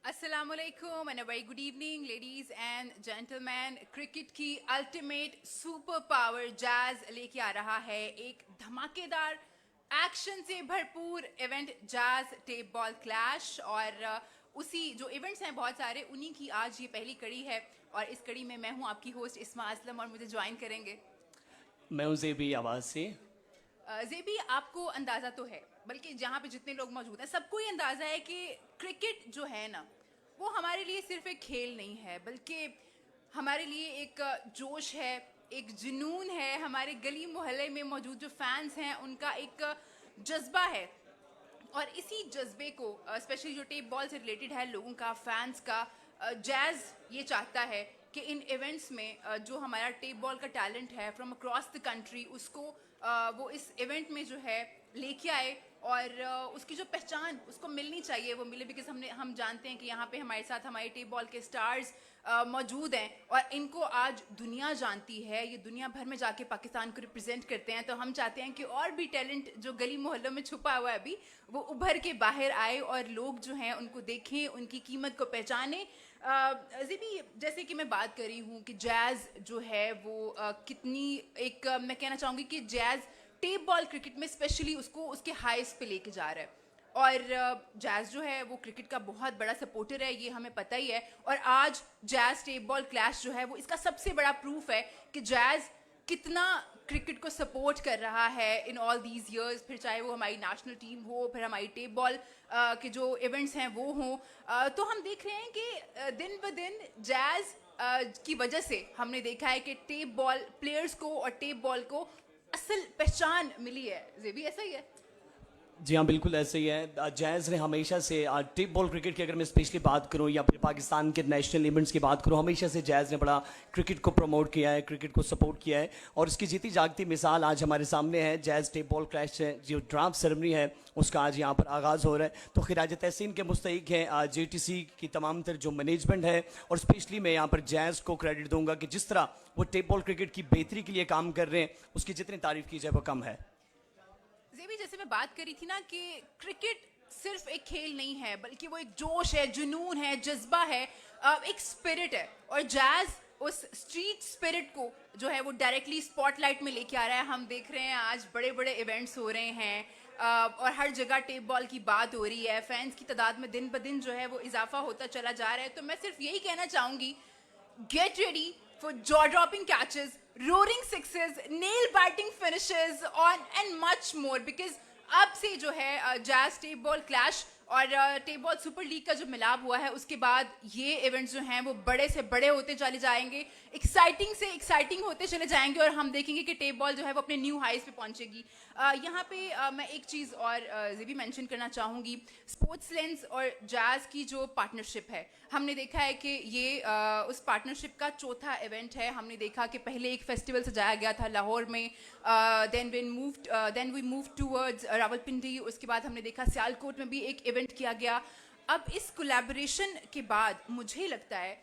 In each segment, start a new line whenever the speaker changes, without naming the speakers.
अस्सलामुअलैकुम and a very good evening ladies and gentleman. Cricket की ultimate super power jazz लेके आ रहा है एक धमाकेदार एक्शन से भरपूर event jazz tape ball clash. और उसी जो इवेंट्स हैं बहुत सारे, उन्हीं की आज ये पहली कड़ी है। और इस कड़ी में मैं हूँ आपकी होस्ट इस्मा असलम और मुझे ज्वाइन करेंगे
मैं उसे भी आवाज़ से।
जेबी। आपको अंदाज़ा तो है, बल्कि जहाँ पे जितने लोग मौजूद हैं सबको ये अंदाज़ा है कि क्रिकेट जो है ना, वो हमारे लिए सिर्फ एक खेल नहीं है, बल्कि हमारे लिए एक जोश है, एक जुनून है। हमारे गली मोहल्ले में मौजूद जो फैंस हैं उनका एक जज्बा है। और इसी जज्बे को स्पेशली जो टेप बॉल से रिलेटेड है लोगों का, फैंस का, जैज़ ये चाहता है कि इन इवेंट्स में जो हमारा टेप बॉल का टैलेंट है फ्रॉम अक्रॉस द कंट्री, उसको वो इस इवेंट में जो है लेके आए। और उसकी जो पहचान उसको मिलनी चाहिए वो मिले, बिकॉज हम जानते हैं कि यहाँ पे हमारे साथ हमारे टेप बॉल के स्टार्स मौजूद हैं और इनको आज दुनिया जानती है। ये दुनिया भर में जाके पाकिस्तान को रिप्रेजेंट करते हैं। तो हम चाहते हैं कि और भी टैलेंट जो गली मोहल्लों में छुपा हुआ है अभी, वो उभर के बाहर आए और लोग जो हैं उनको देखें, उनकी कीमत को पहचाने। भी जैसे कि मैं बात कर रही हूँ कि जैज़ जो है वो कितनी एक मैं कहना चाहूँगी कि जैज़ टेप बॉल क्रिकेट में स्पेशली उसको उसके हाइस्ट पे लेके जा रहा है। और जैज़ जो है वो क्रिकेट का बहुत बड़ा सपोर्टर है, ये हमें पता ही है। और आज जैज़ टेप बॉल क्लैश जो है वो इसका सबसे बड़ा प्रूफ है कि जैज़ कितना क्रिकेट को सपोर्ट कर रहा है इन ऑल दीज ईयर्स। फिर चाहे वो हमारी नेशनल टीम हो, फिर हमारी टेप बॉल के जो इवेंट्स हैं वो हों। तो हम देख रहे हैं कि दिन ब दिन जैज़ की वजह से हमने देखा है कि टेप बॉल प्लेयर्स को और टेप बॉल को असल पहचान मिली है। ये भी ऐसा ही है।
जी हाँ, बिल्कुल ऐसे ही है। जैज़ ने हमेशा से टेप बॉल क्रिकेट की अगर मैं स्पेशली बात करूँ या फिर पाकिस्तान के नेशनल इवेंट्स की बात करूँ, हमेशा से जैज़ ने बड़ा क्रिकेट को प्रमोट किया है, क्रिकेट को सपोर्ट किया है। और इसकी जीती जागती मिसाल आज हमारे सामने है। जैज़ टेप बॉल क्लैश जो ड्राफ्ट सेरेमनी है उसका आज यहाँ पर आगाज़ हो रहा है। तो खिराज तहसीन के मुस्तहिक हैं JTC की तमाम तर जो मैनेजमेंट है। और स्पेशली मैं यहाँ पर जैज़ को क्रेडिट दूंगा कि जिस तरह वो टेप बॉल क्रिकेट की बेहतरी के लिए काम कर रहे हैं, उसकी जितनी तारीफ़ की जाए वो कम है।
जेबी, जैसे मैं बात करी थी ना कि क्रिकेट सिर्फ एक खेल नहीं है, बल्कि वो एक जोश है, जुनून है, जज्बा है, एक स्पिरिट है। और जैज़ उस स्ट्रीट स्पिरिट को जो है वो डायरेक्टली स्पॉटलाइट में लेके आ रहा है। हम देख रहे हैं आज बड़े बड़े इवेंट्स हो रहे हैं और हर जगह टेप बॉल की बात हो रही है। फैंस की तादाद में दिन ब दिन जो है वो इजाफा होता चला जा रहा है। तो मैं सिर्फ यही कहना चाहूँगी, get ready for jaw-dropping catches, roaring sixes, nail-biting finishes, on and much more. Because अब से जो है जैज़ टेप बॉल क्लैश और टेप बॉल सुपर लीग का जो मिलाप हुआ है, उसके बाद ये इवेंट्स जो हैं वो बड़े से बड़े होते चले जाएंगे, एक्साइटिंग से एक्साइटिंग होते चले जाएंगे। और हम देखेंगे कि टेप बॉल जो है वो अपने न्यू हाइज पे पहुंचेगी। यहाँ पे मैं एक चीज़ और भी मेंशन करना चाहूँगी। स्पोर्ट्स लेंस और जैज़ की जो पार्टनरशिप है, हमने देखा है कि ये उस पार्टनरशिप का चौथा इवेंट है। हमने देखा कि पहले एक फेस्टिवल सजाया गया था लाहौर में, then we move towards Rawalpindi. उसके बाद हमने देखा सियालकोट में भी एक इवेंट किया गया। अब इस कोलैबोरेशन के बाद मुझे लगता है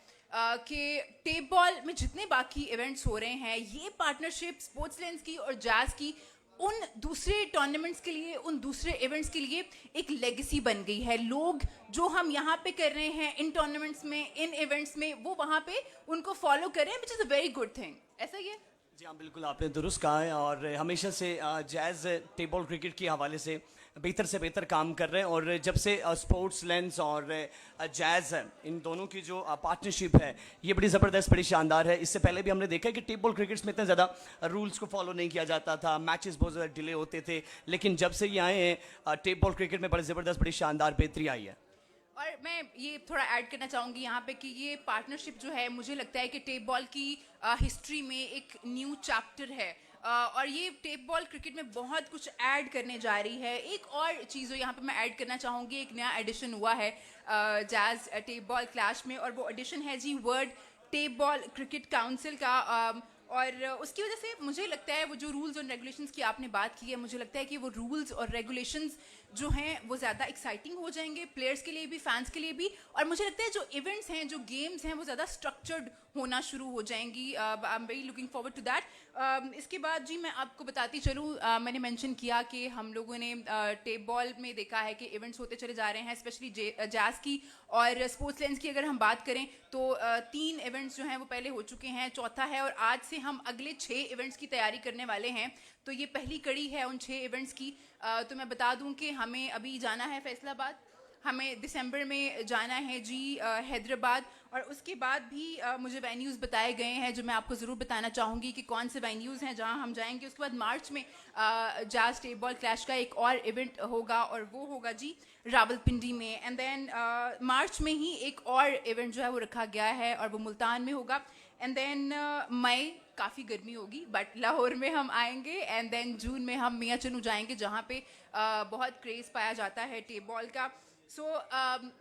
कि टेप बॉल में जितने बाकी इवेंट्स हो रहे हैं, ये पार्टनरशिप स्पोर्ट्स लेंस की और जैज़ की उन दूसरे टूर्नामेंट्स के लिए, उन दूसरे इवेंट्स के लिए एक लेगेसी बन गई है। लोग जो हम यहाँ पे कर रहे हैं इन टूर्नामेंट्स में, इन इवेंट्स में, वो वहाँ पे उनको फॉलो कर रहे हैं, which is a very good thing. ऐसा ही है।
जी हाँ, बिल्कुल आपने दुरुस्त कहा है। और हमेशा से जैज़ टेप बॉल क्रिकेट के हवाले से बेहतर से बेहतर काम कर रहे हैं। और जब से स्पोर्ट्स लेंस और जैज़ इन दोनों की जो पार्टनरशिप है, ये बड़ी ज़बरदस्त, बड़ी शानदार है। इससे पहले भी हमने देखा है कि टेप बॉल क्रिकेट्स में इतना ज़्यादा रूल्स को फॉलो नहीं किया जाता था, मैचेस बहुत ज़्यादा डिले होते थे। लेकिन जब से ये आए हैं टेप बॉल क्रिकेट में बड़ी ज़बरदस्त, बड़ी शानदार बेहतरी आई है।
और मैं ये थोड़ा ऐड करना चाहूँगी यहाँ पे कि ये पार्टनरशिप जो है, मुझे लगता है कि टेप बॉल की हिस्ट्री में एक न्यू चैप्टर है। और ये टेप बॉल क्रिकेट में बहुत कुछ ऐड करने जा रही है। एक और चीज़ यहाँ पे मैं ऐड करना चाहूँगी, एक नया एडिशन हुआ है जैज़ टेप बॉल क्लैश में, और वो एडिशन है जी world tape ball cricket council का। और उसकी वजह से मुझे लगता है वो जो रूल्स और रेगुलेशंस की आपने बात की है, मुझे लगता है कि वो रूल्स और रेगुलेशंस जो हैं वो ज़्यादा एक्साइटिंग हो जाएंगे प्लेयर्स के लिए भी, फैंस के लिए भी, और मुझे लगता है जो इवेंट्स हैं, जो गेम्स हैं, वो ज़्यादा स्ट्रक्चर्ड होना शुरू हो जाएंगी. I am very looking forward to that. इसके बाद जी मैं आपको बताती चलूँ, मैंने मेंशन किया कि हम लोगों ने टेप बॉल में देखा है कि इवेंट्स होते चले जा रहे हैं, स्पेशली जैज़ की और स्पोर्ट्स लेंस की अगर हम बात करें तो 3 इवेंट्स जो हैं वो पहले हो चुके हैं, चौथा है और आज से हम अगले 6 इवेंट्स की तैयारी करने वाले हैं. तो ये पहली कड़ी है उन 6 इवेंट्स की. तो मैं बता दूं कि हमें अभी जाना है फैसलाबाद, हमें दिसंबर में जाना है जी हैदराबाद, और उसके बाद भी मुझे वेन्यूज़ बताए गए हैं जो मैं आपको ज़रूर बताना चाहूँगी कि कौन से वेन्यूज़ हैं जहाँ हम जाएंगे. उसके बाद मार्च में जैज़ टेप बॉल क्लैश का एक और इवेंट होगा और वो होगा जी रावलपिंडी में. एंड देन मार्च में ही एक और इवेंट जो है वो रखा गया है और वो मुल्तान में होगा. एंड देन मई काफ़ी गर्मी होगी बट लाहौर में हम आएंगे. एंड देन जून में हम मियाँ चनू जाएंगे जहाँ पे बहुत क्रेज़ पाया जाता है टेप बॉल का. सो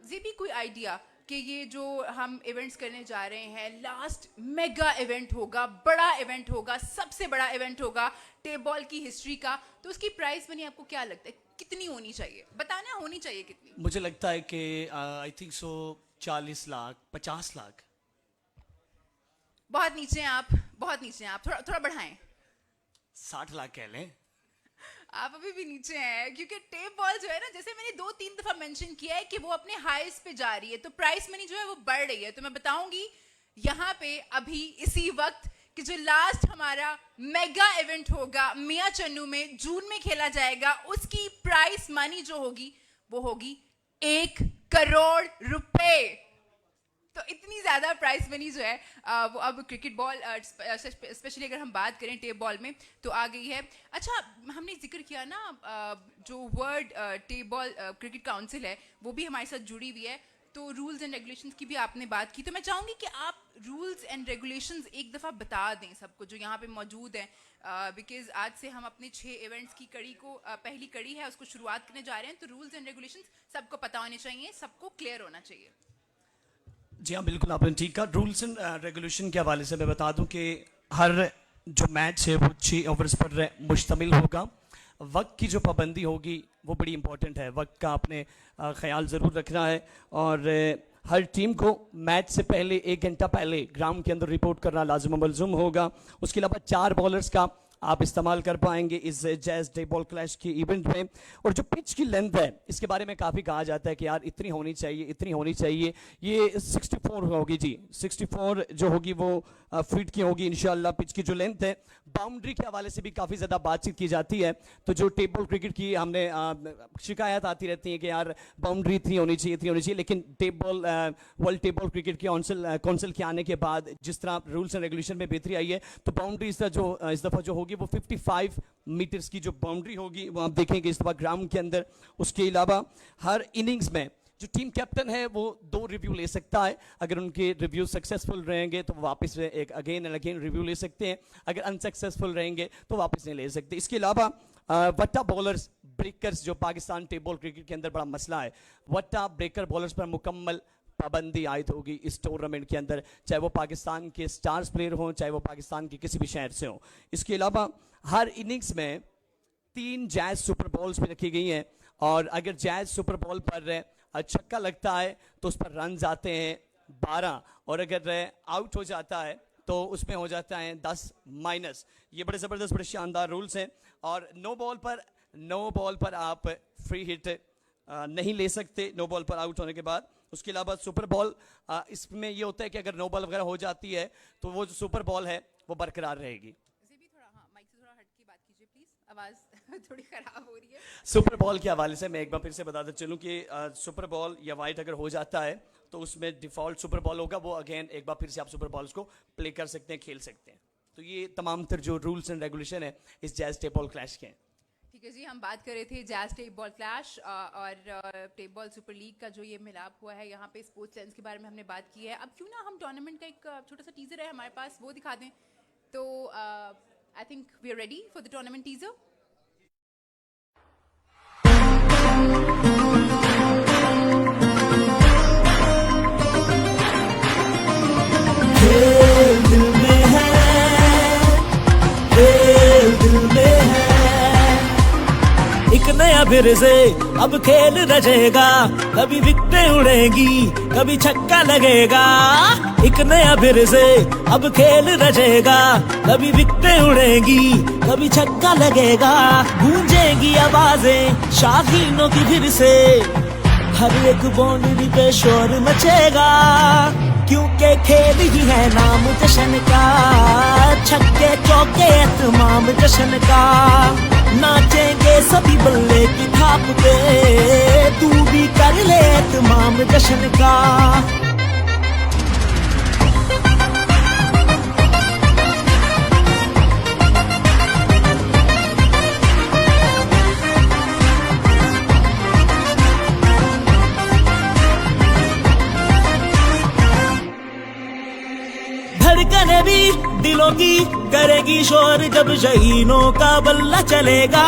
जी भी कोई आइडिया कि ये जो हम इवेंट्स करने जा रहे हैं, लास्ट मेगा इवेंट होगा, बड़ा इवेंट होगा, सबसे बड़ा इवेंट होगा टेप बॉल की हिस्ट्री का, तो उसकी प्राइस मनी आपको क्या लगता है कितनी होनी चाहिए? बताना होनी चाहिए कितनी?
मुझे लगता है कि I think so 40 lakh 50 lakh.
बहुत नीचे हैं आप, बहुत नीचे हैं आप, थोड़ा थोड़ा बढ़ाएं.
60 लाख कह लें.
आप अभी भी नीचे हैं क्योंकि टेप बॉल जो है ना, जैसे मैंने 2-3 दफा मेंशन किया है कि वो अपने हाईस पे जा रही है, तो प्राइस मनी जो है वो बढ़ रही है. तो मैं बताऊंगी यहाँ पे अभी इसी वक्त कि जो लास्ट हमारा मेगा इवेंट होगा मियाँ चन्नू में, जून में खेला जाएगा, उसकी प्राइस मनी जो होगी वो होगी 1 करोड़ रुपए. तो इतनी ज़्यादा प्राइस मनी जो है वो अब क्रिकेट बॉल स्पेशली अगर हम बात करें टेप बॉल में तो आ गई है. अच्छा, हमने जिक्र किया ना जो world tape ball cricket council है वो भी हमारे साथ जुड़ी हुई है, तो रूल्स एंड रेगुलेशंस की भी आपने बात की. तो मैं चाहूँगी कि आप रूल्स एंड रेगुलेशंस एक दफ़ा बता दें सबको जो यहाँ पे मौजूद हैं, बिकॉज आज से हम अपने 6 इवेंट्स की कड़ी को पहली कड़ी है उसको शुरुआत करने जा रहे हैं. तो रूल्स एंड रेगुलेशंस सबको पता होने चाहिए, सबको क्लियर होना चाहिए.
जी हाँ, बिल्कुल आपने ठीक कहा. रूल्स एंड रेगुलेशन के हवाले से मैं बता दूं कि हर जो मैच है वो 6 ओवर्स पर मुश्तमिल होगा. वक्त की जो पाबंदी होगी वो बड़ी इंपॉर्टेंट है. वक्त का आपने ख्याल ज़रूर रखना है और हर टीम को मैच से पहले 1 घंटा पहले ग्राउंड के अंदर रिपोर्ट करना लाजिम मलज़ूम होगा. उसके अलावा 4 बॉलर्स का आप इस्तेमाल कर पाएंगे इस जैज़ टेप बॉल क्लैश की इवेंट में. और जो पिच की लेंथ है इसके बारे में काफ़ी कहा जाता है कि यार इतनी होनी चाहिए, इतनी होनी चाहिए. ये 64 होगी जी, 64 जो होगी वो फीट की होगी इंशाल्लाह. पिच की जो लेंथ है, बाउंड्री के हवाले से भी काफ़ी ज़्यादा बातचीत की जाती है. तो जो टेप बॉल क्रिकेट की हमने शिकायत आती रहती है कि यार बाउंड्री इतनी होनी चाहिए, इतनी होनी चाहिए. लेकिन tape ball world tape ball cricket की काउंसिल के आने के बाद जिस तरह रूल्स एंड रेगुलेशन में बेहतरी आई है, तो बाउंड्री इस दफ़ा जो होगी वो 55 मीटर्स की जो बाउंड्री होगी वो आप देखेंगे इस दफ़ा ग्राउंड के अंदर. उसके अलावा हर इनिंग्स में जो टीम कैप्टन है वो 2 रिव्यू ले सकता है. अगर उनके रिव्यू सक्सेसफुल रहेंगे तो वापस एक अगेन एंड अगेन रिव्यू ले सकते हैं. अगर अनसक्सेसफुल रहेंगे तो वापस नहीं ले सकते. इसके अलावा वट्टा बॉलर्स, ब्रेकर्स, जो पाकिस्तान टेप बॉल क्रिकेट के अंदर बड़ा मसला है, वट्टा ब्रेकर बॉलर्स पर मुकम्मल पाबंदी आयद होगी इस टूर्नामेंट के अंदर, चाहे वो पाकिस्तान के स्टार्स प्लेयर हों, चाहे वो पाकिस्तान के किसी भी शहर से हों. इसके अलावा हर इनिंग्स में 3 जैज़ सुपर बॉल्स भी रखी गई हैं और अगर जैज़ सुपर बॉल पर छक्का लगता है तो उस पर रन आते हैं 12 और अगर आउट हो जाता है तो उसमें हो जाता है 10 माइनस. ये बड़े ज़बरदस्त, बड़े शानदार रूल्स हैं. और नो बॉल पर आप फ्री हिट नहीं ले सकते नो बॉल पर आउट होने के बाद. उसके अलावा सुपर बॉल, इसमें ये होता है कि अगर नो बॉल वगैरह हो जाती है तो वो जो सुपर बॉल है वो बरकरार रहेगी.
आवाज़ थोड़ी ख़राब हो रही है.
सुपर बॉल के हवाले से मैं एक बार फिर से बताता चलूँ कि सुपर बॉल या वाइट अगर हो जाता है तो उसमें डिफ़ॉल्ट सुपर बॉल होगा, वो अगेन एक बार फिर से आप सुपर बॉल्स को प्ले कर सकते हैं, खेल सकते हैं. तो ये तमाम तर जो रूल्स एंड रेगुलेशन है इस जैज़ टेप बॉल क्लैश के हैं.
ठीक है जी, हम बात कर रहे थे जैज़ टेप बॉल क्लैश और टेप बॉल सुपर लीग का जो ये मिलाप हुआ है यहाँ पे स्पोर्ट्स लेंस के बारे में हमने बात की है. अब क्यों ना हम टूर्नामेंट का एक छोटा सा टीज़र है हमारे पास, वो दिखा दें. तो I think we are ready for the tournament teaser.
दिल में है फिर से अब खेल रचेगा, कभी विकेटें उड़ेगी, कभी छक्का लगेगा। एक नया फिर से अब खेल रचेगा, कभी विकेटें उड़ेगी, कभी छक्का लगेगा। गूंजेगी आवाजें शाहीनों की फिर से, हर एक बाउंड्री पे शोर मचेगा, क्योंकि खेल ही है नाम जश्न का। छक्के चौके तमाम जश्न का, नाचेंगे सभी बल्ले की थाप पे, तू भी कर ले तमाम जश्न का। धड़कने भी दिलों की करेगी शोर जब शहीनों का बल्ला चलेगा,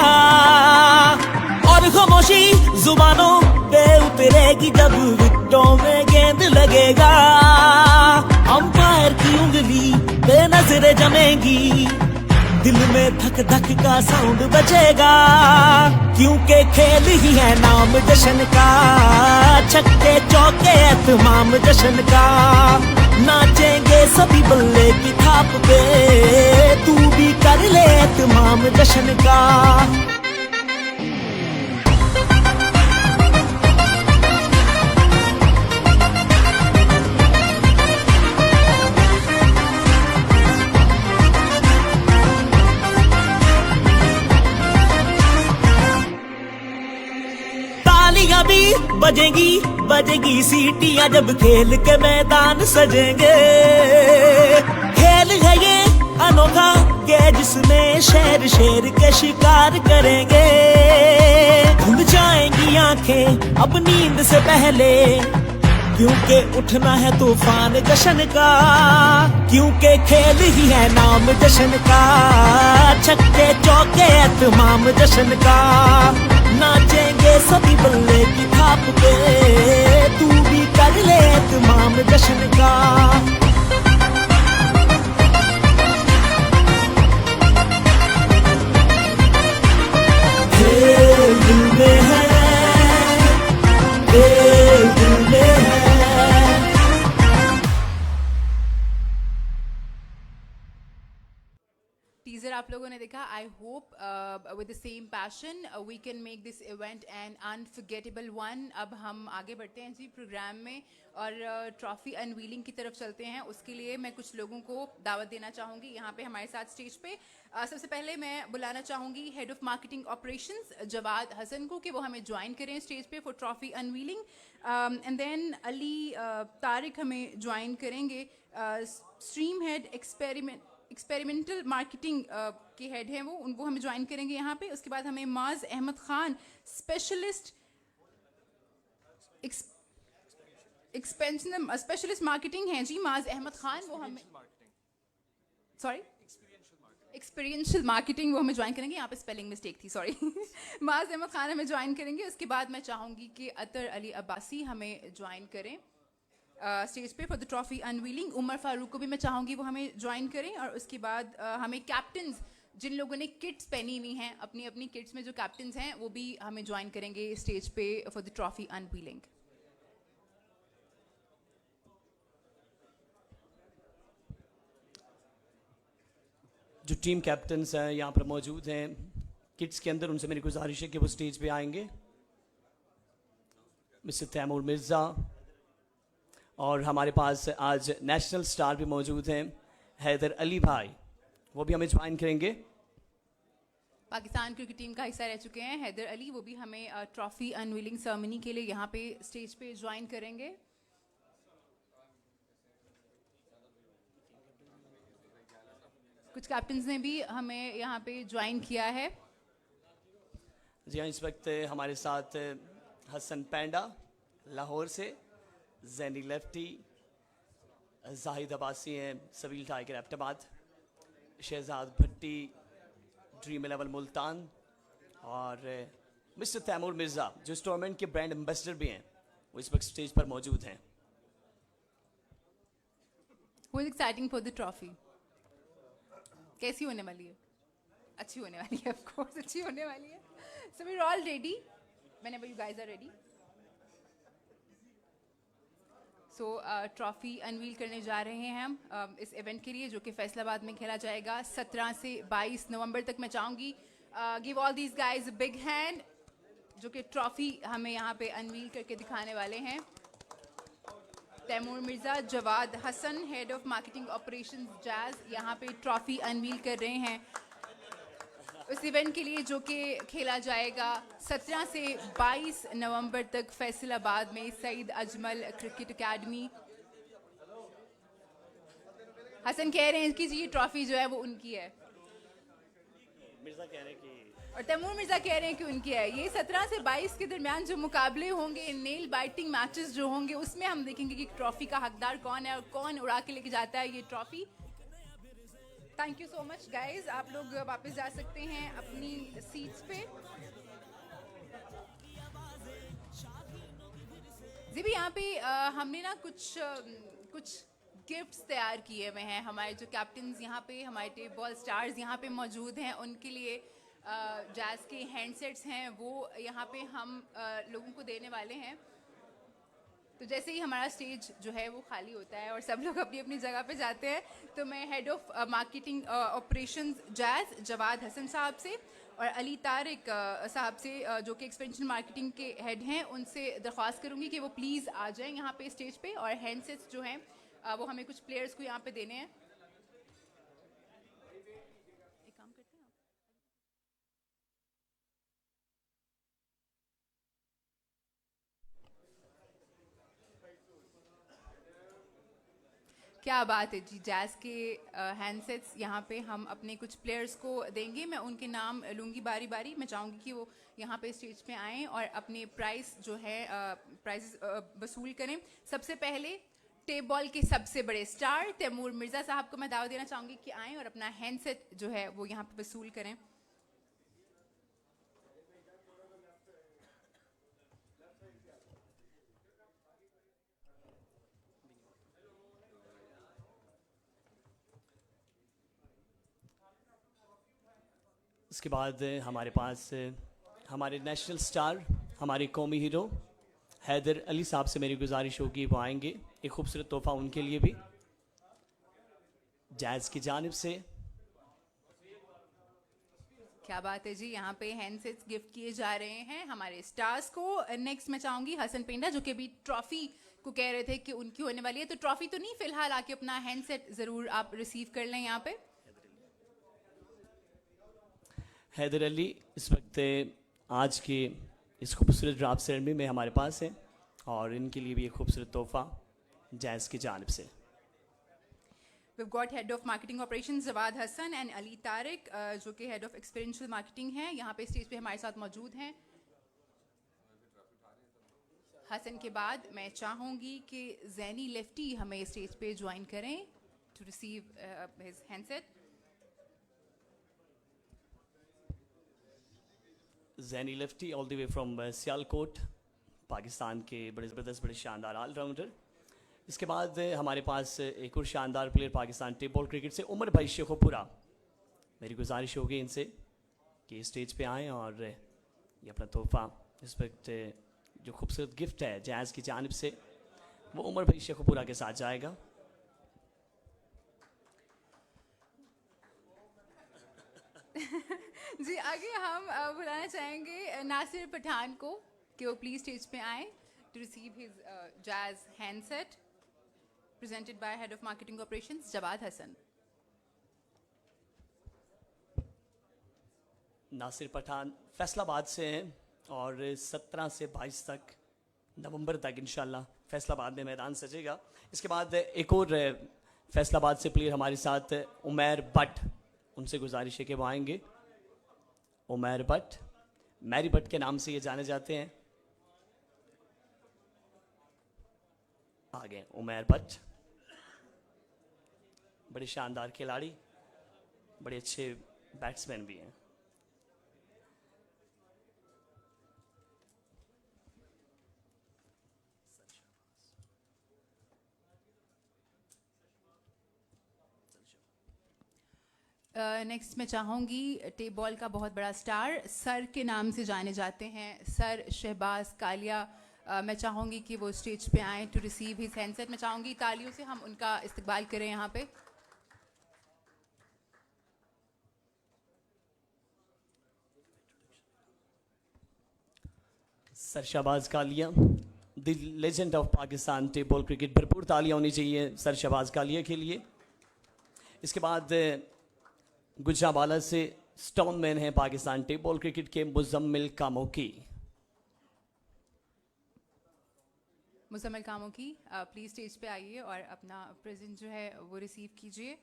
और खामोशी जुबानों पे उतरेगी जब विकेटों में गेंद लगेगा। अंपायर की उंगली पे नजरें जमेंगी, दिल में धक धक का साउंड बजेगा, क्योंकि खेल ही है नाम जश्न का। छक्के चौके तमाम जश्न का, नाचेंगे सभी बल्ले की थाप पे, तू भी कर ले तमाम जश्न का। तालियां भी बजेंगी, बजेगी सीटियां जब खेल के मैदान सजेंगे। खेल है ये अनोखा के जिसमें शेर शेर के शिकार करेंगे। खुल जाएंगी आंखें अब नींद से पहले, क्योंकि उठना है तूफान जश्न का, क्योंकि खेल ही है नाम जश्न का। छक्के चौके तमाम जश्न का, नाचेंगे सभी बल्ले की थाप पे, तू भी कर ले तमाम जश्न का। खेल दिल में है, खेल दिल में है।
टीजर आप लोगों ने देखा। I hope with the same passion we can make this event an unforgettable one. अब हम आगे बढ़ते हैं जी प्रोग्राम में और ट्रॉफी अनवीलिंग की तरफ चलते हैं। उसके लिए मैं कुछ लोगों को दावत देना चाहूँगी यहाँ पे हमारे साथ स्टेज पे। सबसे पहले मैं बुलाना चाहूँगी head of marketing operations Jawad Hasan को कि वो हमें ज्वाइन करें स्टेज पे for trophy unveiling. And then Ali Tariq हमें ज्वाइन करेंगे, स्ट्रीम हेड एक्सपेरिमेंटल मार्केटिंग के हेड हैं वो हमें ज्वाइन करेंगे यहाँ पे। उसके बाद हमें Maaz Ahmed Khan specialist specialist marketing हैं जी, माज अहमद खान, वो हमें सॉरी एक्सपीरियंशियल मार्केटिंग वो हमें ज्वाइन करेंगे। यहाँ पे स्पेलिंग मिस्टेक थी, सॉरी। माज अहमद खान हमें ज्वाइन करेंगे। उसके बाद मैं चाहूँगी कि अतर अली अब्बासी हमें ज्वाइन करें स्टेज पे for the trophy unveiling. Umar Farooq को भी मैं चाहूँगी वो हमें ज्वाइन करें। और उसके बाद हमें कैप्टन्स जिन लोगों ने किट्स पहनी हुई हैं, अपनी अपनी किट्स में जो कैप्टन्स हैं वो भी हमें ज्वाइन करेंगे स्टेज पे फॉर द ट्रॉफी अनवीलिंग।
जो टीम कैप्टन्स हैं यहाँ पर मौजूद हैं किट्स के अंदर, उनसे मेरी गुजारिश है कि वो स्टेज पे आएंगे। मिस्टर तैमूर मिर्ज़ा, और हमारे पास आज नेशनल स्टार भी मौजूद हैं हैदर अली भाई, वो भी हमें ज्वाइन करेंगे।
पाकिस्तान क्रिकेट टीम का हिस्सा रह चुके हैं हैदर अली, वो भी हमें ट्रॉफी अनवीलिंग सेरेमनी के लिए यहाँ पे स्टेज पे ज्वाइन करेंगे। कुछ कैप्टन्स ने भी हमें यहाँ पे ज्वाइन किया है।
जी हाँ, इस वक्त हमारे साथ हसन पैंडा लाहौर से, जैनी लेफ्टी, जाहिद अब्बासी हैं सबील टाइगर एबटाबाद, शहजाद भट्टी ड्रीम 11 मुल्तान, और मिस्टर तैमूर मिर्ज़ा जो इस टूर्नामेंट के ब्रांड एम्बेसडर भी हैं, वो इस वक्त स्टेज पर मौजूद हैं।
Who is exciting for the trophy? कैसी होने वाली है? अच्छी होने वाली है, ऑफ कोर्स अच्छी होने वाली है। So we're all ready. Whenever you guys are ready. So trophy unveil करने जा रहे हैं हम इस इवेंट के लिए जो कि फैसलाबाद में खेला जाएगा 17 से 22 नवंबर तक। मैं चाहूँगी give all these guys a big hand जो कि ट्रॉफ़ी हमें यहाँ पे अनवील करके दिखाने वाले हैं। Taimur Mirza, Jawad Hasan, head of marketing operations Jazz यहाँ पे ट्रॉफ़ी अनवील कर रहे हैं उस इवेंट के लिए जो कि खेला जाएगा 17 से 22 नवंबर तक फैसलाबाद में सईद अजमल क्रिकेट एकेडमी। हसन कह रहे हैं कि ये ट्रॉफी जो है वो उनकी है
मिर्जा कह रहे हैं कि
और तैमूर मिर्जा कह रहे हैं कि उनकी है। ये 17 से 22 के दरमियान जो मुकाबले होंगे, नेल बाइटिंग मैचेस जो होंगे, उसमें हम देखेंगे कि ट्रॉफी का हकदार कौन है और कौन उड़ा के लेके जाता है ये trophy. Thank you so much guys. आप लोग वापस जा सकते हैं अपनी सीट्स पे। जी भी यहाँ पे हमने ना कुछ गिफ्ट्स तैयार किए हुए हैं। हमारे जो कैप्टन्स यहाँ पे, हमारे टेप बॉल स्टार्स यहाँ पे मौजूद हैं, उनके लिए जैज़ के हैंडसेट्स हैं वो यहाँ पे हम लोगों को देने वाले हैं। तो जैसे ही हमारा स्टेज जो है वो खाली होता है और सब लोग अपनी अपनी जगह पे जाते हैं तो मैं head of marketing operations Jazz Jawad Hasan sahab से और अली तारिक साहब से जो कि एक्सपेंशन मार्केटिंग के हेड हैं उनसे दरख्वास्त करूँगी कि वो प्लीज़ आ जाएं यहाँ पे स्टेज पे और हैंडसेट्स जो हैं वो हमें कुछ प्लेयर्स को यहाँ पे देने हैं। एक काम करते हैं आप। क्या बात है जी। जैज़ के हैंडसेट्स यहाँ पे हम अपने कुछ प्लेयर्स को देंगे। मैं उनके नाम लूँगी बारी बारी। मैं चाहूँगी कि वो यहाँ पे स्टेज पे आएँ और अपने प्राइस जो है प्राइस वसूल करें। सबसे पहले टेप बॉल के सबसे बड़े स्टार तैमूर मिर्ज़ा साहब को मैं दावत देना चाहूँगी कि आएँ और अपना हैंडसेट जो है वो यहाँ पे वसूल करें।
इसके बाद हमारे पास हमारे नेशनल स्टार, हमारे कौमी हीरो हैदर अली साहब से मेरी गुजारिश होगी वो आएंगे। एक खूबसूरत तोहफा उनके लिए भी जैज़ की जानिब से।
क्या बात है जी। यहाँ पे हैंडसेट्स गिफ्ट किए जा रहे हैं हमारे स्टार्स को। नेक्स्ट मैं चाहूँगी हसन पेंडा जो कि अभी ट्रॉफ़ी को कह रहे थे कि उनकी होने वाली है, तो ट्रॉफ़ी तो नहीं, फिलहाल आके अपना हैंडसेट ज़रूर आप रिसीव कर लें यहाँ पे।
हैदर अली इस वक्त आज के इस खूबसूरत ड्राफ्ट सेरेमनी में हमारे पास है और इनके लिए भी एक खूबसूरत तोहफा जैज़ की जानिब से।
We've got head of marketing operations Jawad Hasan and Ali Tariq जो कि head of experiential marketing हैं, यहाँ पे स्टेज पे हमारे साथ मौजूद हैं। हसन के बाद मैं चाहूँगी कि जैनी लेफ्टी हमें स्टेज पे ज्वाइन करें to receive his handset।
Jaini Lefty all the way from Sialkot, Pakistan के बड़े ज़बरदस्त, बड़े शानदार ऑलराउंडर। इसके बाद हमारे पास एक और शानदार player Pakistan tape ball cricket से उमर भाई शेखोपुरा। मेरी गुजारिश होगी इनसे कि स्टेज पे आएँ और ये अपना तोहफा, इस वक्त जो खूबसूरत गिफ्ट है जैज़ की जानिब से, वो उमर भाई शेखोपुरा के साथ जाएगा।
जी आगे हम बुलाना चाहेंगे नासिर पठान को कि वो प्लीज स्टेज पे आए to receive his Jazz handset presented by head of marketing operations Jawad Hasan.
Nasir Pathan Faisalabad से हैं और 17 से 22 तक नवंबर तक इंशाल्लाह फैसलाबाद में मैदान सजेगा। इसके बाद एक और फैसलाबाद से प्लेयर हमारे साथ उमैर भट्ट, उनसे गुजारिश है कि वो आएंगे। उमैर भट्ट, मैरी भट्ट के नाम से ये जाने जाते हैं। आगे उमैर भट्ट, बड़े शानदार खिलाड़ी, बड़े अच्छे बैट्समैन भी हैं।
नेक्स्ट मैं चाहूँगी टेप बॉल का बहुत बड़ा स्टार सर के नाम से जाने जाते हैं सर शहबाज कालिया। मैं चाहूँगी कि वो स्टेज पे आएँ टू रिसीव हिज हैंडसेट। मैं चाहूँगी तालियों से हम उनका इस्तकबाल करें यहाँ पे।
Sir Shahbaz Kalia, the legend of Pakistan table cricket. भरपूर तालियां होनी चाहिए सर शहबाज कालिया के लिए। इसके बाद गुजरावाला से स्टोनमैन है पाकिस्तान टेबल क्रिकेट के मुजम्मिल कामोकी।
मुजम्मिल कामोकी प्लीज़ स्टेज पे आइए और अपना प्रेजेंट जो है वो रिसीव कीजिए।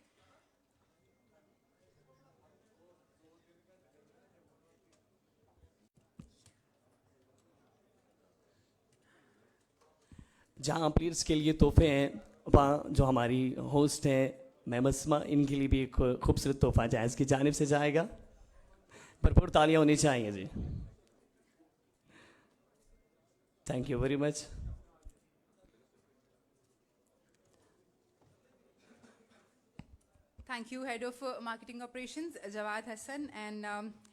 जहाँ प्लेयर्स के लिए तोहफे हैं, वहाँ जो हमारी होस्ट हैं मैम अस्मा, इनके लिए भी एक खूबसूरत तोहफा जायज़ की जानिब से जाएगा। भरपूर तालियां होनी चाहिए जी। Thank you very much.
Thank you head of marketing operations Jawad Hasan and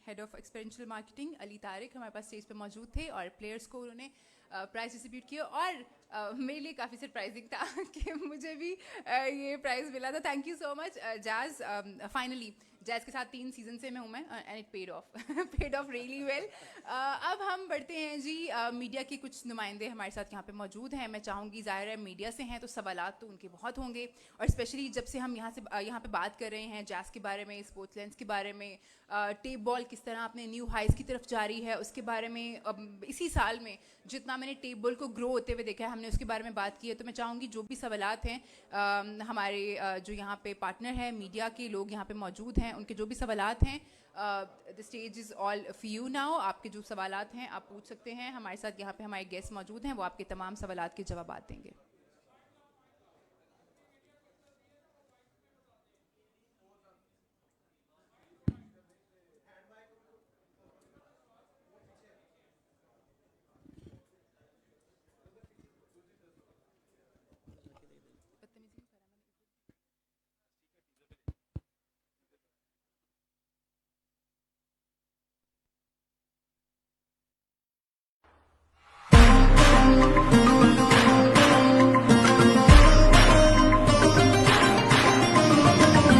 head of experiential marketing Ali Tariq हमारे पास स्टेज पे मौजूद थे और प्लेयर्स को उन्होंने प्राइज डिस्ट्रीब्यूट किया और मेरे लिए काफ़ी सरप्राइजिंग था कि मुझे भी ये प्राइज़ मिला था। Thank you so much jazz. Finally jazz के साथ 3 सीजन से मैं हूँ मैं and it paid of really well. अब हम बढ़ते हैं जी। मीडिया के कुछ नुमाइंदे हमारे साथ यहाँ पे मौजूद हैं। मैं चाहूँगी ज़ाहिर है मीडिया से हैं तो सवालात तो उनके बहुत होंगे और स्पेशली जब से हम यहाँ पे बात कर रहे हैं जैज़ के बारे में, स्पोर्ट्स लेंस के बारे में, टेप बॉल किस तरह अपने न्यू हाइज की तरफ जा रही है उसके बारे में। इसी साल में जितना मैंने टेप बॉल को ग्रो होते हुए देखा है हमने उसके बारे में बात की है। तो मैं चाहूँगी जो भी सवालात हैं हमारे जो यहाँ पे पार्टनर हैं मीडिया के लोग यहाँ पे मौजूद हैं उनके जो भी सवालात हैं the stage is all for you now. आपके जो सवालात हैं आप पूछ सकते हैं। हमारे साथ यहाँ पे हमारे गेस्ट मौजूद हैं वो आपके तमाम सवालात के जवाब देंगे।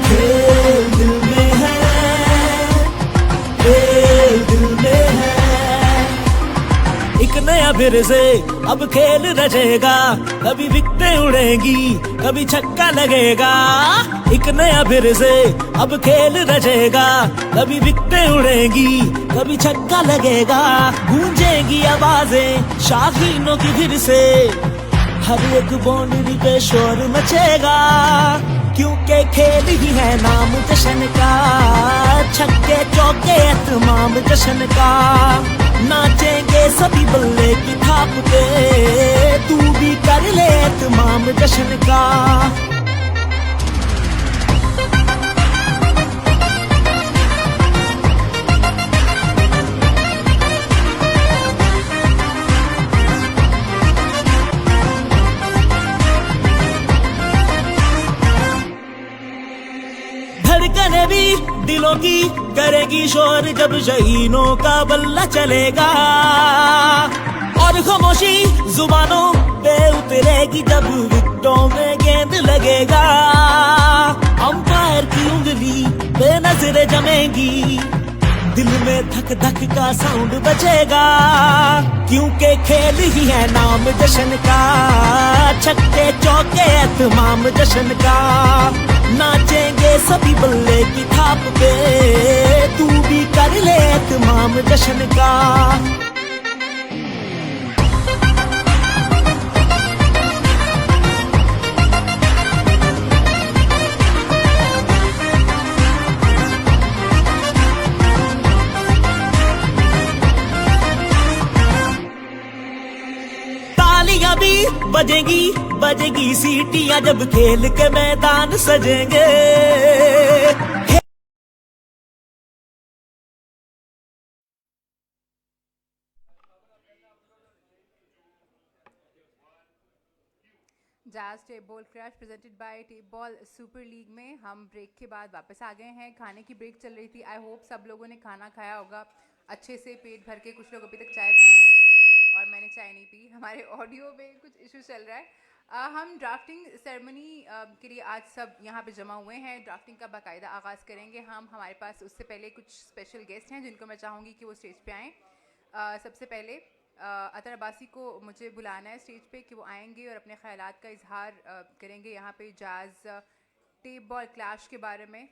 खेल दिल में है, खेल दिल में है। एक नया फिर से अब खेल रचेगा, कभी विकेटें उड़ेंगी कभी छक्का लगेगा। एक नया फिर से अब खेल रचेगा, कभी विकेटें उड़ेंगी कभी छक्का लगेगा। गूंजेगी आवाजें शाहीनों की फिर से, हर एक बाउंड्री पे शोर मचेगा। क्योंकि खेल ही है नाम जश्न का, छक्के चौके तमाम जश्न का। नाचेंगे सभी बल्ले की थाप पे, तू भी कर ले तमाम जश्न का। धड़कने भी दिलों की करेगी शोर जब शहीनों का बल्ला चलेगा। और खामोशी जुबानों पे उतरेगी जब विकेटों में गेंद लगेगा। अंपायर की उंगली पे नजरें जमेंगी, दिल में धक धक का साउंड बजेगा। क्योंकि खेल ही है नाम जश्न का, छक्के चौके तमाम जश्न का। नाचेंगे सभी बल्ले की थाप पे, तू भी कर ले तमाम जश्न का। तालियां भी बजेंगी बजेगी सीटियां जब खेल के मैदान सजेंगे।
Jazz tape ball crash presented by tape ball super league में हम ब्रेक के बाद वापस आ गए हैं। खाने की ब्रेक चल रही थी। आई होप सब लोगों ने खाना खाया होगा अच्छे से, पेट भर के। कुछ लोग अभी तक चाय पी रहे हैं और मैंने चाय नहीं पी। हमारे ऑडियो में कुछ इशू चल रहा है। हम ड्राफ्टिंग सेरेमनी के लिए आज सब यहाँ पे जमा हुए हैं। ड्राफ्टिंग का बाकायदा आगाज़ करेंगे हम। हमारे पास उससे पहले कुछ स्पेशल गेस्ट हैं जिनको मैं चाहूँगी कि वो स्टेज पे आएँ। सबसे पहले अतर अब्बासी को मुझे बुलाना है स्टेज पे कि वो आएंगे और अपने ख्यालात का इजहार करेंगे यहाँ पे जैज़ टेप बॉल क्लैश के बारे में।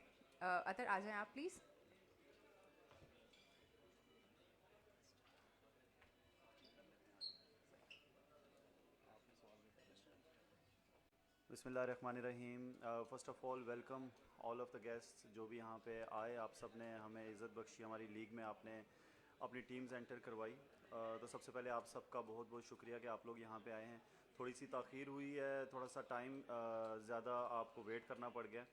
अतर आ जाएं आप प्लीज़।
बिस्मिल्लाहिर्रहमानिर्रहीम। First of all welcome all of the guests जो भी यहाँ पे आए। आप सब ने हमें इज़्ज़त बख्शी, हमारी लीग में आपने अपनी टीम्स एंटर करवाई। तो सबसे पहले आप सबका बहुत बहुत शुक्रिया कि आप लोग यहाँ पे आए हैं। थोड़ी सी ताख़ीर हुई है, थोड़ा सा टाइम ज़्यादा आपको वेट करना पड़ गया,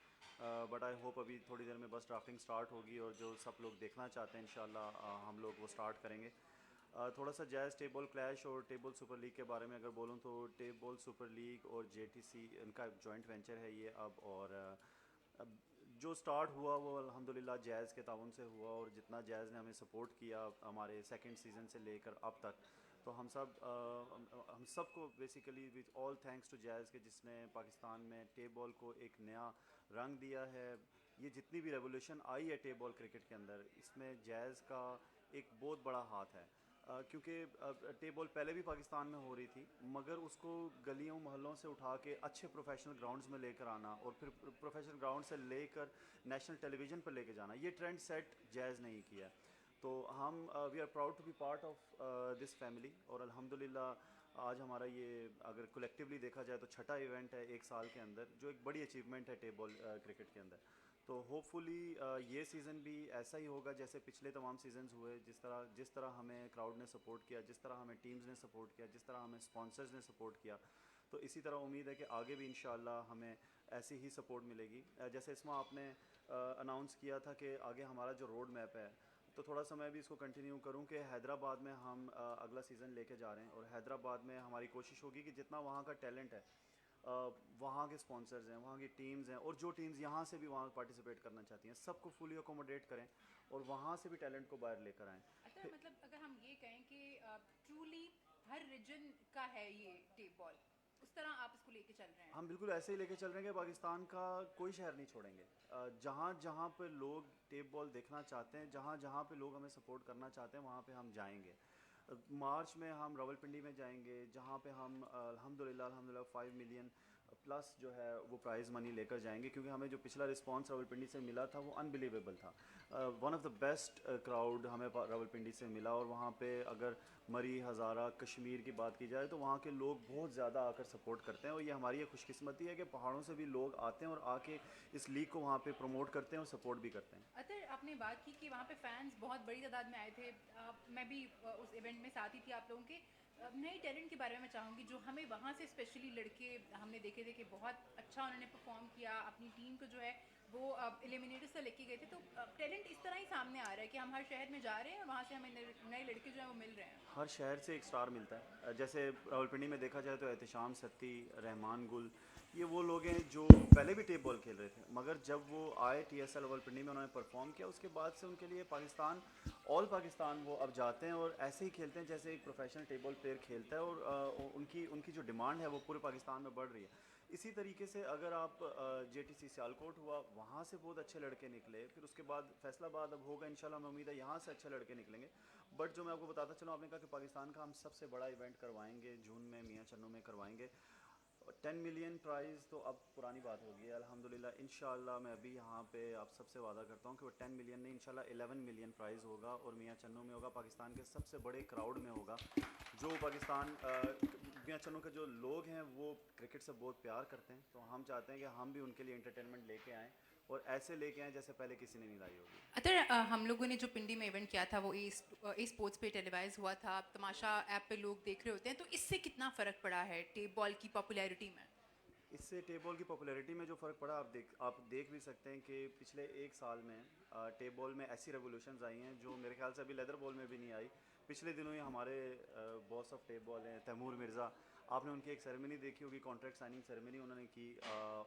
बट आई होप अभी थोड़ी देर में बस ड्राफ्टिंग स्टार्ट होगी और जो सब लोग देखना चाहते हैं इंशाल्लाह हम लोग वो स्टार्ट करेंगे। थोड़ा सा जैज़ टेबल क्लैश और टेबल सुपर लीग के बारे में अगर बोलूँ तो टेबल सुपर लीग और JTC इनका जॉइंट वेंचर है ये अब। और अब जो स्टार्ट हुआ वो अल्हम्दुलिल्लाह जैज़ के ताउन से हुआ, और जितना जैज़ ने हमें सपोर्ट किया हमारे सेकंड सीज़न से लेकर अब तक, तो हम सब को basically with all thanks to Jazz के जिसने पाकिस्तान में टेप बॉल को एक नया रंग दिया है। ये जितनी भी रेवोल्यूशन आई है टेप बॉल क्रिकेट के अंदर, इसमें जैज़ का एक बहुत बड़ा हाथ है। क्योंकि टेप बॉल पहले भी पाकिस्तान में हो रही थी, मगर उसको गलियों मोहल्लों से उठा के अच्छे प्रोफेशनल ग्राउंड्स में लेकर आना और फिर प्रोफेशनल ग्राउंड से लेकर नेशनल टेलीविज़न पर लेकर जाना, ये ट्रेंड सेट जैज़ नहीं किया। तो हम we are proud to be part of this family. और अल्हम्दुलिल्लाह आज हमारा ये अगर कलेक्टिवली देखा जाए तो छठा इवेंट है एक साल के अंदर, जो एक बड़ी अचीवमेंट है टेप बॉल क्रिकेट के अंदर। तो होपफुली ये सीज़न भी ऐसा ही होगा जैसे पिछले तमाम सीजन्स हुए। जिस तरह हमें क्राउड ने सपोर्ट किया, जिस तरह हमें टीम्स ने सपोर्ट किया, जिस तरह हमें स्पॉन्सर्स ने सपोर्ट किया, तो इसी तरह उम्मीद है कि आगे भी इंशाल्लाह हमें ऐसी ही सपोर्ट मिलेगी। जैसे इसमें आपने अनाउंस किया था कि आगे हमारा जो रोड मैप है, तो थोड़ा सा मैं भी इसको कंटिन्यू करूं कि हैदराबाद में हम अगला सीज़न लेके जा रहे हैं, और हैदराबाद में हमारी कोशिश होगी कि जितना वहाँ का टैलेंट है, वहाँ के स्पॉन्सर्स हैं, वहाँ की टीम्स हैं, और जो टीम्स यहाँ से भी वहाँ पार्टिसिपेट करना चाहती हैं, सबको फुली अकोमोडेट करें और वहाँ से भी टैलेंट को बाहर लेकर आएँ।
अच्छा, मतलब अगर हम ये कहें कि ट्रूली हर रीजन का है ये टेप बॉल, उस तरह आप इसको लेके चल रहे हैं?
हम बिल्कुल ऐसे ही लेके चल रहे हैं कि पाकिस्तान का कोई शहर नहीं छोड़ेंगे। जहाँ जहाँ पे लोग टेप बॉल देखना चाहते हैं, जहाँ जहाँ पे लोग हमें सपोर्ट करना चाहते हैं, वहाँ पे हम जाएंगे। मार्च में हम रावलपिंडी में जाएंगे, जहाँ पे हम अल्हम्दुलिल्लाह 5 मिलियन प्लस जो है वो प्राइज़ मनी लेकर जाएंगे, क्योंकि हमें जो पिछला रिस्पांस रावलपिंडी से मिला था वो अनबिलीवेबल था। One of the best crowd हमें रावलपिंडी से मिला, और वहाँ पे अगर मरी, हज़ारा, कश्मीर की बात की जाए तो वहाँ के लोग बहुत ज़्यादा आकर सपोर्ट करते हैं। और ये हमारी खुशकिस्मती है कि पहाड़ों से भी लोग आते हैं और आके इस लीग को वहाँ पे प्रमोट करते हैं और सपोर्ट भी करते हैं।
अतर, आपने बात की कि वहाँ पे फैंस बहुत बड़ी तादाद में आए थे। मैं भी उस इवेंट में साथ ही थी आप लोगों के। नए टैलेंट के बारे में मैं चाहूँगी जो हमें वहाँ से स्पेशली लड़के हमने देखे थे कि बहुत अच्छा उन्होंने परफॉर्म किया, अपनी टीम को जो है वो एलिमिनेटर से लेके गए थे। तो टैलेंट इस तरह ही सामने आ रहा है कि हम हर शहर में जा रहे हैं और वहाँ से हमें नए लड़के जो हैं वो मिल रहे हैं।
हर शहर से एक स्टार मिलता है। जैसे रावलपिंडी में देखा जाए तो एहतशाम सत्ती, रहमान गुल, ये वो लोग हैं जो पहले भी टेप बॉल खेल रहे थे, मगर जब वो आए TSL रावलपिंडी में उन्होंने परफॉर्म किया, उसके बाद से उनके लिए पाकिस्तान, ऑल पाकिस्तान वो अब जाते हैं और ऐसे ही खेलते हैं जैसे एक प्रोफेशनल टेप बॉल प्लेयर खेलता है। और उनकी जो डिमांड है वो पूरे पाकिस्तान में बढ़ रही है। इसी तरीके से अगर आप JTC सियालकोट हुआ, वहाँ से बहुत अच्छे लड़के निकले, फिर उसके बाद फैसलाबाद अब होगा इंशाल्लाह, हमें उम्मीद है यहाँ से अच्छे लड़के निकलेंगे। बट जो मैं आपको बताता चलूँ, आपने कहा कि पाकिस्तान का हम सबसे बड़ा इवेंट करवाएंगे, जून में मियाँ चन्नू में करवाएंगे। 10 मिलियन प्राइज़ तो अब पुरानी बात होगी है। अल्हम्दुलिल्लाह इंशाल्लाह मैं अभी यहाँ पे आप सबसे वादा करता हूँ कि वो 10 मिलियन नहीं, इंशाल्लाह 11 मिलियन प्राइज़ होगा, और मियाँ चन्नू में होगा, पाकिस्तान के सबसे बड़े क्राउड में होगा। जो पाकिस्तान मियाँ चन्नू के जो लोग हैं वो क्रिकेट से बहुत प्यार करते हैं, तो हम चाहते हैं कि हम भी उनके लिए एंटरटेनमेंट लेके आएँ, और ऐसे लेके आएँ जैसे पहले किसी ने नहीं लाई होगी।
अतर, हम लोगों ने जो पिंडी में इवेंट किया था वो ई स्पोर्ट्स पे टेलीवाइज हुआ था। तमाशा ऐप पे लोग देख रहे होते हैं, तो इससे कितना फ़र्क पड़ा है टेप बॉल की पॉपुलैरिटी में?
इससे टेप बॉल की पॉपुलैरिटी में जो फ़र्क पड़ा, आप देख भी सकते हैं कि पिछले एक साल में टेप बॉल में ऐसी रेवोल्यूशंस आई हैं जो मेरे ख्याल से अभी लेदर बॉल में भी नहीं आई। पिछले दिनों ही हमारे बॉस ऑफ टेप बॉल हैं तैमूर मिर्ज़ा, आपने उनकी एक सेरेमनी देखी होगी, कॉन्ट्रैक्ट साइनिंग सेरेमनी उन्होंने की,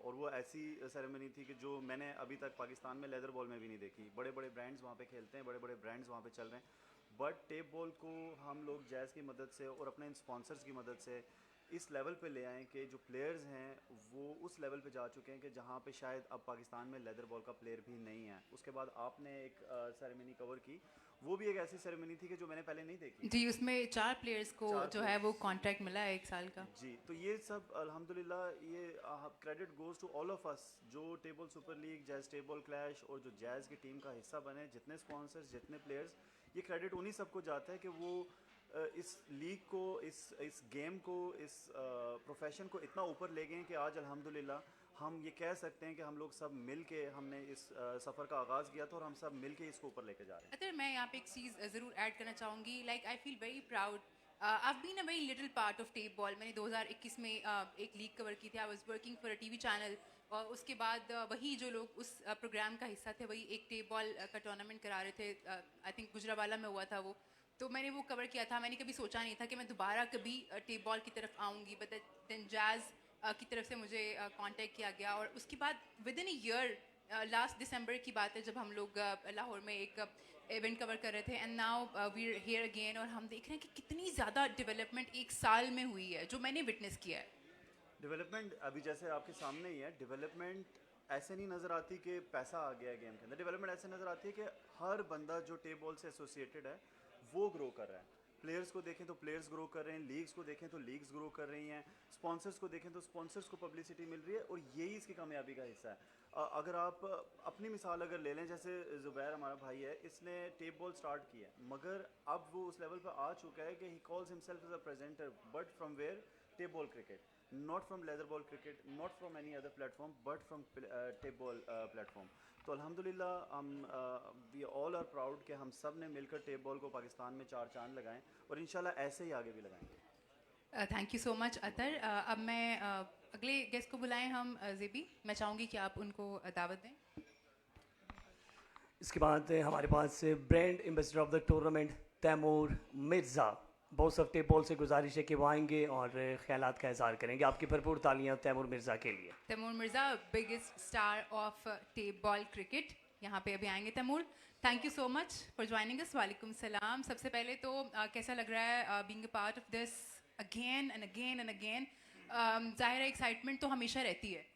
और वो ऐसी सेरेमनी थी कि जो मैंने अभी तक पाकिस्तान में लेदर बॉल में भी नहीं देखी। बड़े बड़े ब्रांड्स वहाँ पे खेलते हैं, बड़े बड़े ब्रांड्स वहाँ पे चल रहे हैं, बट टेप बॉल को हम लोग जैज़ की मदद से और अपने स्पॉन्सर्स की मदद से इस लेवल पे ले आएँ कि जो प्लेयर्स हैं वो उस लेवल पे जा चुके हैं कि जहाँ पे शायद अब पाकिस्तान में लेदर बॉल का प्लेयर भी नहीं है। उसके बाद आपने एक सेरेमनी कवर की, वो भी एक ऐसी सेरेमनी थी कि जो मैंने पहले नहीं देखी
जी, उसमें 4 प्लेयर्स को
4
जो है वो कॉन्ट्रैक्ट मिला है 1 साल का।
जी। तो ये सब अल्हम्दुलिल्लाह, ये credit goes to all of us जो table super league, Jazz table clash और जो जैज़ की टीम का हिस्सा बने, जितने स्पॉन्सर्स, जितने प्लेयर्स, ये क्रेडिट उन्हीं सबको जाता है कि वो इस लीग को, इस गेम को, इस प्रोफेशन को इतना ऊपर ले गए हैं कि आज अल्हम्दुलिल्लाह हम ये कह सकते हैं कि हम लोग सब मिल के हमने इस सफ़र का आगाज़ किया था और हम सब मिल के इसको ऊपर लेके जा रहे हैं।
अतर मैं यहाँ पे एक चीज़ ज़रूर ऐड करना चाहूँगी। Like I feel very proud, I been a very little part of tape ball. मैंने 2021 में एक लीग कवर की थी। I was working for a TV channel, और उसके बाद वही जो लोग उस प्रोग्राम का हिस्सा थे, वही एक टेप बॉल का टूर्नामेंट करा रहे थे। आई थिंक गुजरावाला में हुआ था वो, तो मैंने वो कवर किया था। मैंने कभी सोचा नहीं था कि मैं दोबारा कभी टेप बॉल की तरफ आऊँगी, बट देन जैज़ की तरफ से मुझे कांटेक्ट किया गया, और उसके बाद within a year, last दिसंबर की बात है जब हम लोग लाहौर में एक इवेंट कवर कर रहे थे, and now we are here again, और हम देख रहे हैं कि कितनी ज़्यादा डेवलपमेंट 1 साल में हुई है जो मैंने विटनेस किया है।
डेवलपमेंट अभी जैसे आपके सामने ही है। डेवलपमेंट ऐसे नहीं नज़र आती कि पैसा आ गया है गेम के अंदर। डेवलपमेंट ऐसे नज़र आती है कि हर बंदा जो टेप बॉल से एसोसिएटेड है वो ग्रो कर रहा है। प्लेयर्स को देखें तो प्लेयर्स ग्रो कर रहे हैं, लीग्स को देखें तो लीग्स ग्रो कर रही हैं, स्पॉन्सर्स को देखें तो स्पॉन्सर्स को पब्लिसिटी मिल रही है, और यही इसकी कामयाबी का हिस्सा है। अगर आप अपनी मिसाल अगर ले लें, जैसे ज़ुबैर हमारा भाई है, इसने टेप बॉल स्टार्ट किया है, मगर अब वो उस लेवल पर आ चुका है कि he calls himself as a presenter, but from where? Tape ball cricket, not from leather ball cricket, not from any other platform, but from tape ball platform. तो अल्हम्दुलिल्लाह हम वी ऑल आर प्राउड कि हम सब ने मिलकर tape ball को पाकिस्तान में 4 चांद लगाएं, और इंशाल्लाह ऐसे ही आगे भी लगाएंगे।
थैंक यू सो मच अतर। अब मैं अगले गेस्ट को बुलाएं हम, ज़ेबी। मैं चाहूँगी कि आप उनको दावत दें।
इसके बाद हमारे पास brand ambassador of the tournament Taimur Mirza. बहुत सब टेप बॉल से गुजारिश है कि वो आएंगे और ख्यालात का इजहार करेंगे। आपकी भरपूर तालियां तैमूर मिर्ज़ा के लिए।
Taimur Mirza, biggest star of tape ball cricket, यहाँ पे अभी आएंगे। Taimur, thank you so much for joining us. वालेकुम सलाम। सबसे पहले तो कैसा लग रहा है being a part of this again and again and again? ज़ाहिर है एक्साइटमेंट तो हमेशा रहती है।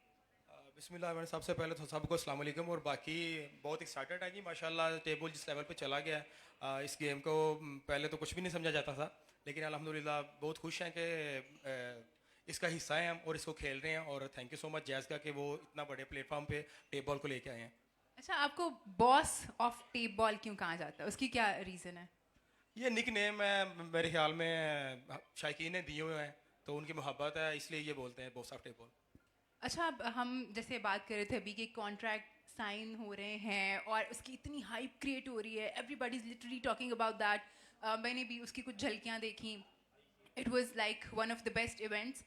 बिस्मिल्लाह, मैं सबसे पहले तो सबको अस्सलाम वालेकुम, और बाकी बहुत एक्साइटेड है जी। माशाल्लाह टेबल जिस लेवल पे चला गया है, इस गेम को पहले तो कुछ भी नहीं समझा जाता था, लेकिन अल्हम्दुलिल्लाह बहुत खुश हैं कि इसका हिस्सा हैं हम और इसको खेल रहे हैं। और thank you so much jazz का कि वो इतना बड़े प्लेटफॉर्म पे टेप बॉल को लेके आए हैं।
अच्छा, आपको बॉस ऑफ टेप बॉल क्यों कहा जाता है? उसकी क्या रीज़न है?
ये निक नेम है, मेरे ख्याल में शायकीन ने दिए हुए हैं, तो उनकी मोहब्बत है, इसलिए ये बोलते हैं बॉस ऑफ टेप बॉल।
अच्छा, अब हम जैसे बात कर रहे थे अभी कि कॉन्ट्रैक्ट साइन हो रहे हैं और उसकी इतनी हाइप क्रिएट हो रही है, everybody is literally talking about that. मैंने भी उसकी कुछ झलकियाँ देखी, it was like one of the best events.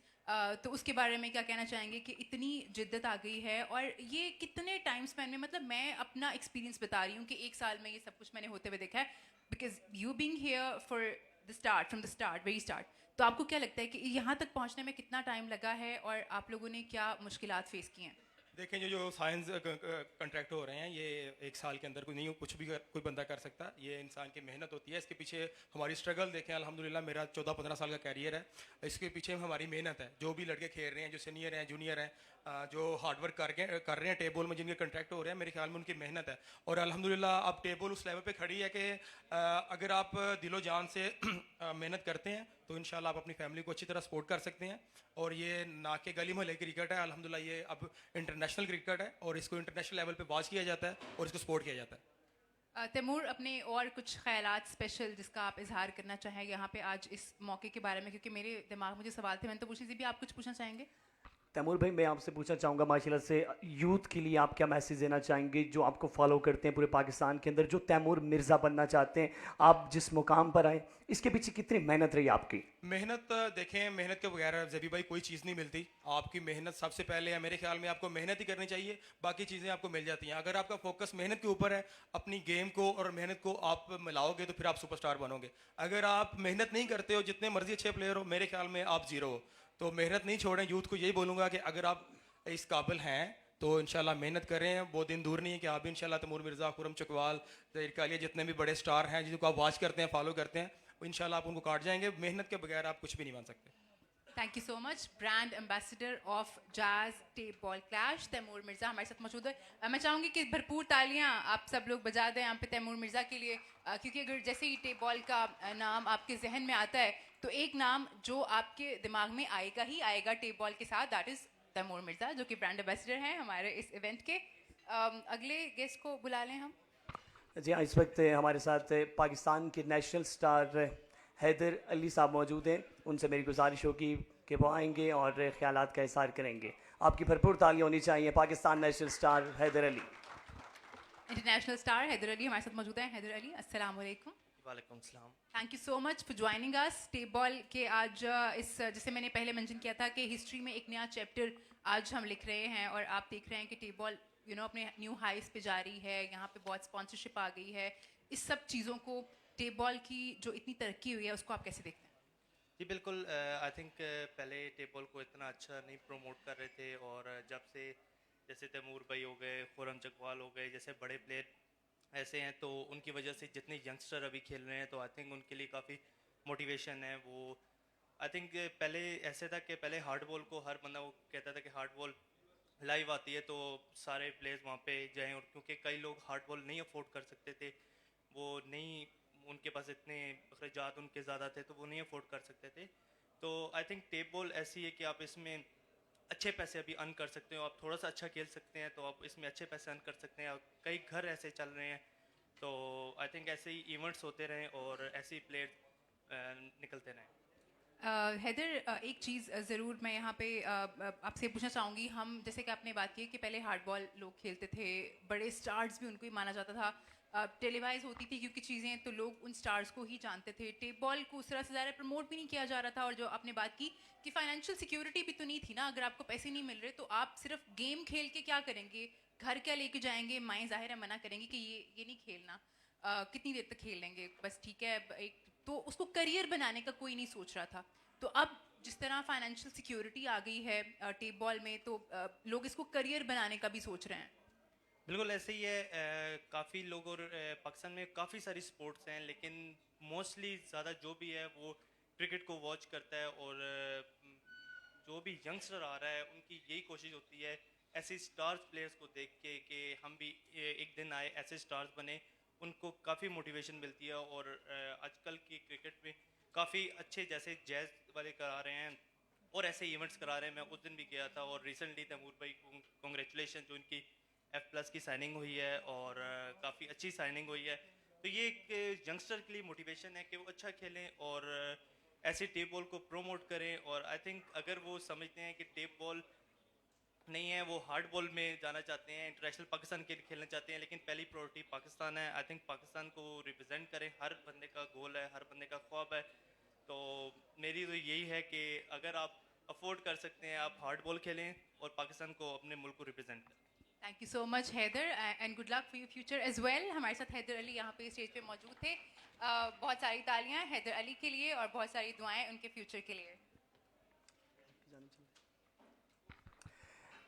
तो उसके बारे में क्या कहना चाहेंगे कि इतनी जिद्दत आ गई है, और ये कितने टाइम स्पेन में, मतलब मैं अपना एक्सपीरियंस बता रही हूँ कि 1 साल में ये सब कुछ मैंने होते हुए देखा है, because you being here for the start, from the start, very start. तो आपको क्या लगता है कि यहाँ तक पहुँचने में कितना टाइम लगा है और आप लोगों ने क्या मुश्किलात फेस की हैं?
देखें, जो साइंस कॉन्ट्रैक्ट हो रहे हैं, ये 1 साल के अंदर कोई नहीं, कुछ भी कोई बंदा कर सकता। ये इंसान की मेहनत होती है, इसके पीछे हमारी स्ट्रगल देखें। अल्हम्दुलिल्लाह मेरा 14-15 साल का कैरियर है, इसके पीछे हमारी मेहनत है। जो भी लड़के खेल रहे हैं, जो सीनियर हैं, जूनियर हैं, जो हार्डवर्क कर रहे हैं टेबल में, जिनके कॉन्ट्रैक्ट हो रहे हैं, मेरे ख्याल में उनकी मेहनत है। और अल्हम्दुलिल्लाह अब टेबल उस लेवल पे खड़ी है कि अगर आप दिलो जान से मेहनत करते हैं तो इंशाल्लाह आप अपनी फैमिली को अच्छी तरह सपोर्ट कर सकते हैं। और ये ना के गली मोहल्ले क्रिकेट है, अल्हम्दुलिल्लाह ये अब इंटरनेशनल क्रिकेट है, और इसको इंटरनेशनल लेवल पे वॉच किया जाता है और इसको सपोर्ट किया जाता है।
तैमूर, अपने और कुछ ख्यालात स्पेशल जिसका आप इजहार करना चाहें यहाँ पे आज इस मौके के बारे में, क्योंकि मेरे दिमाग में जो सवाल थे मैंने तो पूछी थी, भी आप कुछ पूछना चाहेंगे?
तैमूर भाई, मैं आपसे पूछना चाहूँगा माशाल्लाह से यूथ के लिए आप क्या मैसेज देना चाहेंगे जो आपको फॉलो करते हैं पूरे पाकिस्तान के अंदर, जो तैमूर मिर्ज़ा बनना चाहते हैं, आप जिस मुकाम पर आए, इसके पीछे कितनी मेहनत रही आपकी?
मेहनत देखें, मेहनत के बगैर जबी भाई कोई चीज़ नहीं मिलती। आपकी मेहनत सबसे पहले है, मेरे ख्याल में आपको मेहनत ही करनी चाहिए, बाकी चीज़ें आपको मिल जाती हैं। अगर आपका फोकस मेहनत के ऊपर है, अपनी गेम को और मेहनत को आप मिलाओगे तो फिर आप सुपरस्टार बनोगे। अगर आप मेहनत नहीं करते हो, जितने मर्जी अच्छे प्लेयर हो, मेरे ख्याल में आप जीरो हो। तो मेहनत नहीं छोड़ें। यूथ को यही बोलूँगा कि अगर आप इस काबिल हैं तो इंशाल्लाह मेहनत करें। वो दिन दूर नहीं है कि आप भी इंशाल्लाह तैमूर मिर्ज़ा, खुरम चकवाल, ज़हीर कालिया, जितने भी बड़े स्टार हैं जिनको आप वॉच करते हैं, फॉलो करते हैं, वो इंशाल्लाह आप उनको काट जाएंगे। मेहनत के बगैर आप कुछ भी नहीं बन सकते।
Thank you so much. Brand ambassador of Jazz tape ball clash Taimur Mirza हमारे साथ मौजूद है। मैं चाहूँगी कि भरपूर तालियां आप सब लोग बजा दें यहाँ पे तैमूर मिर्ज़ा के लिए, क्योंकि अगर जैसे ही टेप बॉल का नाम आपके जहन में आता है तो एक नाम जो आपके दिमाग में आएगा ही आएगा टेप बॉल के साथ, दैट इज़ तैमूर मिर्ज़ा, जो कि ब्रांड एम्बेसडर हैं हमारे इस इवेंट के। अगले गेस्ट को बुला लें हम।
जी हाँ, इस वक्त हमारे साथ पाकिस्तान के नेशनल स्टार हैदर अली साहब मौजूद हैं। उनसे मेरी गुजारिश होगी कि वो आएंगे और ख्यालात का इज़हार करेंगे। आपकी भरपूर तालियां होनी चाहिए Pakistan national star Haider Ali.
International star Haider Ali हमारे साथ मौजूद हैं। हैदर अली, अस्सलाम वालेकुम।
वालेकुम सलाम।
Thank you so much for joining us. Tape ball के आज इस, जैसे मैंने पहले मेंशन किया था कि हिस्ट्री में एक नया चैप्टर आज हम लिख रहे हैं और आप देख रहे हैं कि टेप बॉल अपने न्यू हाइस पे जा रही है। यहाँ पे बहुत स्पॉन्सरशिप आ गई है। इस सब चीज़ों को, टेप बॉल की जो इतनी तरक्की हुई है, उसको आप कैसे देखते हैं?
जी बिल्कुल, आई थिंक पहले टेप बॉल को इतना अच्छा नहीं प्रमोट कर रहे थे, और जब से जैसे तैमूर भाई हो गए, खुरम चकवाल हो गए, जैसे बड़े प्लेयर ऐसे हैं, तो उनकी वजह से जितने यंगस्टर अभी खेल रहे हैं तो आई थिंक उनके लिए काफ़ी मोटिवेशन है। वो आई थिंक पहले ऐसे था कि पहले हार्ड बॉल को हर बंदा वो कहता था कि हार्ड बॉल लाइव आती है तो सारे प्लेयर्स वहाँ पे जाएं, और क्योंकि कई लोग हार्ड बॉल नहीं अफोर्ड कर सकते थे, वो नहीं, उनके पास इतने अखराजात उनके ज़्यादा थे तो वो नहीं अफोर्ड कर सकते थे। तो आई थिंक टेप बॉल ऐसी है कि आप इसमें अच्छे पैसे अभी अर्न कर सकते हो। आप थोड़ा सा अच्छा खेल सकते हैं तो आप इसमें अच्छे पैसे अर्न कर सकते हैं। कई घर ऐसे चल रहे हैं, तो आई थिंक ऐसे ही इवेंट्स होते रहें और ऐसे ही प्लेयर निकलते रहें।
हैदर, एक चीज़ ज़रूर मैं यहाँ पे आपसे पूछना चाहूँगी। हम जैसे कि आपने बात की कि पहले हार्ड बॉल लोग खेलते थे, बड़े स्टार्स भी उनको ही माना जाता था, टेलीवाइज होती थी क्योंकि चीज़ें, तो लोग उन स्टार्स को ही जानते थे। टेप बॉल को उस तरह से ज़्यादा प्रमोट भी नहीं किया जा रहा था। और जो आपने बात की कि फाइनेंशियल सिक्योरिटी भी तो नहीं थी ना, अगर आपको पैसे नहीं मिल रहे तो आप सिर्फ गेम खेल के क्या करेंगे, घर क्या लेके जाएंगे? माएँ ज़ाहिर है मना करेंगी कि ये नहीं खेलना, कितनी देर तक खेल लेंगे, बस ठीक है। एक तो उसको करियर बनाने का कोई नहीं सोच रहा था। तो अब जिस तरह फाइनेंशियल सिक्योरिटी आ गई है टेप बॉल में, तो लोग इसको करियर बनाने का भी सोच रहे हैं।
बिल्कुल ऐसे ही है। काफ़ी लोग, और पाकिस्तान में काफ़ी सारी स्पोर्ट्स हैं, लेकिन मोस्टली ज़्यादा जो भी है वो क्रिकेट को वॉच करता है, और जो भी यंगस्टर आ रहा है उनकी यही कोशिश होती है ऐसे स्टार्स प्लेयर्स को देख के कि हम भी एक दिन आए, ऐसे स्टार्स बने। उनको काफ़ी मोटिवेशन मिलती है, और आजकल की क्रिकेट में काफ़ी अच्छे जैसे जैज वाले करा रहे हैं और ऐसे इवेंट्स करा रहे हैं। मैं उस दिन भी गया था, और रिसेंटली तैमूर भाई को कॉन्ग्रेचुलेशन, जो इनकी F+ की साइनिंग हुई है, और काफ़ी अच्छी साइनिंग हुई है। तो ये एक यंगस्टर के लिए मोटिवेशन है कि वो अच्छा खेलें और ऐसे टेप बॉल को प्रोमोट करें। और आई थिंक अगर वो समझते हैं कि टेप बॉल नहीं है, वो हार्ड बॉल में जाना चाहते हैं, इंटरनेशनल पाकिस्तान के लिए खेलना चाहते हैं, लेकिन पहली प्रायोरिटी पाकिस्तान है। आई थिंक पाकिस्तान को रिप्रेजेंट करें, हर बंदे का गोल है, हर बंदे का ख्वाब है। तो मेरी तो यही है कि अगर आप अफोर्ड कर सकते हैं, आप हार्ड बॉल खेलें और पाकिस्तान को, अपने मुल्क को रिप्रेजेंट करें।
Thank you so much Haider, and good luck for your future as well. हमारे साथ हैदर अली यहाँ पे स्टेज पे मौजूद थे। बहुत सारी तालियां हैदर अली के लिए और बहुत सारी दुआएं उनके फ्यूचर के लिए।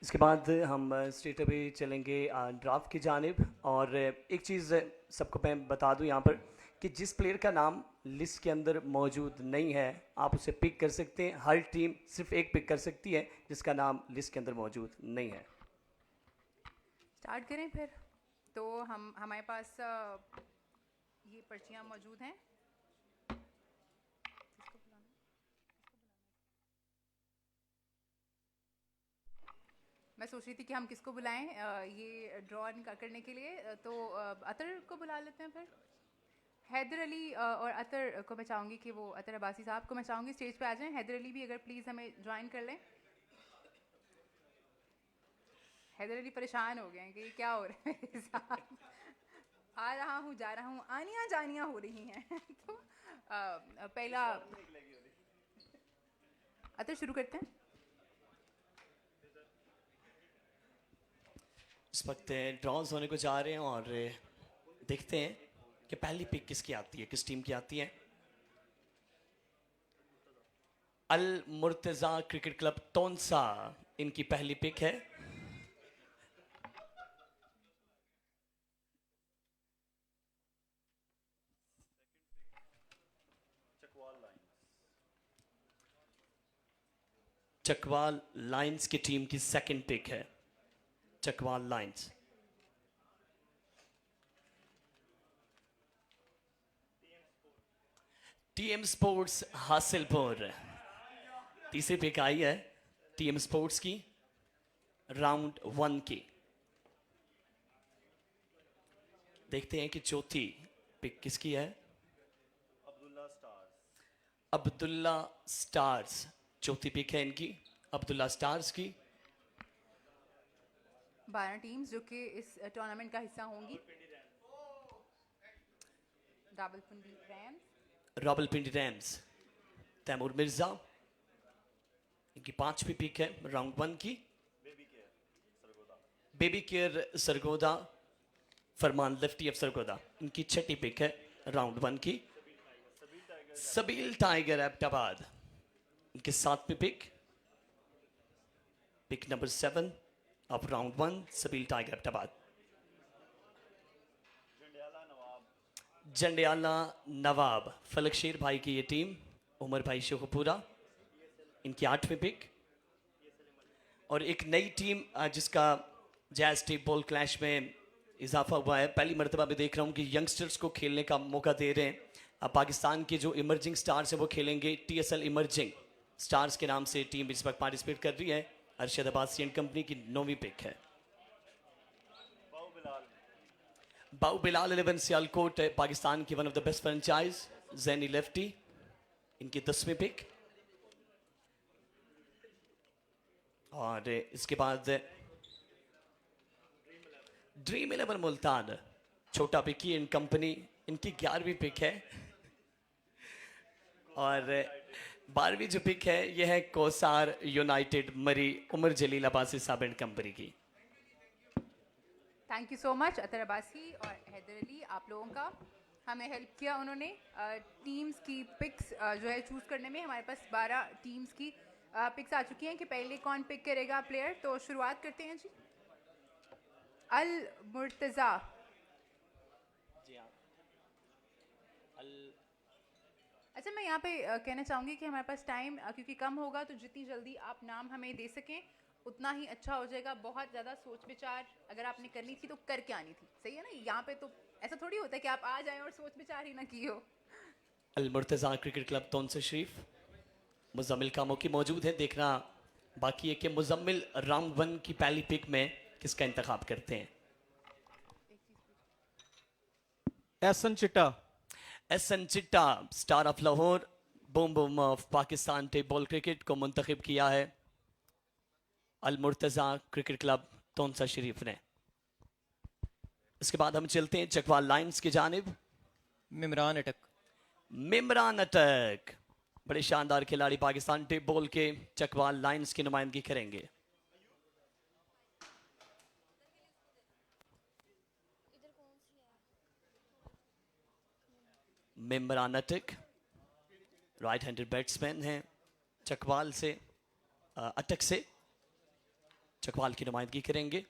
इसके बाद हम स्ट्रेट अवे चलेंगे ड्राफ्ट की जानिब। और एक चीज़ सबको मैं बता दूं यहाँ पर कि जिस प्लेयर का नाम लिस्ट के अंदर मौजूद नहीं है, आप उसे पिक कर सकते हैं। हर टीम सिर्फ एक पिक कर सकती है जिसका नाम लिस्ट के अंदर मौजूद नहीं है।
स्टार्ट करें फिर। तो हमारे पास ये पर्चियाँ मौजूद हैं। मैं सोच रही थी कि हम किसको बुलाएं ये ड्रॉ करने के लिए। तो अतर को बुला लेते हैं फिर। हैदर अली और अतर को मैं चाहूँगी कि वो, अतर अब्बासी साहब को मैं चाहूँगी स्टेज पे आ जाएं। हैदर अली भी अगर प्लीज़ हमें ज्वाइन कर लें। हैदर अली परेशान हो गए हैं कि क्या हो रहा है मेरे साथ। आ रहा हूँ, जा रहा हूँ, आनियाँ जानियाँ हो रही हैं। तो पहला अतर शुरू करते हैं।
इस वक्त ड्रॉज होने को जा रहे हैं और देखते हैं कि पहली पिक किसकी आती है, किस टीम की आती है। अल मुर्तज़ा क्रिकेट क्लब तोंसा इनकी पहली पिक है। चकवाल लाइंस की टीम की सेकंड पिक है। Chakwal lines. TM sports Hasilpur तीसरी पिक आई है टीएम स्पोर्ट्स की राउंड 1 की। देखते हैं कि चौथी पिक किसकी है। अब्दुल्ला स्टार्स चौथी पिक है इनकी अब्दुल्ला स्टार्स की।
12 टीम्स जो कि इस टूर्नामेंट का हिस्सा होंगी। रावलपिंडी रैम्स।
रावलपिंडी रैम्स तैमूर मिर्जा इनकी 5वीं पिक है राउंड 1 की। Baby care Sargodha Farman Lefty of Sargodha इनकी 6ठी पिक है राउंड 1 की। सबील टाइगर एबटाबाद इनके 7वीं pick number 7 of round 1 Sabeel tiger Abbottabad. Jandiala Nawab Falaksher भाई की ये टीम उमर भाई शेखपुरा इनकी 8वीं पिक। और एक नई टीम जिसका जैज टेप बॉल क्लैश में इजाफा हुआ है। पहली मरतबा मैं देख रहा हूँ कि यंगस्टर्स को खेलने का मौका दे रहे हैं। अब पाकिस्तान के जो इमर्जिंग स्टार्स हैं वो खेलेंगे। TSL इमर्जिंग स्टार्स के नाम से टीम इस वक्त पार्टिसिपेट कर रही है। अरशद अब्बासी एंड कंपनी की 9वीं पिक है। बाउ बिलाल 11 सियालकोट है पाकिस्तान की one of the best franchise Jaini Lefty इनकी 10वीं पिक। और इसके बाद ड्रीम 11 मुल्तान छोटा पिकी इन कंपनी इनकी 11वीं पिक है। और 12वीं जो पिक है यह है कोसार यूनाइटेड मरी उमर जलील अब्बासी साहब एंड कंपनी की।
थैंक यू सो मच अतर अब्बासी और हैदर अली, आप लोगों का हमें हेल्प किया उन्होंने टीम्स की पिक्स जो है चूज़ करने में। हमारे पास 12 टीम्स की पिक्स आ चुकी हैं कि पहले कौन पिक करेगा प्लेयर। तो शुरुआत करते हैं जी। अल मुर्तज़ा। अच्छा, मैं यहाँ पे कहना चाहूँगी कि हमारे पास टाइम क्योंकि कम होगा तो जितनी जल्दी आप नाम हमें दे सकें उतना ही अच्छा हो जाएगा। बहुत ज़्यादा सोच विचार अगर आपने करनी थी तो करके आनी थी, सही है ना। यहाँ पे तो ऐसा थोड़ी होता है कि आप आ जाएं और सोच विचार ही ना की हो।
अल मुर्तज़ा क्रिकेट क्लब तोंसा शरीफ मुजम्मिल कामोकी मौजूद है। देखना बाकी है कि मुजम्मिल राउंड 1 की पहली पिक में किसका इंतखाब करते हैं।
एहसन चिट्टा।
एहसन चिट्टा star of Lahore boom boom of Pakistan tape ball cricket को मुंतखब किया है अल मुर्तज़ा क्रिकेट क्लब तोंसा शरीफ ने। इसके बाद हम चलते हैं चकवाल लाइंस की जानिब।
मिमरान अटक।
मिमरान अटक बड़े शानदार खिलाड़ी पाकिस्तान टेप बॉल के चकवाल लाइंस की नुमाइंदगी करेंगे। मिमरान अटक राइट हैंडेड बैट्समैन हैं चकवाल से अटक से चकवाल की नुमाइंदगी करेंगे।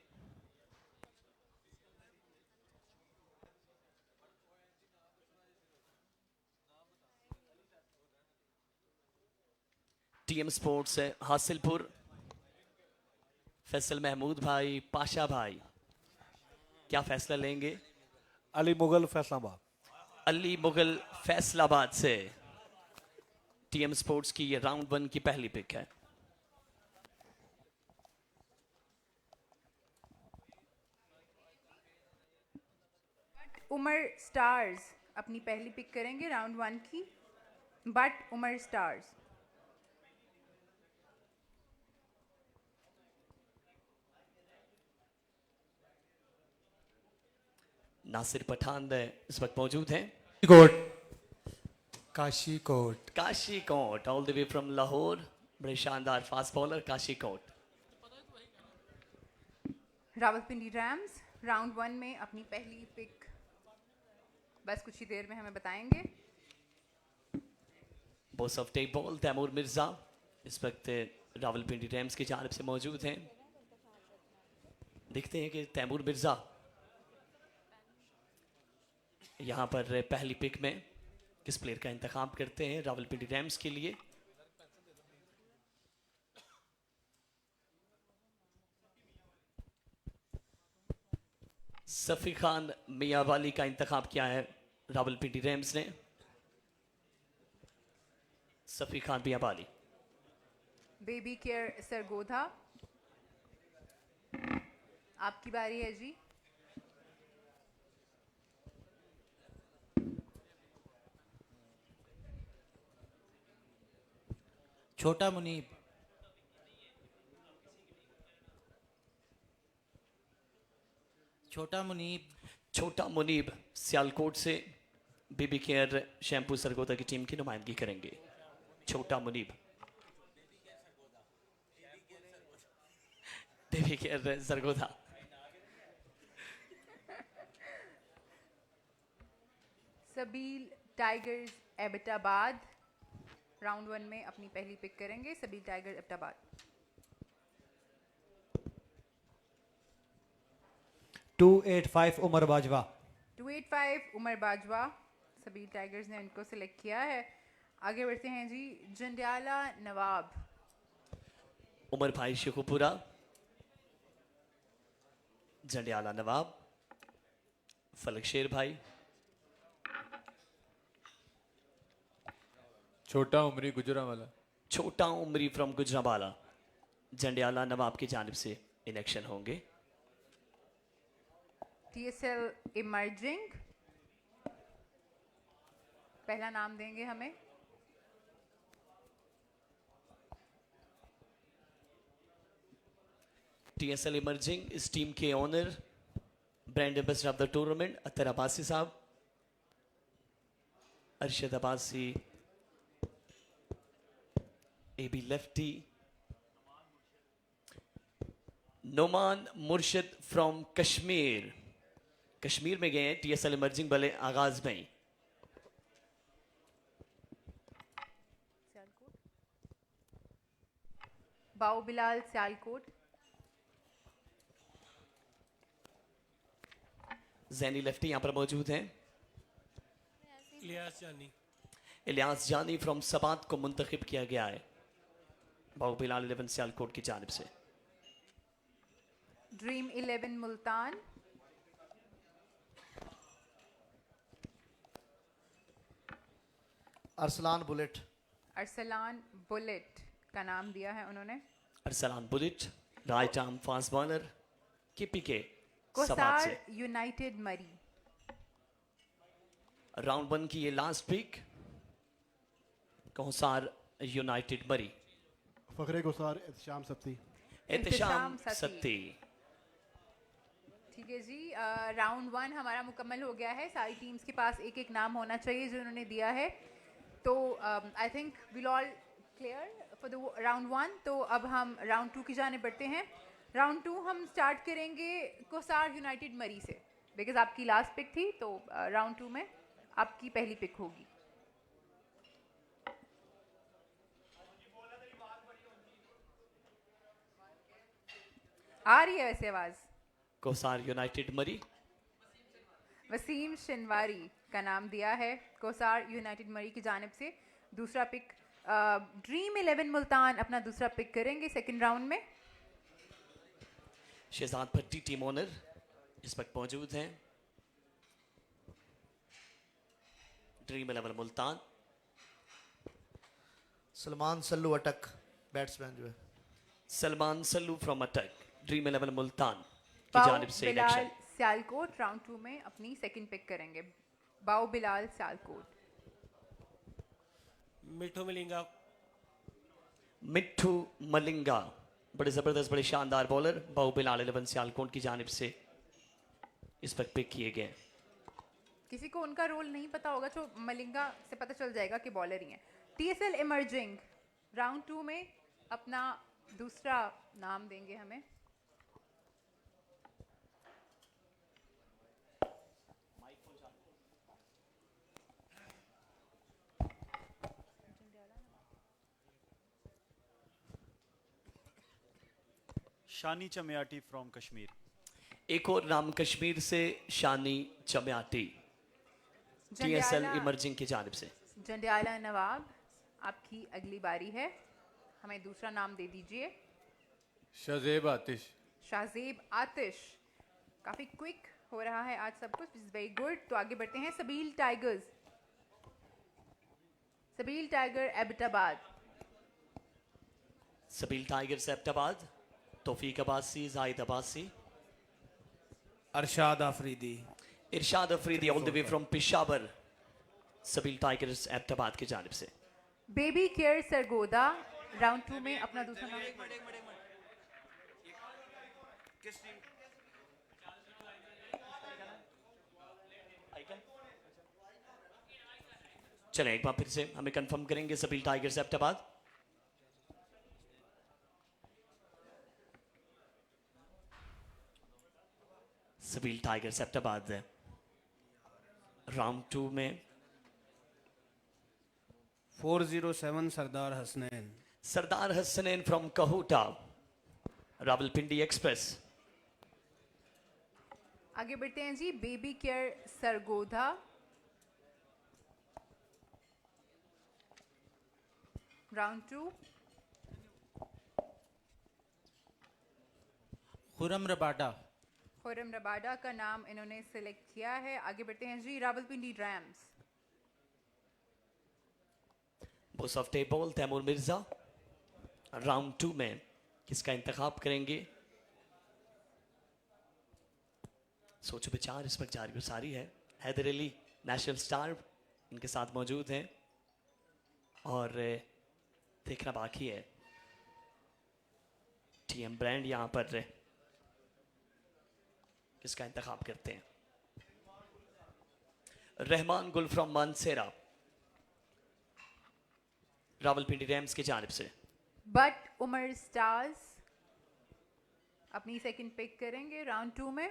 टीएम स्पोर्ट्स है हासिलपुर फैसल महमूद भाई पाशा भाई क्या फैसला लेंगे।
अली मुगल फैसलाबाद।
अली मुगल फैसलाबाद से टीएम स्पोर्ट्स की ये राउंड 1 की पहली पिक है।
उमर स्टार्स अपनी पहली पिक करेंगे राउंड 1 की। बट उमर स्टार्स।
नासिर पठान इस वक्त मौजूद हैं।
Kot Kashi Kot
Kashi Kot all the way from Lahore बड़े शानदार fast bowler Kashi Kot.
Rawalpindi Rams round 1 में अपनी पहली पिक बस कुछ ही देर में हमें बताएंगे।
Boss of tape ball Taimur Mirza इस वक्त रावलपिंडी रैम्स की जानब से मौजूद हैं। देखते हैं कि तैमूर मिर्ज़ा यहाँ पर पहली पिक में किस प्लेयर का इंतखाब करते हैं रावलपिंडी रैम्स के लिए। सफ़ी खान मियावाली का इंतखाब किया है रावलपिंडी रैम्स ने। सफ़ी खान मियावाली।
बेबी केयर सरगोधा, आपकी बारी है जी।
छोटा मुनीब, छोटा मुनीब,
छोटा मुनीब सियालकोट से बेबी केयर शैम्पू सरगोदा की टीम की नुमाइंदगी करेंगे। Chhota Muneeb Baby care Sargodha.
Sabeel tigers Abbottabad round 1 में अपनी पहली पिक करेंगे। सबील टाइगर्स एबटाबाद।
285 उमर बाजवा।
285 उमर बाजवा, सबील टाइगर्स ने इनको सिलेक्ट किया है। आगे बढ़ते हैं जी। जंडियाला नवाब,
उमर भाई शेखुपुरा। जंडियाला नवाब। फलक शेर भाई।
छोटा उमरी गुजरावाला।
छोटा उमरी फ्रॉम गुजरावाला जंडियाला नवाब की जानिब से इन एक्शन होंगे।
TSL इमर्जिंग, पहला नाम देंगे हमें।
TSL इमर्जिंग इस टीम के owner brand ambassador of the tournament Attar Abbasi sahab, Arshad Abbasi, AB Lefty, Noman Murshid from Kashmir. Kashmir में गए हैं TSL इमर्जिंग वाले आगाज में ही।
बाऊ बिलाल सियालकोट,
जैनी लेफ्टी यहाँ पर मौजूद हैं।
इलियास जानी।
इलियास जानी फ्रॉम सबात को मुंतखब किया गया है बाऊ बिलाल 11 सियालकोट की जानिब से।
Dream 11 Multan,
Arsalan bullet.
Arsalan bullet का नाम दिया है उन्होंने।
Arsalan bullet right arm fast bowler KPK सबात
कोसार
से।
यूनाइटेड मरी,
राउंड 1 की ये लास्ट पिक कोसार यूनाइटेड मरी।
फखरे गुसार एहतशाम सत्ती।
एहतशाम
एहतशाम
सत्ती।
ठीक है जी। राउंड 1 हमारा मुकम्मल हो गया है। सारी टीम्स के पास एक एक नाम होना चाहिए जो उन्होंने दिया है। तो I think will all clear for the round 1। तो अब हम राउंड 2 की जाने बढ़ते हैं। राउंड 2 हम स्टार्ट करेंगे कोसार यूनाइटेड मरी से, बिकॉज आपकी लास्ट पिक थी। तो राउंड 2 में आपकी पहली पिक होगी। आ रही है वैसे आवाज़।
कोसार यूनाइटेड मरी।
वसीम शिनवारी का नाम दिया है कोसार यूनाइटेड मरी की जानिब से। दूसरा पिक ड्रीम 11 मुल्तान अपना दूसरा पिक करेंगे सेकंड राउंड में।
शहजाद भट्टी टीम ओनर इस वक्त मौजूद हैं। ड्रीम 11 मुल्तान।
सलमान सल्लू अटक, बैट्समैन जो है।
सलमान सल्लू फ्रॉम अटक ड्रीम 11 मुल्तान की
बाऊ
जानिब से
बिलाल
इलेक्शन।
सियालकोट राउंड 2 में अपनी सेकंड पिक करेंगे। बाऊ बिलाल सियालकोट।
मिठू मिलिंगा।
मिट्ठू मलिंगा बड़े ज़बरदस्त बड़े शानदार बॉलर बाऊ बिलाल 11 सियालकोट की जानिब से इस वक्त पिक किए गए।
किसी को उनका रोल नहीं पता होगा तो मलिंगा से पता चल जाएगा कि बॉलर ही हैं। TSL इमर्जिंग राउंड 2 में अपना दूसरा नाम देंगे हमें।
शानी चमियाटी फ्रॉम कश्मीर।
एक और नाम कश्मीर से शानी चम्याटी, TSL इमर्जिंग की जानिब से।
जंडियाला नवाब, आपकी अगली बारी है, हमें दूसरा नाम दे दीजिए।
शजेब आतिश।
शाहजेब आतिश, काफ़ी क्विक हो रहा है आज सब कुछ, इज वेरी गुड। तो आगे बढ़ते हैं। Sabeel Tigers, Sabeel tiger Abbottabad.
Sabeel tigers Abbottabad, Taufiq Abbasi, Zahid Abbasi.
Arshad Afridi.
Irshad Afridi all the way from Peshawar, Sabeel tigers Abbottabad की जानिब से।
बेबी केयर सरगोदा, राउंड 2 में अपना दूसरा नाम।
चलें एक बार फिर से हमें कंफर्म करेंगे। सबील टाइगर्स एबटाबाद, सबील टाइगर्स एबटाबाद है राउंड 2 में।
407 सरदार हसनैन।
Sardar Hasnain from Kahuta, Rawalpindi Express.
आगे बढ़ते हैं जी। Baby care Sargodha, round 2।
Khurram Rabada.
Khurram Rabada का नाम इन्होंने सिलेक्ट किया है। आगे बढ़ते हैं जी। Rawalpindi Rams,
boss of table Taimur Mirza, round 2 में किसका इंतखाब करेंगे? सोचो विचार इस वक्त जारी सारी है। हैदर अली नेशनल स्टार इनके साथ मौजूद हैं और देखना बाकी है TM ब्रांड यहाँ पर किसका इंतखाब करते हैं। रहमान गुल फ्रॉम मानसेरा, रावलपिंडी रैम्स की जानिब से।
बट उमर स्टार्स अपनी सेकंड पिक करेंगे राउंड 2 में।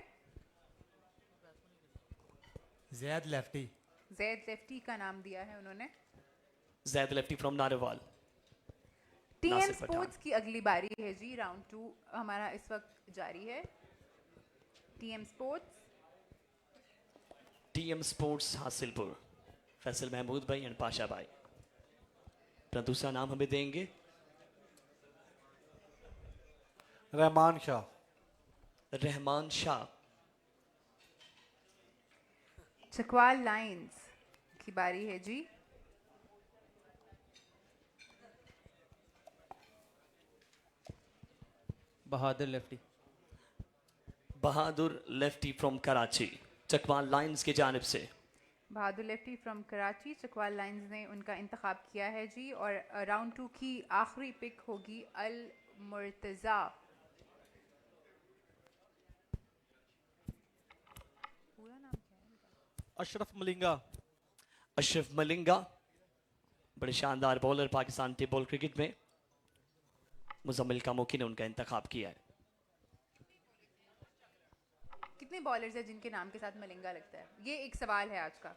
जैद लेफ्टी।
जैद लेफ्टी का नाम दिया है उन्होंने।
Zaid Lefty from Narowal.
TM
Nasir Pathan.
Sports की अगली बारी है जी। राउंड 2 हमारा इस वक्त जारी है। TM sports,
TM sports Hasilpur, Faisal Mahmood भाई एंड पाशा भाई। अपना दूसरा नाम हमें देंगे।
रहमान शाह।
रहमान शाह,
चकवाल लाइंस की बारी है जी।
Bahadur Lefty.
Bahadur Lefty from Karachi, Chakwal lines की जानिब से।
Bahadur Lefty from Karachi, Chakwal Lions ने उनका इंतखाब किया है जी। और राउंड 2 की आखिरी पिक होगी अल मुर्तज़ा। पूरा नाम क्या है?
अशरफ मलिंगा।
अशरफ मलिंगा, बड़े शानदार बॉलर पाकिस्तान टेबल क्रिकेट में। मुजम्मिल कामोकी ने उनका इंतखाब किया है।
कितने बॉलर्स हैं जिनके नाम के साथ मलिंगा लगता है? ये एक सवाल है आज का।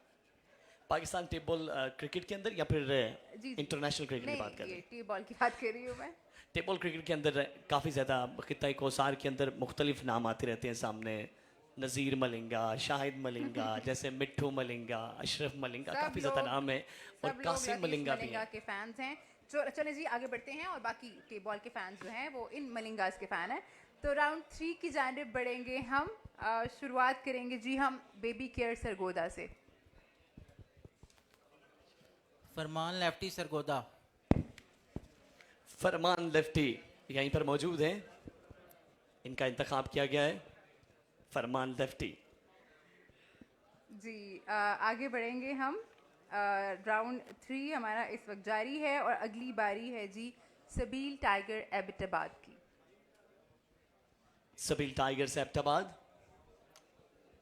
पाकिस्तान टेबल क्रिकेट के अंदर या फिर
जी
इंटरनेशनल क्रिकेट की बात कर
नहीं,
रहे
ये
हैं?
टी बॉल की बात कर रही हूँ मैं।
टेबल क्रिकेट के अंदर काफ़ी ज़्यादा खिताई कोसार के अंदर मुख्तलिफ नाम आते रहते हैं सामने। नज़ीर मलिंगा, शाहिद मलिंगा, जैसे मिट्ठू मलिंगा, अशरफ मलिंगा,
सब
काफ़ी ज़्यादा
लोग-
नाम है। और
सब लोग
कासिम
रकीब
मलिंगा भी
मलिंगा
हैं।
के फैंस हैं। चले जी आगे बढ़ते हैं। और बाकी टी बॉल के फैंस जो हैं वो इन मलिंगास के फैन हैं। तो राउंड 3 की जानिब बढ़ेंगे हम। शुरुआत करेंगे जी हम बेबी केयर सरगोदा से।
फरमान लेफ्टी सरगोदा।
फरमान लेफ्टी यहीं पर मौजूद हैं, इनका इंतखाब किया गया है। फरमान लेफ्टी।
जी आगे बढ़ेंगे हम। राउंड 3 हमारा इस वक्त जारी है और अगली बारी है जी सबील टाइगर एबटाबाद की।
सबील टाइगर्स एबटाबाद,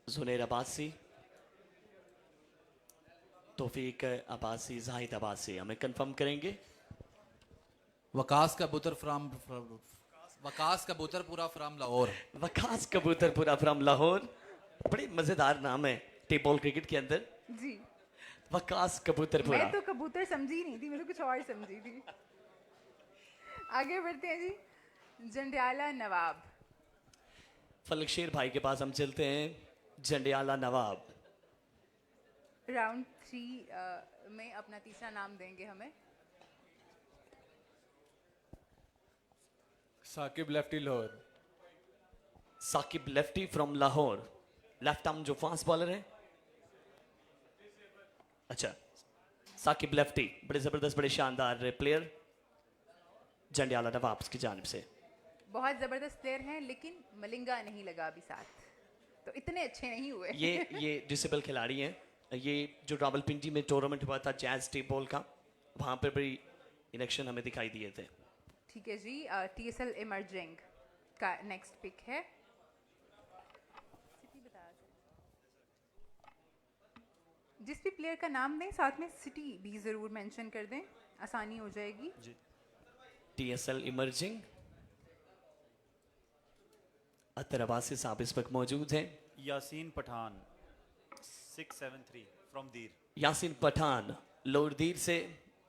जुनैर अब्बासी, तौफीक अब्बासी, जाहिद अब्बासी। हमें कंफर्म करेंगे।
Waqas Kabutar from Waqas Kabutarpura from Lahore.
Waqas Kabutarpura from Lahore, बड़े मज़ेदार नाम है टेबल क्रिकेट के अंदर।
जी
वकास कबूतरपुरा।
मैं तो कबूतर समझी नहीं थी, मैं तो कुछ और समझी थी। आगे बढ़ते हैं जी। जंडियाला नवाब,
फलक शेर भाई के पास हम चलते हैं। जंडियाला नवाब।
राउंड 3 में अपना तीसरा नाम देंगे हमें।
Saqib lefty Lahore.
Saqib lefty from Lahore. Left arm जो फास्ट बॉलर है। अच्छा, साकिब लेफ्टी बड़े जबरदस्त बड़े शानदार प्लेयर जंडियाला नवाब की जानिब से।
बहुत ज़बरदस्त प्लेयर हैं लेकिन मलिंगा नहीं लगा अभी साथ, तो इतने अच्छे नहीं हुए।
ये डिसेबल खिलाड़ी हैं। ये जो रावलपिंडी में टूर्नामेंट हुआ था जैज टेबल का, वहाँ पर बड़ी इलेक्शन हमें दिखाई दिए थे।
ठीक है जी, TSL इमर्जिंग का नेक्स्ट पिक है। सिटी बता दो। जिस भी प्लेयर का नाम दें साथ में सिटी भी ज़रूर मेंशन कर दें, आसानी हो जाएगी।
TSL emerging. अतर अब्बासी साहब इस वक्त मौजूद हैं।
यासीन पठान 673 फ्रॉम दीर।
यासीन पठान लोअर दीर से,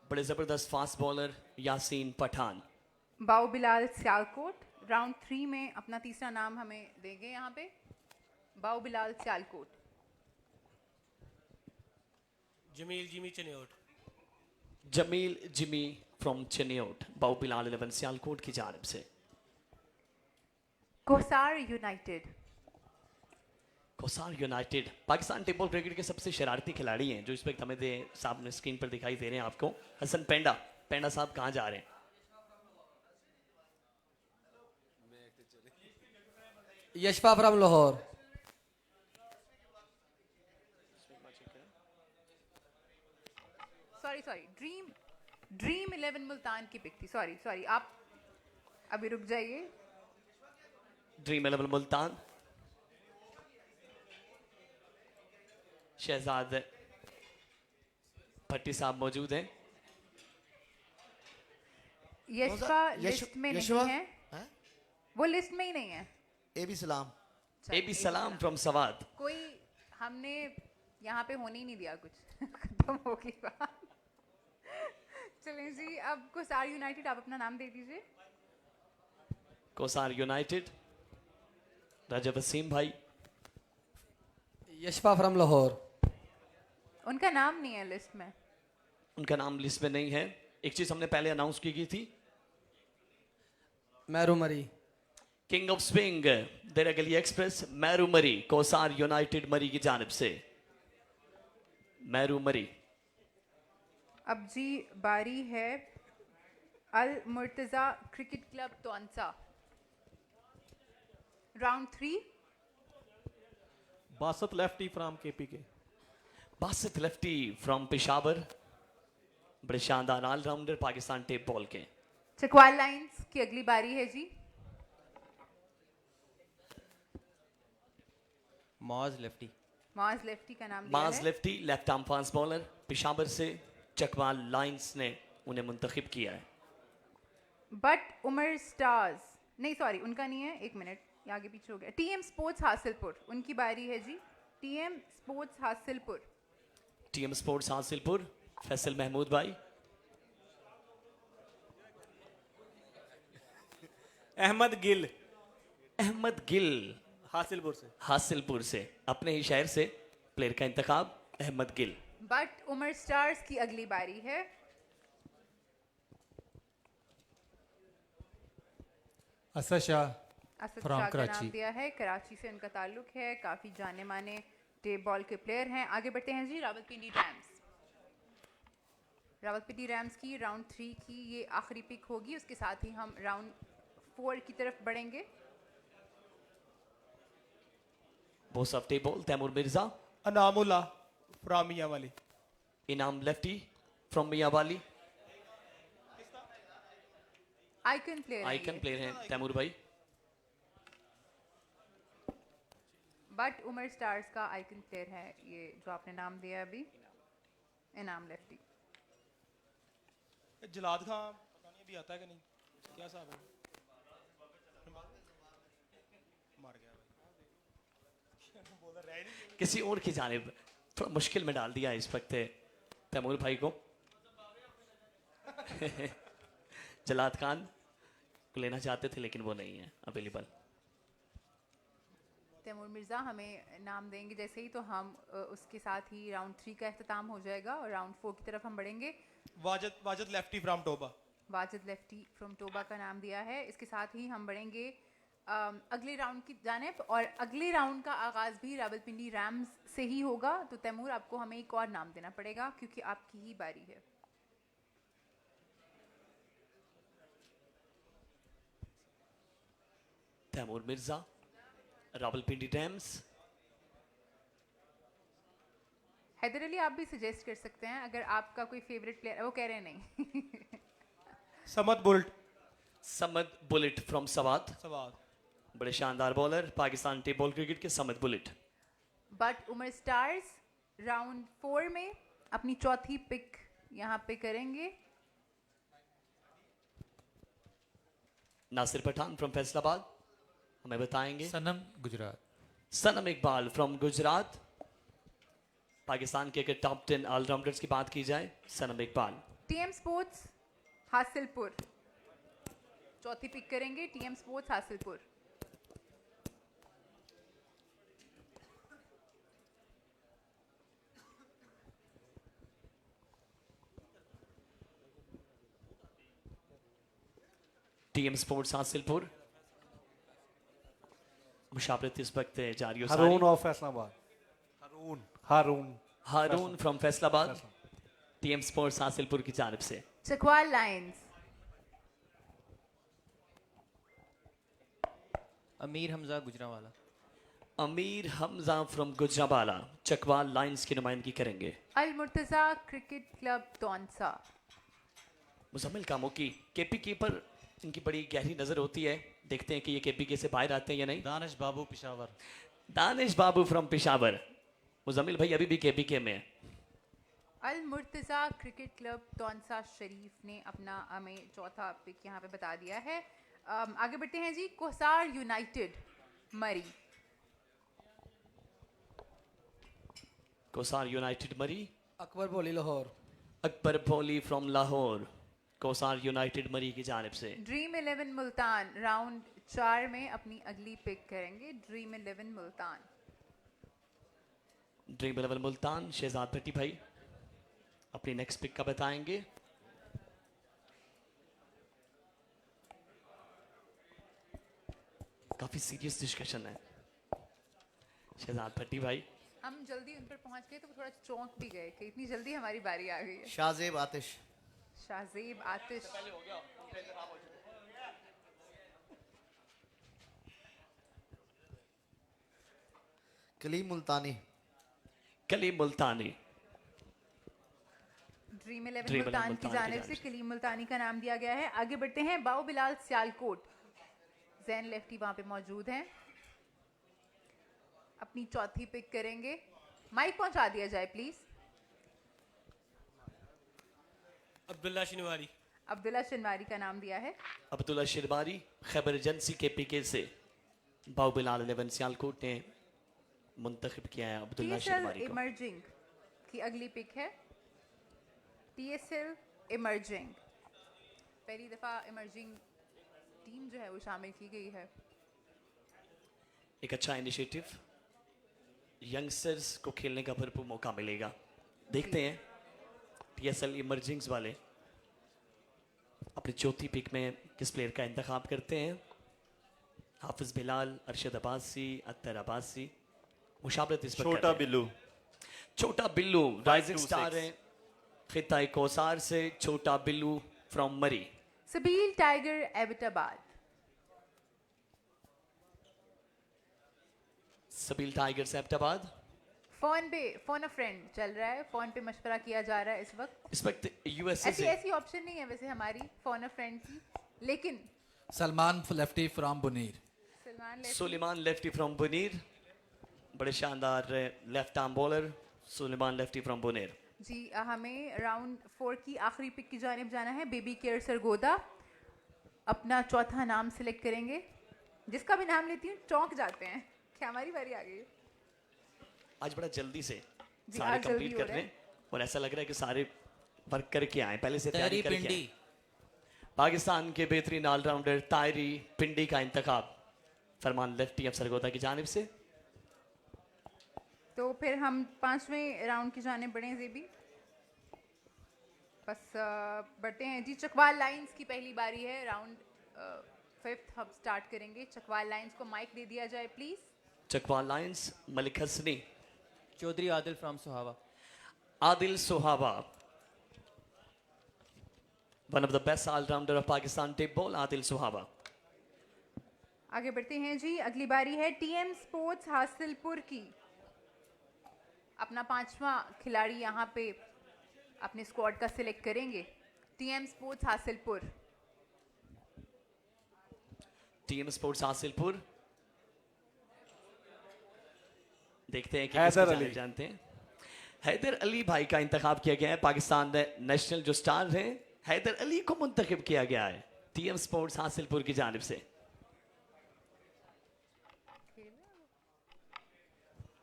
बड़े ज़बरदस्त फास्ट बॉलर यासीन पठान।
बाउ बिलाल सियालकोट राउंड 3 में अपना तीसरा नाम हमें देंगे यहाँ पे। Bau Bilal Sialkot.
Jameel Jimmy Chiniot.
Jameel Jimmy from Chiniot. Bau Bilal 11 Sialkot की जानिब से।
Kausar United.
Kausar United Pakistan table cricket के सबसे शरारती खिलाड़ी हैं जो इस वक्त हमें सामने स्क्रीन पर दिखाई दे रहे हैं आपको। हसन पेंडा। पेंडा साहब कहाँ जा रहे हैं?
Yashfa from Lahore.
Sorry dream 11 Multan की पिक थी। सॉरी आप अभी रुक जाइए।
ड्रीम 11 मुल्तान। शहजाद भट्टी साहब मौजूद हैं।
यशफा लिस्ट में नहीं है, वो लिस्ट में ही नहीं है।
एबी सलाम।
एबी सलाम फ्रॉम सवाद।
कोई हमने यहाँ पे होने ही नहीं दिया, कुछ खत्म हो गई बात। चलें जी, अब कोसार यूनाइटेड आप अपना नाम दे दीजिए।
कोसार यूनाइटेड रजब वसीम भाई।
यशफा फ्रॉम लाहौर।
उनका नाम नहीं है लिस्ट में।
उनका नाम लिस्ट में नहीं है। एक चीज हमने पहले अनाउंस की थी।
मैरू मरी।
किंग ऑफ स्विंग देरा गली एक्सप्रेस मैरू मरी कोसार यूनाइटेड मरी की जानिब से। मैरू मरी।
अब जी बारी है Al Murtaza cricket club Taunsa. Round 3।
Basit Lefty from KPK।
Basit Lefty from Peshawar, बड़े शानदार ऑलराउंडर पाकिस्तान टेप बॉल के।
चकवाल लाइंस की अगली बारी है जी।
मौज लेफ्टी।
माज लेफ्टी का नाम दिया
माज
है।
Lefty left arm fast bowler Peshawar से चकवाल लाइंस ने उन्हें मुंतखब किया है।
बट उमर स्टार्स नहीं, सॉरी उनका नहीं है, एक मिनट ये आगे पीछे हो गया। TM स्पोर्ट्स हासिलपुर, उनकी बारी है जी। TM sports Hasilpur.
TM sports Hasilpur Faisal Mahmood भाई।
अहमद गिल
अहमद गिल
हासिलपुर से।
अपने ही शहर से प्लेयर का इंतखाब अहमद गिल।
बट उमर स्टार्स की अगली बारी है।
असद शाह
असद
From
शाह का
कराची।
नाम दिया है, कराची से उनका ताल्लुक है, काफ़ी जाने माने टेप बॉल के प्लेयर हैं। आगे बढ़ते हैं जी रावलपिंडी रैम्स। रावलपिंडी रैम्स की राउंड 3 की ये आखिरी पिक होगी, उसके साथ ही हम राउंड 4 की तरफ बढ़ेंगे।
Boss of tape ball Taimur Mirza.
Inamullah from Mianwali.
Inam Lefty from Mianwali.
Icon player
icon player हैं तैमूर भाई।
बट उमर स्टार्स का आइकन प्लेयर है ये जो आपने नाम दिया अभी, इनाम लेफ्टी।
जलाद खां पता नहीं अभी आता है कि नहीं, क्या साहब है? मर गया भाई।
किसी और की जानिब थोड़ा मुश्किल में डाल दिया इस वक्त तैमूर भाई को। जलाद खान को लेना चाहते थे लेकिन वो नहीं है अवेलेबल।
तैमूर मिर्ज़ा हमें नाम देंगे जैसे ही, तो हम उसके साथ ही राउंड 3 का अख्ताम हो जाएगा और राउंड 4 की तरफ हम बढ़ेंगे।
Wajid lefty from Toba.
Wajid lefty from Toba का नाम दिया है। इसके साथ ही हम बढ़ेंगे अगले राउंड की जानिब, और अगले राउंड का आगाज़ भी रावलपिंडी रैम्स से ही होगा। तो तैमूर आपको हमें एक और नाम देना पड़ेगा क्योंकि आपकी ही बारी है।
तैमूर मिर्जा, रावलपिंडी रैम्स।
हैदर अली, आप भी सजेस्ट कर सकते हैं अगर आपका कोई फेवरेट प्लेयर। वो कह रहे हैं नहीं।
Samad Bullet.
Samad Bullet from Swat,
सवाल।
बड़े शानदार bowler, Pakistan tape ball cricket के Samad Bullet.
Butt Umar Stars round 4 में अपनी चौथी पिक यहाँ पे करेंगे।
नासिर पठान फ्रॉम फैसलाबाद हमें बताएंगे।
सनम गुजरात।
सनम इकबाल फ्रॉम गुजरात। पाकिस्तान के अगर टॉप 10 ऑलराउंडर्स की बात की जाए, सनम इकबाल।
टीएम स्पोर्ट्स हासिलपुर चौथी पिक करेंगे। TM sports Hasilpur.
TM sports Hasilpur. मुशावरत इस वक्त जारी हो
हारून
सारी।
Of Faisalabad. Haroon
Haroon from Faisalabad, TM sports Hasilpur की जानिब से।
Chakwal Lions
Amir Hamza Gujranwala.
Amir Hamza from Gujranwala Chakwal lines की नुमाइंदगी करेंगे।
Al Murtaza cricket club तौनसा।
मुजम्मिल कामों की केपीके पर इनकी बड़ी गहरी नजर होती है, देखते हैं कि ये केपीके से बाहर आते हैं या नहीं।
दानिश बाबू पिशावर।
दानिश बाबू फ्रॉम पेशावर। मुजम्मिल भाई अभी भी केपीके में है।
अल मुर्तज़ा क्रिकेट क्लब तौनसा शरीफ ने अपना हमें चौथा पिक यहाँ पे बता दिया है। आगे बढ़ते हैं जी। कोसार यूनाइटेड मरी।
कोसार यूनाइटेड मरी।
अकबर बोली लाहौर।
अकबर भोली फ्रॉम लाहौर कोसार यूनाइटेड मरी की जानिब से।
ड्रीम 11 मुल्तान राउंड 4 में अपनी अगली पिक करेंगे। ड्रीम 11 मुल्तान।
ड्रीम 11 मुल्तान शहजाद भट्टी भाई अपनी नेक्स्ट पिक का बताएंगे। काफी सीरियस डिस्कशन है शहजाद भट्टी भाई।
हम जल्दी उन पर पहुंच गए तो वो थोड़ा चौंक भी गए कि इतनी जल्दी हमारी बारी आ गई है।
शाहजेब आतिश।
शाहजेब आतिश।
कलीम मुल्तानी।
कलीम मुल्तानी।
ड्रीम 11
ड्रीम 11
मुल्तान की
मुल्तान की
जानिब से
जानिब से।
कलीम मुल्तानी का नाम दिया गया है। आगे बढ़ते हैं। बाऊ बिलाल सियालकोट जैन लेफ्टी वहां पे मौजूद हैं। अपनी चौथी पिक करेंगे। माइक पहुंचा दिया जाए प्लीज।
अब्दुल्ला शिनवारी।
अब्दुल्ला शनवारी का नाम दिया है।
अब्दुल्ला शिरबारी खैबर एजेंसी के पीके से बाउ बिलाल 11 सियालकोट ने मुंतखब किया है अब्दुल्ला
टीएसएल
शिरबारी को।
इमर्जिंग की अगली पिक है। टीएसएल इमर्जिंग पहली दफा इमर्जिंग टीम जो है वो शामिल की गई है।
एक अच्छा इनिशिएटिव, यंगस्टर्स को खेलने का भरपूर मौका मिलेगा। देखते हैं टीएसएल इमर्जिंग्स वाले अपनी चौथी पिक में किस प्लेयर का इंतखाब करते हैं। हाफिज बिलाल, अरशद अब्बासी, अत्तर अब्बासी। मुशावरत इस पर कर
छोटा
रहे हैं।
बिल्लू।
छोटा बिल्लू राइजिंग
526।
स्टार है खिताई कोसार से। छोटा बिल्लू फ्रॉम मरी।
सबील टाइगर एबटाबाद।
सबील टाइगर से एबटाबाद।
फोन पे फोन अ फ्रेंड चल रहा है। फोन पे मशवरा किया जा रहा है इस वक्त।
इस वक्त यूएसए
ऐसी
से
ऐसी ऑप्शन नहीं है वैसे हमारी फोन अ फ्रेंड की, लेकिन
Salman Lefty from Buner.
Salman Lefty
Suleman Lefty from Buner. बड़े शानदार left arm bowler Suleman Lefty from Buner.
जी हमें राउंड 4 की आखिरी पिक की जानिब जाना है। बेबी केयर सरगोदा अपना चौथा नाम सिलेक्ट करेंगे। जिसका भी नाम लेती हूँ चौंक जाते हैं क्या हमारी बारी आ गई है।
आज बड़ा जल्दी से
जी,
सारे
आज जल्दी
कंप्लीट
हो
कर
रहा
रहे हैं और ऐसा लग रहा है कि सारे वर्क करके आए, पहले से
तहरी
तैयारी करके
पिंडी।
आए। पाकिस्तान के बेहतरीन ऑलराउंडर तायरी पिंडी का इंतखाब फरमान लेफ्टी अफ सरगोदा की जानिब से।
तो फिर हम 5वें राउंड की जाने बढ़े ज़ेबी। बस बढ़ते हैं जी। चकवाल लाइंस की पहली बारी है। राउंड 5th हम स्टार्ट करेंगे। चकवाल लाइंस को माइक दे दिया जाए please.
Chakwal Lions, Malik Hasni,
Chaudhry Adil from Sohawa.
Adil Sohawa, one of the best all-rounder of Pakistan tip ball, Adil Sohawa.
आगे बढ़ते हैं जी। अगली बारी है टीएम स्पोर्ट्स हासिलपुर की। अपना 5वां खिलाड़ी यहाँ पे अपने स्क्वाड का सिलेक्ट करेंगे। TM sports Hasilpur.
Team sports Hasilpur, देखते हैं कि
हैदर
किसकी
अली।
जानिब जानते हैं। हैदर अली भाई का इंतखाब किया गया है। पाकिस्तान नेशनल जो स्टार हैं, हैदर अली को मुंतखब किया गया है टीएम स्पोर्ट्स हासिलपुर की जानिब से।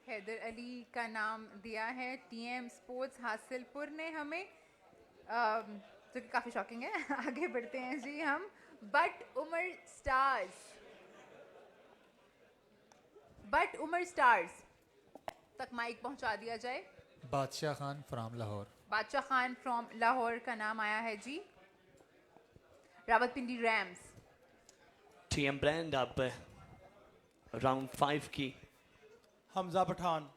हैदर अली का नाम दिया है टीएम स्पोर्ट्स हासिलपुर ने हमें, जो कि काफ़ी शॉकिंग है। आगे बढ़ते हैं जी हम। बट उमर स्टार्स, बट उमर स्टार्स तक माइक पहुंचा दिया जाए।
बादशाह खान फ्रॉम लाहौर।
बादशाह खान फ्रॉम लाहौर का नाम आया है जी। रावलपिंडी रैम्स।
टीएम ब्रांड अब राउंड 5 की।
Hamza Pathan.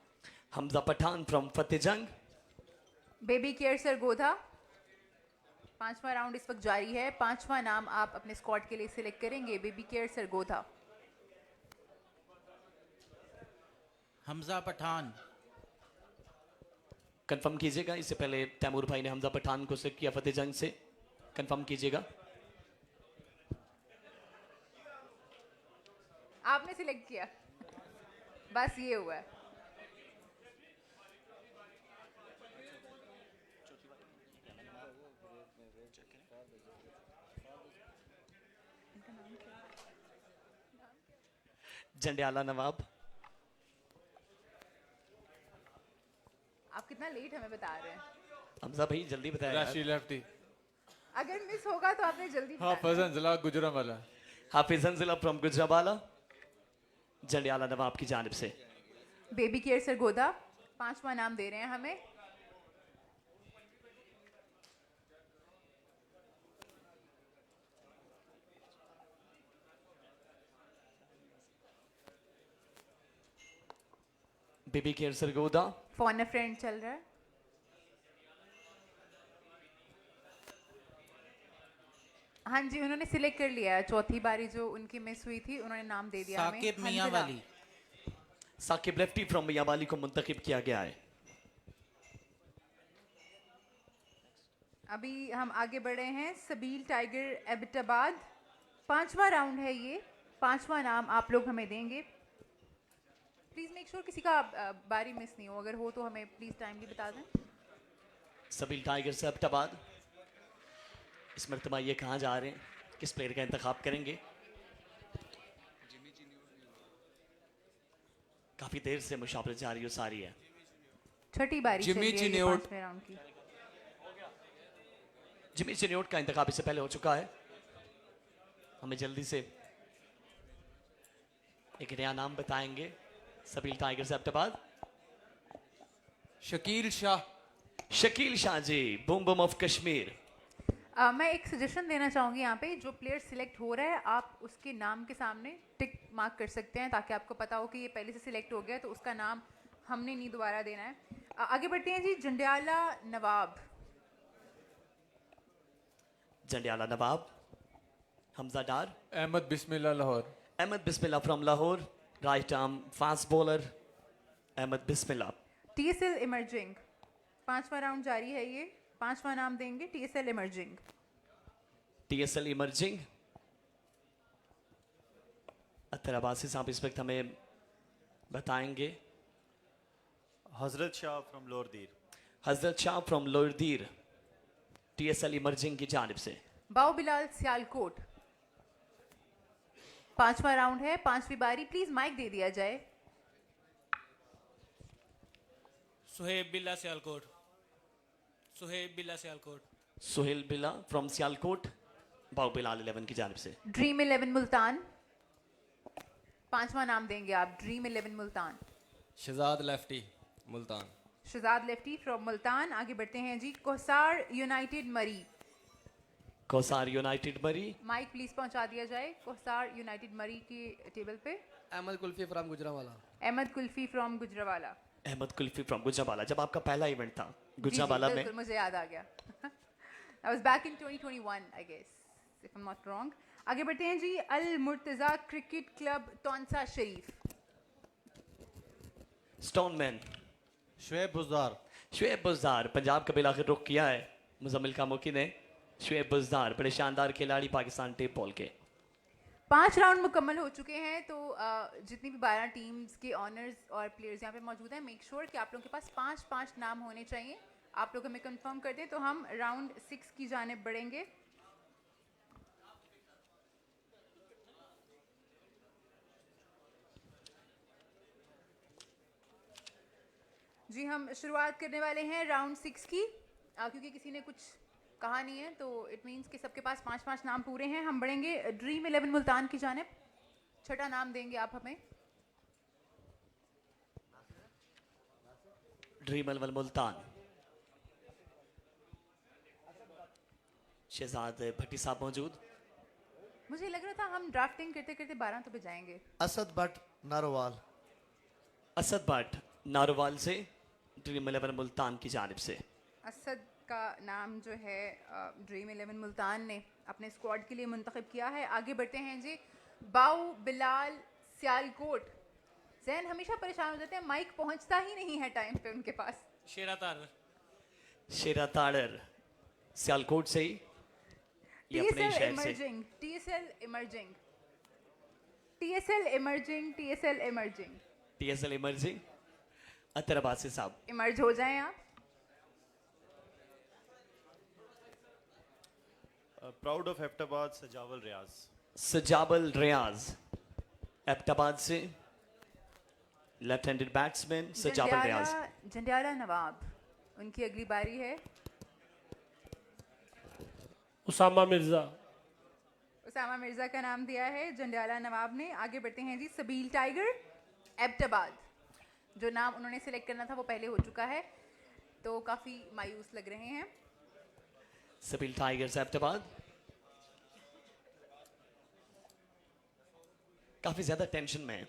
Hamza Pathan from Fatehjang.
Baby care Sargodha. 5वां राउंड इस वक्त जारी है। 5वां नाम आप अपने स्क्वाड के लिए सिलेक्ट करेंगे। Baby care Sargodha.
Hamza Pathan.
Confirm कीजिएगा, इससे पहले तैमूर भाई ने हमजा पठान को सिलेक्ट किया फतेहजंग से। कंफर्म कीजिएगा।
आपने सिलेक्ट किया, बस ये हुआ है।
जंडियाला नवाब।
आप कितना लेट हमें बता रहे हैं।
हमजा भाई जल्दी बताया यार।
लेफ्टी।
अगर मिस होगा तो आपने जल्दी बताना।
फजन जिला गुजरांवाला।
हाफिजन जिला फ्रॉम गुजरावाला, जंडियाला नवाब की जानिब से।
बेबी केयर सरगोधा 5वां नाम दे रहे हैं हमें।
Baby care Sargodha.
Phone a friend चल रहा है। हाँ जी, उन्होंने सिलेक्ट कर लिया है। चौथी बारी जो उनकी मिस हुई थी, उन्होंने नाम दे दिया हमें।
साकिब मियां
हंजरा।
वाली।
साकिब लेफ्टी फ्रॉम मियावाली को मुंतखब किया गया है।
अभी हम आगे बढ़े हैं। सबील टाइगर एबटाबाद। 5वां राउंड है ये। 5वां नाम आप लोग हमें देंगे। प्लीज़ मेक श्योर किसी का बारी मिस नहीं हो। अगर हो तो हमें प्लीज़ टाइमली बता दें।
सबील टाइगर से अब्टाबाद। इस मरतबा ये कहाँ जा रहे हैं, किस प्लेयर का इंतखाब करेंगे? काफी देर से मुशावरत जारी हो सारी है।
छठी बारी
जिमी
चल रही है ये
चिन्योट।
5वें राउंड की।
जिमी चिन्योट का इंतखाब इससे पहले हो चुका है। हमें जल्दी से एक नया नाम बताएंगे सबील टाइगर से Abbottabad.
Shakeel Shah.
Shakeel Shah ji, boom boom of Kashmir.
मैं एक सजेशन देना चाहूँगी यहाँ पे। जो प्लेयर सिलेक्ट हो रहा है आप उसके नाम के सामने टिक मार्क कर सकते हैं, ताकि आपको पता हो कि ये पहले से सिलेक्ट हो गया, तो उसका नाम हमने नहीं दोबारा देना है। आगे बढ़ते हैं जी। Jandiala Nawab.
Jandiala Nawab. Hamza Dar.
Ahmed Bismillah Lahore.
Ahmed Bismillah from Lahore, right arm fast bowler Ahmed Bismillah.
TSL emerging. 5वां राउंड जारी है ये। 5वां नाम देंगे TSL emerging.
TSL emerging. Attar Abbasi sahab इस वक्त हमें बताएंगे।
हज़रत Shah from लोरदीर।
Hazrat Shah from लोरदीर, TSL emerging की जानिब से।
बाउ बिलाल सियालकोट। 5वां राउंड है, 5वीं बारी। प्लीज माइक दे दिया जाए।
सुहेब बिल्ला सियालकोट। सुहेब बिल्ला सियालकोट।
सुहेल बिला फ्रॉम सियालकोट, बाउ बिलाल 11 की जानिब से।
ड्रीम 11 मुल्तान। 5वां नाम देंगे आप, dream 11 Multan.
Shahzad lefty.
Multan.
Shahzad lefty from Multan. आगे बढ़ते हैं जी, Kausar united Murree.
Kausar united Murree.
Mic please पहुंचा दिया जाए कोसार यूनाइटेड मरी की टेबल पे।
Ahmed Kulfi from Gujranwala.
Ahmed Kulfi from Gujranwala.
Ahmed Kulfi from Gujranwala. जब आपका पहला इवेंट था
जी,
गुजरावाला में,
बिल्कुल मुझे याद आ गया। I was back in 2021 I guess if I'm not wrong। आगे बढ़ते हैं जी, अल Murtaza cricket club Taunsa Sharif.
Stoneman.
Shoaib Buzdar.
Shoaib Buzdar. Punjab का बिल आखिर रुख किया है मुजम्मिल कामुकी ने। शुएब बुज़दार बड़े शानदार खिलाड़ी पाकिस्तान टेप बॉल के।
5 राउंड मुकम्मल हो चुके हैं, तो जितनी भी 12 टीम्स के ऑनर्स और प्लेयर्स यहाँ पे मौजूद हैं, मेक श्योर कि आप लोगों के पास 5-5 नाम होने चाहिए। आप लोग हमें कंफर्म कर दें तो हम राउंड 6 की जानिब बढ़ेंगे। जी, हम शुरुआत करने वाले हैं राउंड 6 की। क्योंकि किसी ने कुछ कहा नहीं है तो इट मीन्स कि सबके पास 5-5 नाम पूरे हैं। हम बढ़ेंगे ड्रीम 11 मुल्तान की जानिब। छठा नाम देंगे आप हमें।
ड्रीम 11 मुल्तान। शहजाद भट्टी साहब मौजूद।
मुझे लग रहा था हम ड्राफ्टिंग करते करते 12 तो बजाएंगे।
असद भट्ट नारोवाल।
असद भट्ट नारोवाल से ड्रीम 11 मुल्तान की जानिब से।
असद का नाम जो है ड्रीम 11 मुल्तान ने अपने स्क्वाड के लिए मुंतखब किया है। आगे बढ़ते हैं जी, बाऊ बिलाल सियालकोट। जैन हमेशा परेशान हो जाते हैं, माइक पहुंचता ही नहीं है टाइम पे उनके पास।
शेरा तार।
शेरा ताड़र सियालकोट से ही, ये अपने
TSL
शहर से।
Emerging, TSL emerging, TSL emerging, TSL emerging.
TSL emerging. Attar Abbasi sahab
emerge हो जाएं आप।
प्राउड ऑफ एबटाबाद सजावल रियाज।
सजाबल रियाज एबटाबाद से लेफ्ट हैंडेड बैट्समैन सजाबल रियाज।
जंडियाला नवाब, उनकी अगली बारी है।
उसामा मिर्ज़ा।
उसामा मिर्जा का नाम दिया है जंडियाला नवाब ने। आगे बढ़ते हैं जी, सबील टाइगर एबटाबाद। जो नाम उन्होंने सिलेक्ट करना था वो पहले हो चुका है, तो काफ़ी मायूस लग रहे हैं।
सबील टाइगर्स एबटाबाद। काफ़ी ज़्यादा टेंशन में है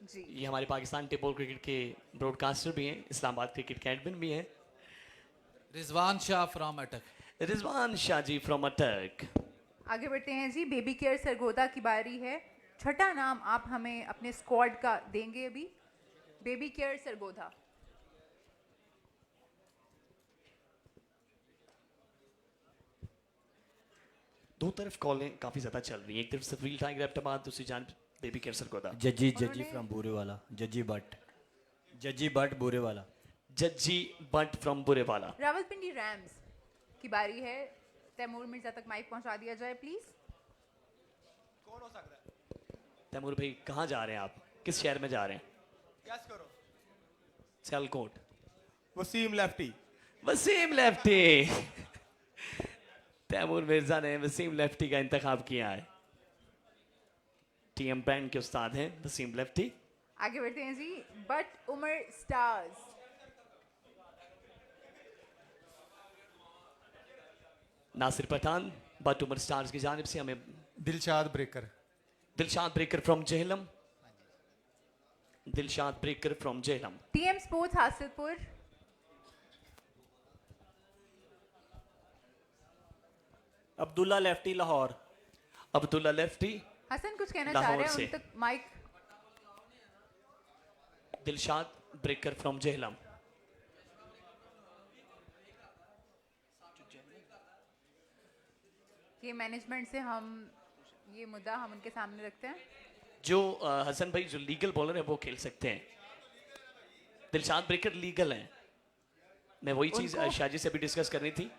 जी।
ये। हमारे पाकिस्तान टेबल क्रिकेट के ब्रॉडकास्टर भी हैं, इस्लामाबाद क्रिकेट कैडमिन भी हैं।
रिजवान शाह फ्रॉम अटक।
रिजवान शाह जी फ्रॉम अटक।
आगे बढ़ते हैं जी, बेबी केयर सरगोदा की बारी है। छठा नाम आप हमें अपने स्क्वाड का देंगे अभी। Baby care Sargodha.
दो तरफ कॉलें काफ़ी ज़्यादा चल रही हैं, एक तरफ सबील टाइगर एबटाबाद, दूसरी जानब बेबी केयर सरगोदा।
जज्जी
उन्होंने-
from Burewala. Jajji Butt Burewala.
Jajji Butt from Burewala.
Rawalpindi rams की बारी है। तैमूर मिर्जा तक माइक पहुंचा दिया जाए प्लीज।
तैमूर भाई कहाँ जा रहे हैं आप, किस शहर में जा रहे हैं?
गैस करो।
सियालकोट।
वसीम लेफ्टी।
वसीम लेफ्टी। तैमूर मिर्जा ने वसीम लेफ्टी का इंतखाब किया है। टीएम बैंड के उस्ताद हैं वसीम लेफ्टी।
आगे बढ़ते हैं जी, बट उमर स्टार्स।
नासिर पठान बट उमर स्टार्स की जानिब से हमें
Dilshad breaker.
Dilshad breaker from Jhelum. Dilshad breaker from Jhelum.
TM sports Hasilpur.
Abdullah Lefty Lahore.
Abdullah Lefty.
Hassan कुछ कहना चाह
लाहौर
रहे हैं,
से।
उन तक mic.
Dilshad breaker from Jhelum.
ये मैनेजमेंट से हम ये मुद्दा हम उनके सामने रखते हैं।
जो हसन भाई जो लीगल बॉलर है वो खेल सकते हैं। दिलशाद ब्रेकर लीगल हैं। मैं वही चीज़
उनको-
शाजी से भी डिस्कस करनी थी।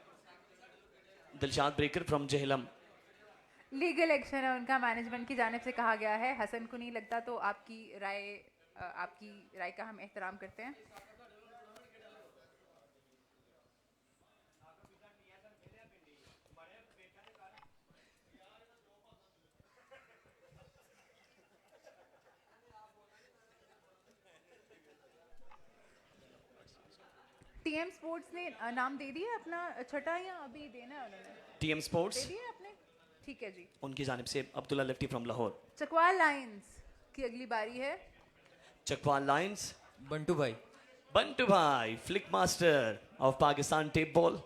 Dilshad breaker from Jhelum.
Legal action है उनका, मैनेजमेंट की जानिब से कहा गया है। हसन को नहीं लगता तो आपकी राय का हम एहतराम करते हैं। टीएम स्पोर्ट्स ने नाम दे दिया अपना छठा या अभी देना है उन्होंने?
टीएम
दे
स्पोर्ट्स
दिया आपने? ठीक है जी।
उनकी जानिब से Abdullah lefty from Lahore.
Chakwal Lions की अगली बारी है।
चकवाल लायंस
बंटू भाई।
बंटू भाई flick master of Pakistan tape ball.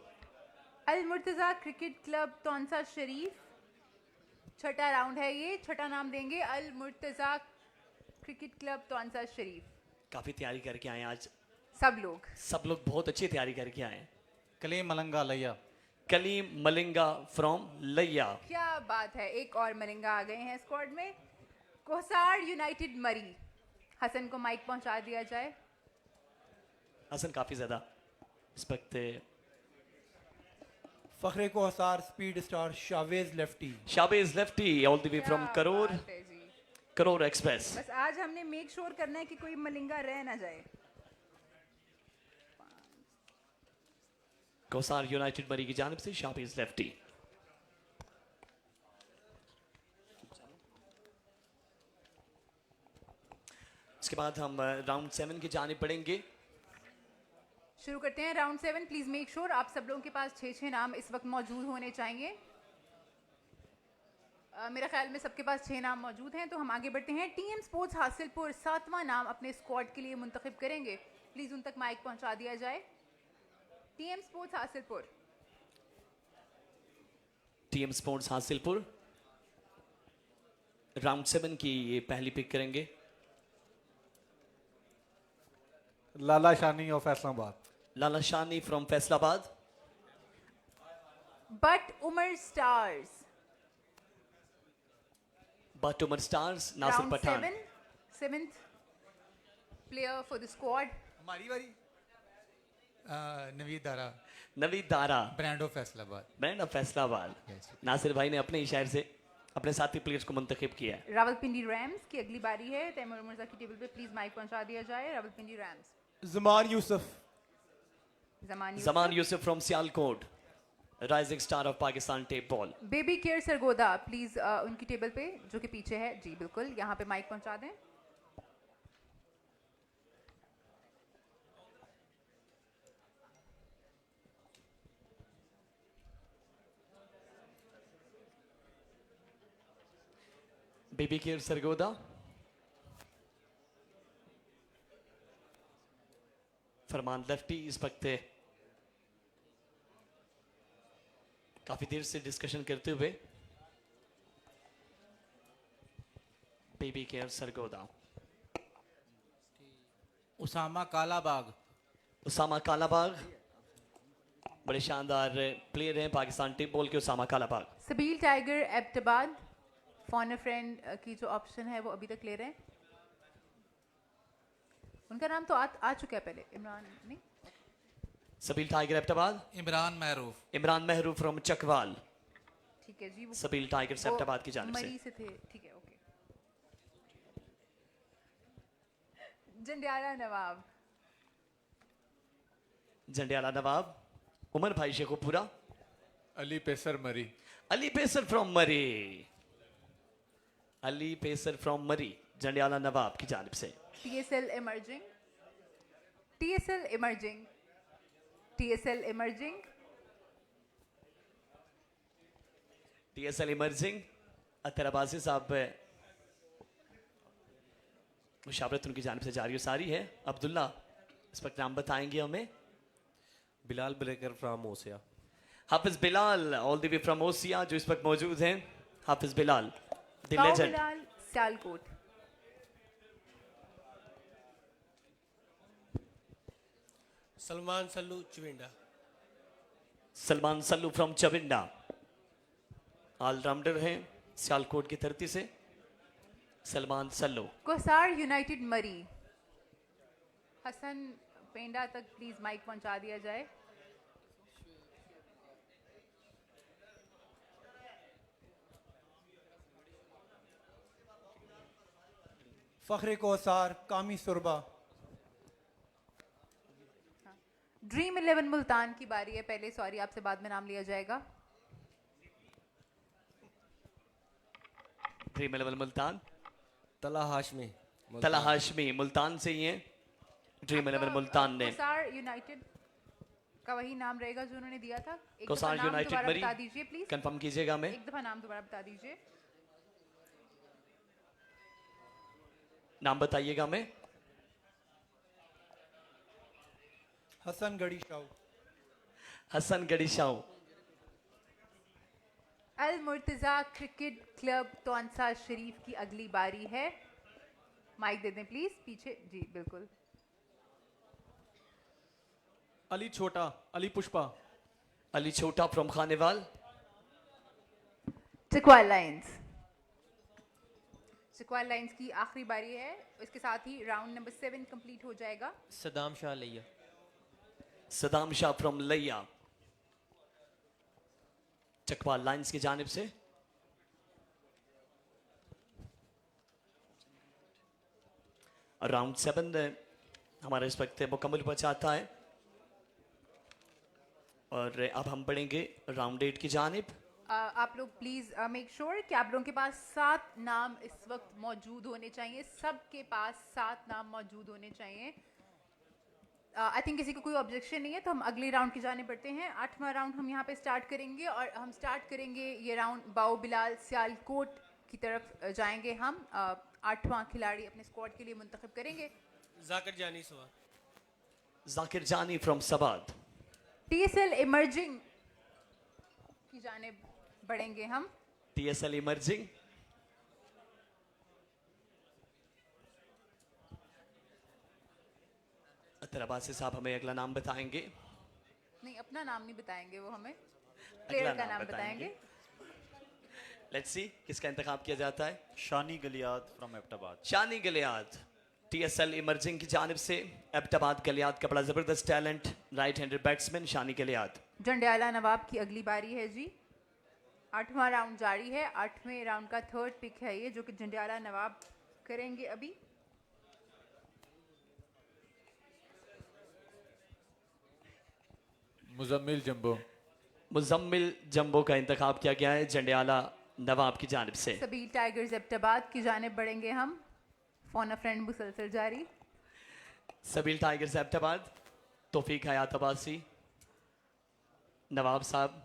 Al Murtaza cricket club Taunsa Sharif, छठा राउंड है ये, छठा नाम देंगे अल मुर्तज़ा क्रिकेट क्लब तौंसा शरीफ।
काफी तैयारी करके आए हैं आज
सब लोग
बहुत अच्छी तैयारी करके आए हैं।
कलीम मलंगा लैया।
कलीम मलिंगा फ्रॉम लैया।
क्या बात है, एक और मलिंगा आ गए हैं स्क्वाड में। कोसार यूनाइटेड मरी, हसन को माइक पहुंचा दिया जाए।
हसन काफी ज्यादा इस वक्त
फखरे को हसार स्पीड स्टार शावेज Lefty.
Shahbaz Lefty all the way from
क्या
करोर।
बात है जी।
करोर एक्सप्रेस।
बस आज हमने मेक श्योर करना है कि कोई मलिंगा रह ना जाए।
कोसार यूनाइटेड मरी की जानिब से शाबेज लेफ्टी। इसके बाद हम राउंड 7 की जानिब पढ़ेंगे।
शुरू करते हैं राउंड 7। प्लीज मेक श्योर आप सब लोगों के पास 6 नाम इस वक्त मौजूद होने चाहिए। मेरा ख्याल में सबके पास 6 नाम मौजूद हैं, तो हम आगे बढ़ते हैं। टीएम स्पोर्ट्स हासिलपुर 7वां नाम अपने स्क्वाड के लिए मुंतखब करेंगे। प्लीज उन तक माइक पहुंचा दिया जाए। TM sports Hasilpur.
TM sports Hasilpur round 7 की ये पहली पिक करेंगे।
Lala Shani of Faisalabad.
Lala Shani from Faisalabad.
Butt Umar stars.
Butt Umar stars Nasir
round
Pathan.
7th player for the squad.
हमारी बारी। Naveed Dara.
Naveed Dara
brand of Faisalabad.
Brand of Faisalabad. Nasir भाई ने अपने ही शहर से अपने साथी प्लेयर्स को मुंतखब किया है।
रावलपिंडी रैम्स की अगली बारी है। तैमूर मिर्जा की टेबल पे प्लीज माइक पहुंचा दिया जाए। Rawalpindi rams.
Zaman Yousuf.
Zaman Yousuf from Sialkot, rising star of Pakistan tape ball.
Baby care Sargodha please उनकी टेबल पे जो कि पीछे है जी, बिल्कुल यहाँ पे माइक पहुंचा दें।
Baby care Sargodha. Farman Lefty इस वक्त काफी देर से डिस्कशन करते हुए। Baby care Sargodha.
उसामा कालाबाग।
उसामा कालाबाग बड़े शानदार प्लेयर हैं पाकिस्तान टेप बॉल के। Usama Kalabagh.
Sabeel tiger Abbottabad, phone a friend की जो ऑप्शन है वो अभी तक ले रहे हैं। उनका नाम तो आ चुका है पहले। इमरान नहीं,
सबील टाइगर एबटाबाद।
इमरान महरूफ।
इमरान महरूफ फ्रॉम चकवाल।
ठीक है जी।
सबील टाइगर
वो
एबटाबाद की जानिब
मरी
से।
से थे, ठीक है, ओके। जंडियाला नवाब।
जंडियाला नवाब। उमर भाई शेखुपुरा।
अली पेसर मरी।
अली पेसर फ्रॉम मरी। अली पेसर फ्रॉम मरी जंडियाला नवाब की जानिब से।
TSL emerging. TSL emerging. TSL emerging.
TSL emerging. Attar Abbasi sahab मुशावरत उनकी जानिब से जारी और सारी है। अब्दुल्ला इस वक्त नाम बताएंगे हमें।
Bilal breaker from Osia.
Hafiz Bilal all the way from Osia जो इस वक्त मौजूद हैं। Hafiz Bilal the
cow
legend.
Bilal Sialkot.
Salman Sallu Chawinda.
Salman Sallu from Chawinda allrounder हैं सियालकोट की धरती से। सलमान सल्लू।
कोसार यूनाइटेड मरी। हसन पेंडा तक प्लीज माइक पहुंचा दिया जाए।
फखरे को हसार कामी सुरबा।
ड्रीम 11 मुल्तान की बारी है पहले। सॉरी, आपसे बाद में नाम लिया जाएगा।
ड्रीम 11 मुल्तान।
तला हाशमी।
तला हाशमी मुल्तान से ही हैं। ड्रीम 11 मुल्तान ने
कोसार यूनाइटेड। का वही नाम रहेगा जो उन्होंने दिया था। एक
कोसार
दफा नाम
यूनाइटेड
दोबारा
मरी
बता दीजिए प्लीज।
कंफर्म कीजिएगा हमें।
एक दफा नाम दोबारा बता दीजिए।
नाम बताइएगा हमें।
हसन गढ़ी शाह।
हसन गढ़ी शाह।
अल मुर्तज़ा क्रिकेट क्लब तौंसा शरीफ की अगली बारी है। माइक दे दें प्लीज पीछे। जी बिल्कुल।
अली छोटा, अली पुष्पा।
अली छोटा from Khanewal.
Chakwal lions. Chakwal lines की आखिरी बारी है। इसके साथ ही राउंड नंबर 7 कंप्लीट हो जाएगा।
सदाम शाह लैया।
सदाम शाह फ्रॉम लैया चकवाल लाइंस की जानिब से। राउंड 7 हमारा इस वक्त मुकम्मल पर चाहता है और अब हम बढ़ेंगे राउंड 8 की जानिब।
आप लोग प्लीज मेक श्योर कि आप लोगों के पास 7 नाम इस वक्त मौजूद होने चाहिए। सबके पास 7 नाम मौजूद होने चाहिए। आई थिंक किसी को कोई ऑब्जेक्शन नहीं है तो हम अगले राउंड की जाने बढ़ते हैं। 8वां राउंड हम यहाँ पे स्टार्ट करेंगे और हम स्टार्ट करेंगे ये राउंड बाओ बिलाल सियालकोट की तरफ जाएंगे। हम 8वां खिलाड़ी अपने स्क्वाड के लिए मुंतखब करेंगे।
जाकिर जानी सवा।
जाकिर जानी फ्रॉम सबाद।
TSL इमर्जिंग की जानिब बढ़ेंगे हम।
TSL emerging. अब्बासी साहब हमें अगला नाम बताएंगे।
नहीं अपना नाम नहीं बताएंगे वो हमें प्लेयर का नाम बताएंगे।
लेट्स सी किसका इंतखाब किया जाता है।
Shani Galiyat from Abbottabad.
Shani Galiyat TSL emerging की जानिब से। एबटाबाद गलियात का बड़ा जबरदस्त talent right handed batsman Shani Galiyat.
Jandiala Nawab की अगली बारी है जी। 8वां राउंड जारी है। 8वें राउंड का 3rd पिक है ये जो कि जंडियाला नवाब करेंगे अभी।
मुजम्मिल जंबो।
मुजम्मिल जंबो का इंतखाब किया गया है जंडियाला नवाब की जानिब से।
सबील टाइगर्स एबटाबाद की जानिब बढ़ेंगे हम। फोन अ फ्रेंड मुसलसल जारी।
सबील टाइगर्स एबटाबाद तौफीक हयात अब्बासी नवाब साहब।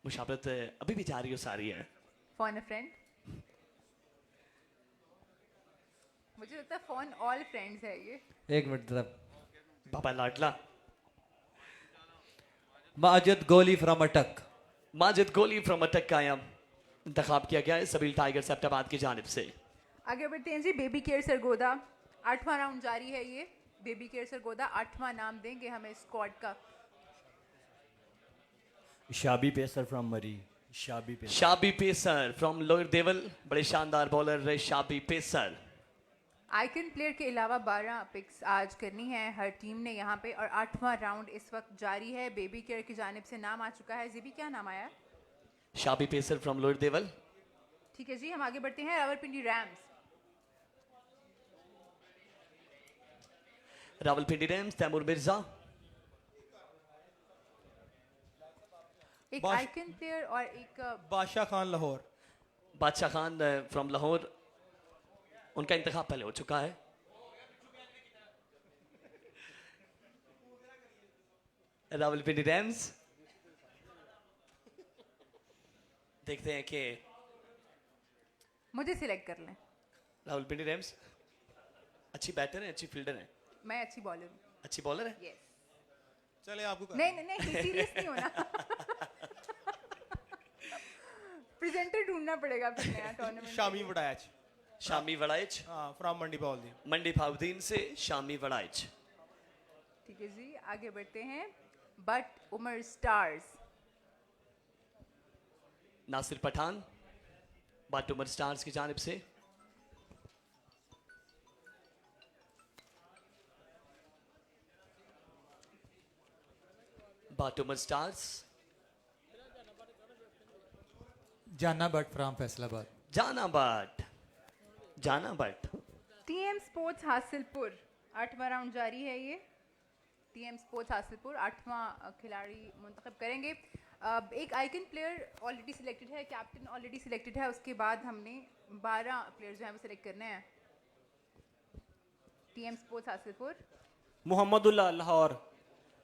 मुशावरत अभी भी जारी हो सारी है।
Phone a friend. मुझे लगता है फोन ऑल फ्रेंड्स है ये।
एक मिनट जरा।
बाबा लाडला।
माजिद गोली फ्रॉम अटक।
माजिद गोली फ्रॉम अटक का यहाँ इंतखाब किया गया है सबील टाइगर्स एबटाबाद की जानिब से।
आगे बढ़ते हैं जी। Baby care Sargodha. 8वां राउंड जारी है ये। बेबी केयर सरगोदा 8वां नाम देंगे हमें स्क्वाड का।
शाबी पेसर फ्रॉम मरी।
शाबी पेसर फ्रॉम लोअर देवल बड़े शानदार बॉलर शाबी पेसर।
आइकन प्लेयर के अलावा 12 पिक्स आज करनी है हर टीम ने यहाँ पे और 8वां राउंड इस वक्त जारी है। बेबी केयर की जानिब से नाम आ चुका है। जीबी क्या नाम आया?
शाबी पेसर फ्रॉम लोअर देवल।
ठीक है जी हम आगे बढ़ते हैं। रावलपिंडी रैम्स।
रावलपिंडी रैम्स तैमूर मिर्जा।
एक आइकन प्लेयर और एक
बादशाह खान लाहौर।
बादशाह खान फ्रॉम लाहौर उनका इंतखाब पहले हो चुका है। रावलपिंडी रैम्स देखते हैं कि
मुझे सिलेक्ट कर लें।
रावलपिंडी रैम्स अच्छी बैटर है अच्छी फील्डर है
मैं अच्छी बॉलर हूँ।
अच्छी बॉलर है।
यस।
चले आपको
नहीं नहीं नहीं सीरियस नहीं होना। प्रेजेंटर ढूंढना पड़ेगा फिर नया टूर्नामेंट।
शामी वड़ायच।
शामी वड़ाइच
फ्रॉम मंडी बाउल।
मंडी फाउद्दीन से शामी वड़ाइच।
ठीक है जी आगे बढ़ते हैं। बट उमर स्टार्स।
नासिर पठान बट उमर स्टार्स की जानिब से। Butt Umar Stars.
Jana Bhatt from Faisalabad.
Jana Bhatt. Jana Bhatt.
TM sports Hasilpur. 8वां राउंड जारी है ये। टीएम स्पोर्ट्स हासिलपुर 8वां खिलाड़ी मुंतखब करेंगे। एक आइकन प्लेयर ऑलरेडी सिलेक्टेड है। कैप्टन ऑलरेडी सिलेक्टेड है। उसके बाद हमने 12 प्लेयर जो हैं वो सिलेक्ट करने हैं। TM sports Hasilpur.
मोहम्मदुल्लाह लाहौर।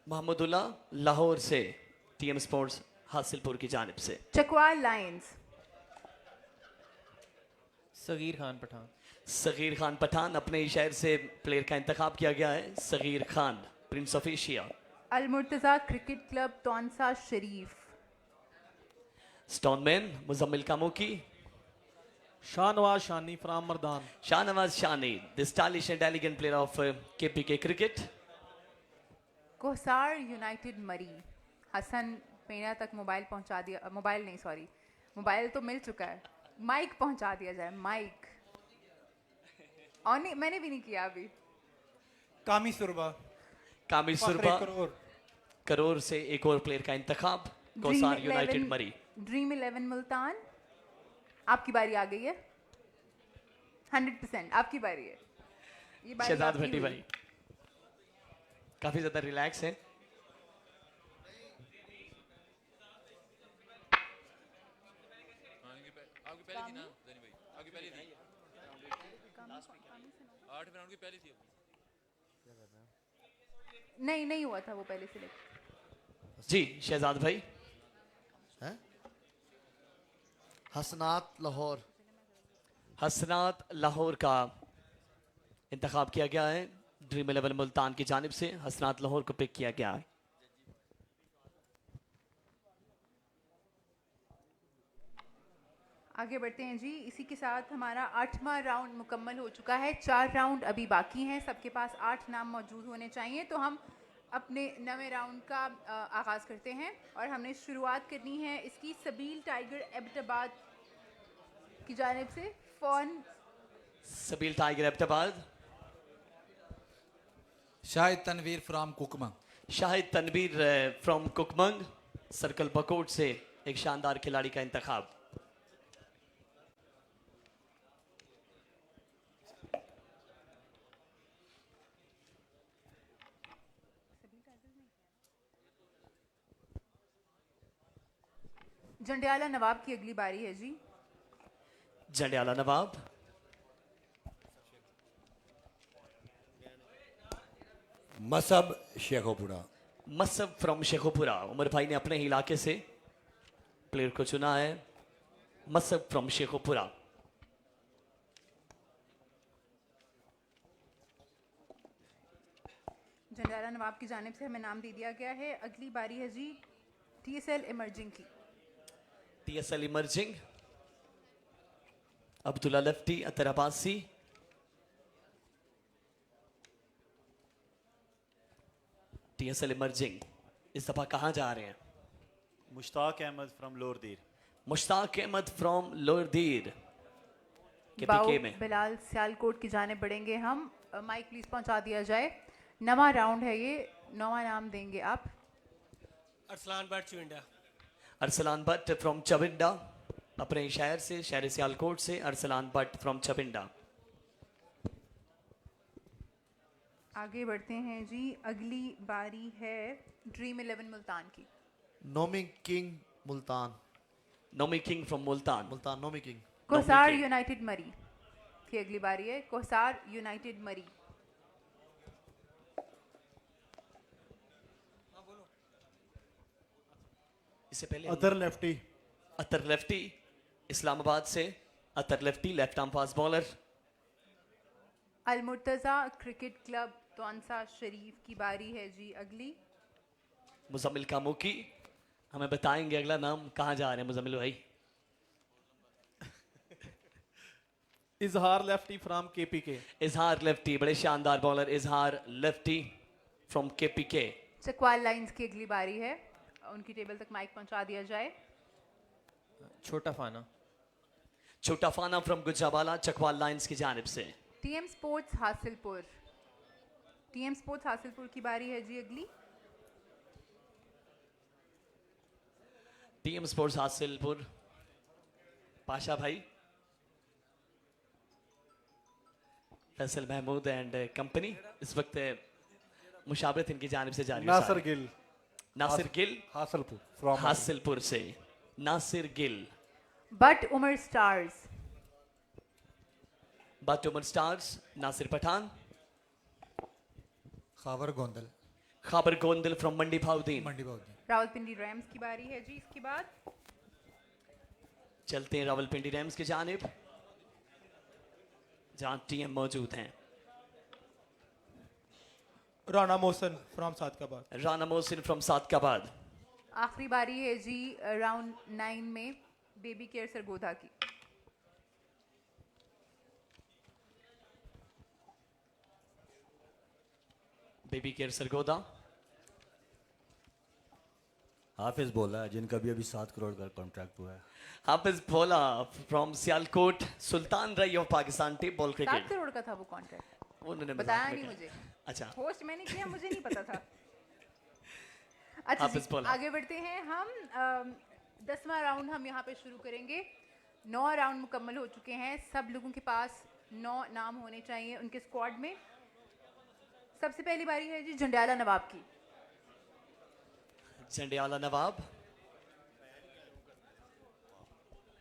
मोहम्मदुल्लाह लाहौर से टीएम स्पोर्ट्स हासिलपुर की जानिब से।
चकवाल लायंस।
सगीर खान पठान।
सगीर खान पठान, अपने शहर से प्लेयर का इंतखाब किया गया है। Sagheer Khan, prince of Asia.
Al Murtaza cricket club Taunsa Sharif.
Stoneman Muzammil Kamoki.
Shahnawaz Shani from Mardan.
Shahnawaz Shani, the stylish and elegant player of KPK cricket.
Kohsar united Murree. Hasan पेना तक मोबाइल पहुंचा दिया, मोबाइल नहीं सॉरी, मोबाइल तो मिल चुका है, माइक पहुंचा दिया जाए, माइक ऑन नहीं, मैंने भी नहीं किया अभी।
कामी सुरबा।
कामिल सुरबा करोर से एक और प्लेयर का इंतखाब। कोसार यूनाइटेड मरी।
ड्रीम 11 मुल्तान। आपकी बारी आ गई है, 100% आपकी बारी है। ये बारी
शहजाद
आपकी
भट्टी
हुई।
भाई काफी ज्यादा रिलैक्स है।
नहीं नहीं हुआ था वो पहले सिलेक्ट।
जी शहजाद भाई।
हैं? हसनात लाहौर।
हसनात लाहौर का इंतखाब किया गया है। ड्रीम 11 मुल्तान की जानिब से हसनात लाहौर को पिक किया गया है।
आगे बढ़ते हैं जी। इसी के साथ हमारा 8वां राउंड मुकम्मल हो चुका है। 4 राउंड अभी बाकी हैं। सबके पास 8 नाम मौजूद होने चाहिए। तो हम अपने नवे राउंड का आगाज़ करते हैं और हमने शुरुआत करनी है इसकी सबील टाइगर एबटाबाद की जानिब से। फ़ौन
Sabeel tiger Abbottabad.
Shahid Tanveer from Kukmang.
Shahid Tanveer from Kukmang. Circle Bakot से एक शानदार खिलाड़ी का इंतखाब।
जंडियाला नवाब की अगली बारी है जी।
जंडियाला नवाब।
मसब शेखोपुरा।
मसब फ्रॉम शेखोपुरा। उमर भाई ने अपने ही इलाके से प्लेयर को चुना है। मसब फ्रॉम शेखोपुरा।
जंडियाला नवाब की जानिब से हमें नाम दे दिया गया है। अगली बारी है जी TSL इमर्जिंग की।
TSL emerging. Abdullah lefty, Attar Abbasi. TSL emerging इस दफा कहां जा रहे हैं?
मुश्ताक अहमद फ्रॉम लोरदीर।
मुश्ताक अहमद फ्रॉम लोरदीर
बाउ
केपीके में।
बिलाल सियालकोट की जाने बढ़ेंगे हम। माइक प्लीज पहुंचा दिया जाए। नवा राउंड है ये, नवा नाम देंगे आप।
अरसलान भट्ट चुविंडा।
अरसलान भट्ट फ्रॉम चबिंडा। अपने शहर से, शहर सियालकोट से अरसलान भट्ट फ्रॉम चबिंडा।
आगे बढ़ते हैं जी। अगली बारी है ड्रीम 11 मुल्तान की।
Nomi king Multan.
Nomi king from Multan.
Multan Nomi king.
Kohsar
king.
United Murree की अगली बारी है। कोसार यूनाइटेड मरी।
इससे पहले
अतर लेफ्टी।
अतर लेफ्टी इस्लामाबाद से। Attar lefty left arm fast bowler.
Al Murtaza cricket club Taunsa Sharif की बारी है जी अगली।
मुजम्मिल कामोकी, हमें बताएंगे अगला नाम कहाँ जा रहे हैं मुजम्मिल भाई?
इजहार लेफ्टी फ्रॉम KPK।
इजहार लेफ्टी, बड़े शानदार बॉलर इजहार lefty from KPK।
Chakwal lines की अगली बारी है। उनकी टेबल तक माइक पहुंचा दिया जाए।
छोटा फाना।
छोटा फाना फ्रॉम गुजरावाला चकवाल लाइंस की जानिब से।
TM sports Hasilpur. TM sports Hasilpur की बारी है जी अगली।
TM स्पोर्ट्स हासिलपुर पाशा भाई, फैसल महमूद एंड कंपनी इस वक्त मुशावरत इनकी जानिब से जारी है।
नासिर गिल।
नासिर गिल
हासिलपुर फ्रॉम
हासिलपुर से। Nasir Gill.
Butt Umar stars.
Butt Umar stars Nasir Pathan.
Khawar Gondal
Khabar Gondal from Mandi Bhaudin.
Mandi Bahauddin
Rawalpindi rams की बारी है जी। इसके बाद
चलते हैं रावलपिंडी रैम्स की जानिब, जहाँ टीएम मौजूद हैं।
राना मोहसन फ्रॉम सादकाबाद।
राना मोहसिन फ्रॉम सादकाबाद।
आखिरी बारी है जी राउंड 9 में बेबी केयर सरगोधा की।
Baby care Sargodha.
हाफिज बोला जिनका भी अभी 7 करोड़ का कॉन्ट्रैक्ट हुआ है।
हाफिज भोला फ्रॉम सियालकोट, सुल्तान रही of Pakistan tape ball
7
cricket.
Crore का था वो कॉन्ट्रैक्ट,
उन्होंने
बताया
मजाक में
नहीं
कहा।
मुझे।
अच्छा,
होस्ट मैंने किया, मुझे नहीं पता था। अच्छा
हाफिज
जी,
बोला।
आगे बढ़ते हैं हम। 10वां राउंड हम यहाँ पे शुरू करेंगे। 9 राउंड मुकम्मल हो चुके हैं। सब लोगों के पास 9 नाम होने चाहिए उनके स्क्वाड में। सबसे पहली बारी है जी जंडियाला नवाब की।
Jandiala Nawab.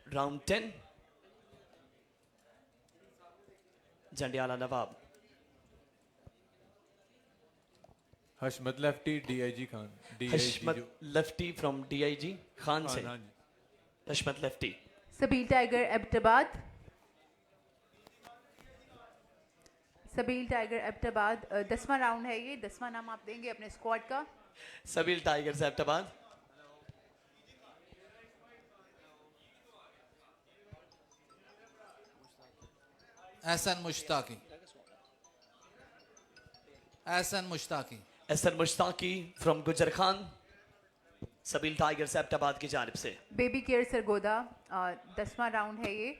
Round 10, Jandiala Nawab.
Hashmat lefty DIG Khan.
Hashmat lefty from DIG Khan से।
हाँ जी।
Hashmat lefty.
Sabeel tiger Abbottabad. Sabeel tiger Abbottabad. 10वां राउंड है ये। 10वां नाम आप देंगे अपने स्क्वाड का।
Sabeel tigers Abbottabad.
Ahsan Mushtaqi. Ahsan Mushtaqi.
Asar Mushtaqi from Gujar Khan, Sabeel tigers Abbottabad की जानिब से।
Baby care Sargodha. 10वां राउंड है ये।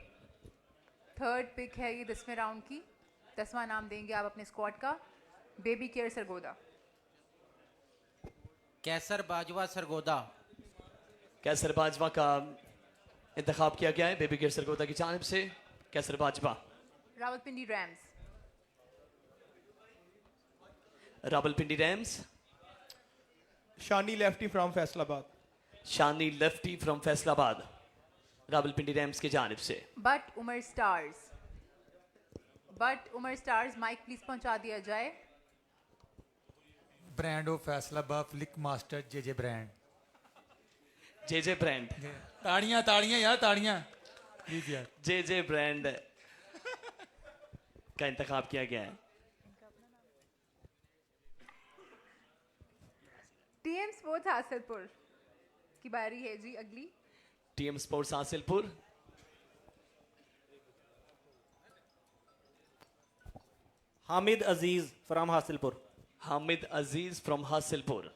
3rd पिक है ये 10वें राउंड की। 10वां नाम देंगे आप अपने स्क्वाड का। Baby care Sargodha.
कैसर बाजवा सरगोदा।
कैसर बाजवा का इंतखाब किया गया है बेबी केयर सरगोदा की जानिब से। Qaiser Bajwa.
Rawalpindi rams.
Rawalpindi rams.
Shani lefty from Faisalabad.
Shani lefty from Faisalabad, Rawalpindi rams की जानिब से।
Butt Umar stars. Butt Umar stars, mike please पहुंचा दिया जाए।
Brand of Faisalabad flick master J brand.
J brand.
ताड़ियां ताड़ियां यार ताड़ियां प्लीज यार।
जे ब्रांड का इंतखाब किया गया है।
टीएम स्पोर्ट्स हासिलपुर की बारी है जी अगली।
TM sports Hasilpur.
Hamid Aziz from Hasilpur.
Hamid Aziz from Hasilpur.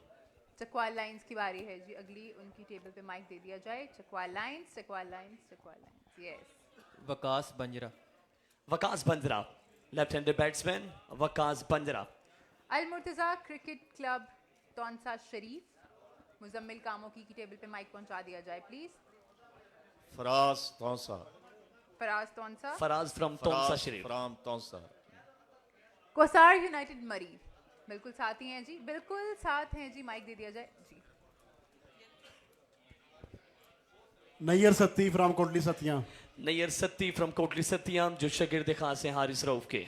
Chakwal lines की बारी है जी अगली। उनकी टेबल पे माइक दे दिया जाए। Chakwal lions, Chakwal lions, Chakwal lions. Yes.
Waqas Banjara.
Waqas Banjara, left handed batsman Waqas Banjara.
Al Murtaza cricket club Taunsa Sharif. Muzammil Kamoki की टेबल पे माइक पहुंचा दिया जाए please.
Faraz Taunsa.
Faraz Taunsa.
Faraz from Taunsa Sharif.
From Taunsa.
Kohsar united Murree. बिल्कुल साथ ही हैं जी, बिल्कुल साथ हैं जी। माइक दे दिया जाए जी।
नैयर सत्ती फ्रॉम कोटली सतिया।
नैयर सत्ती फ्रॉम कोटली सतिया, जो शागिर्द खास हैं हारिस रऊफ के।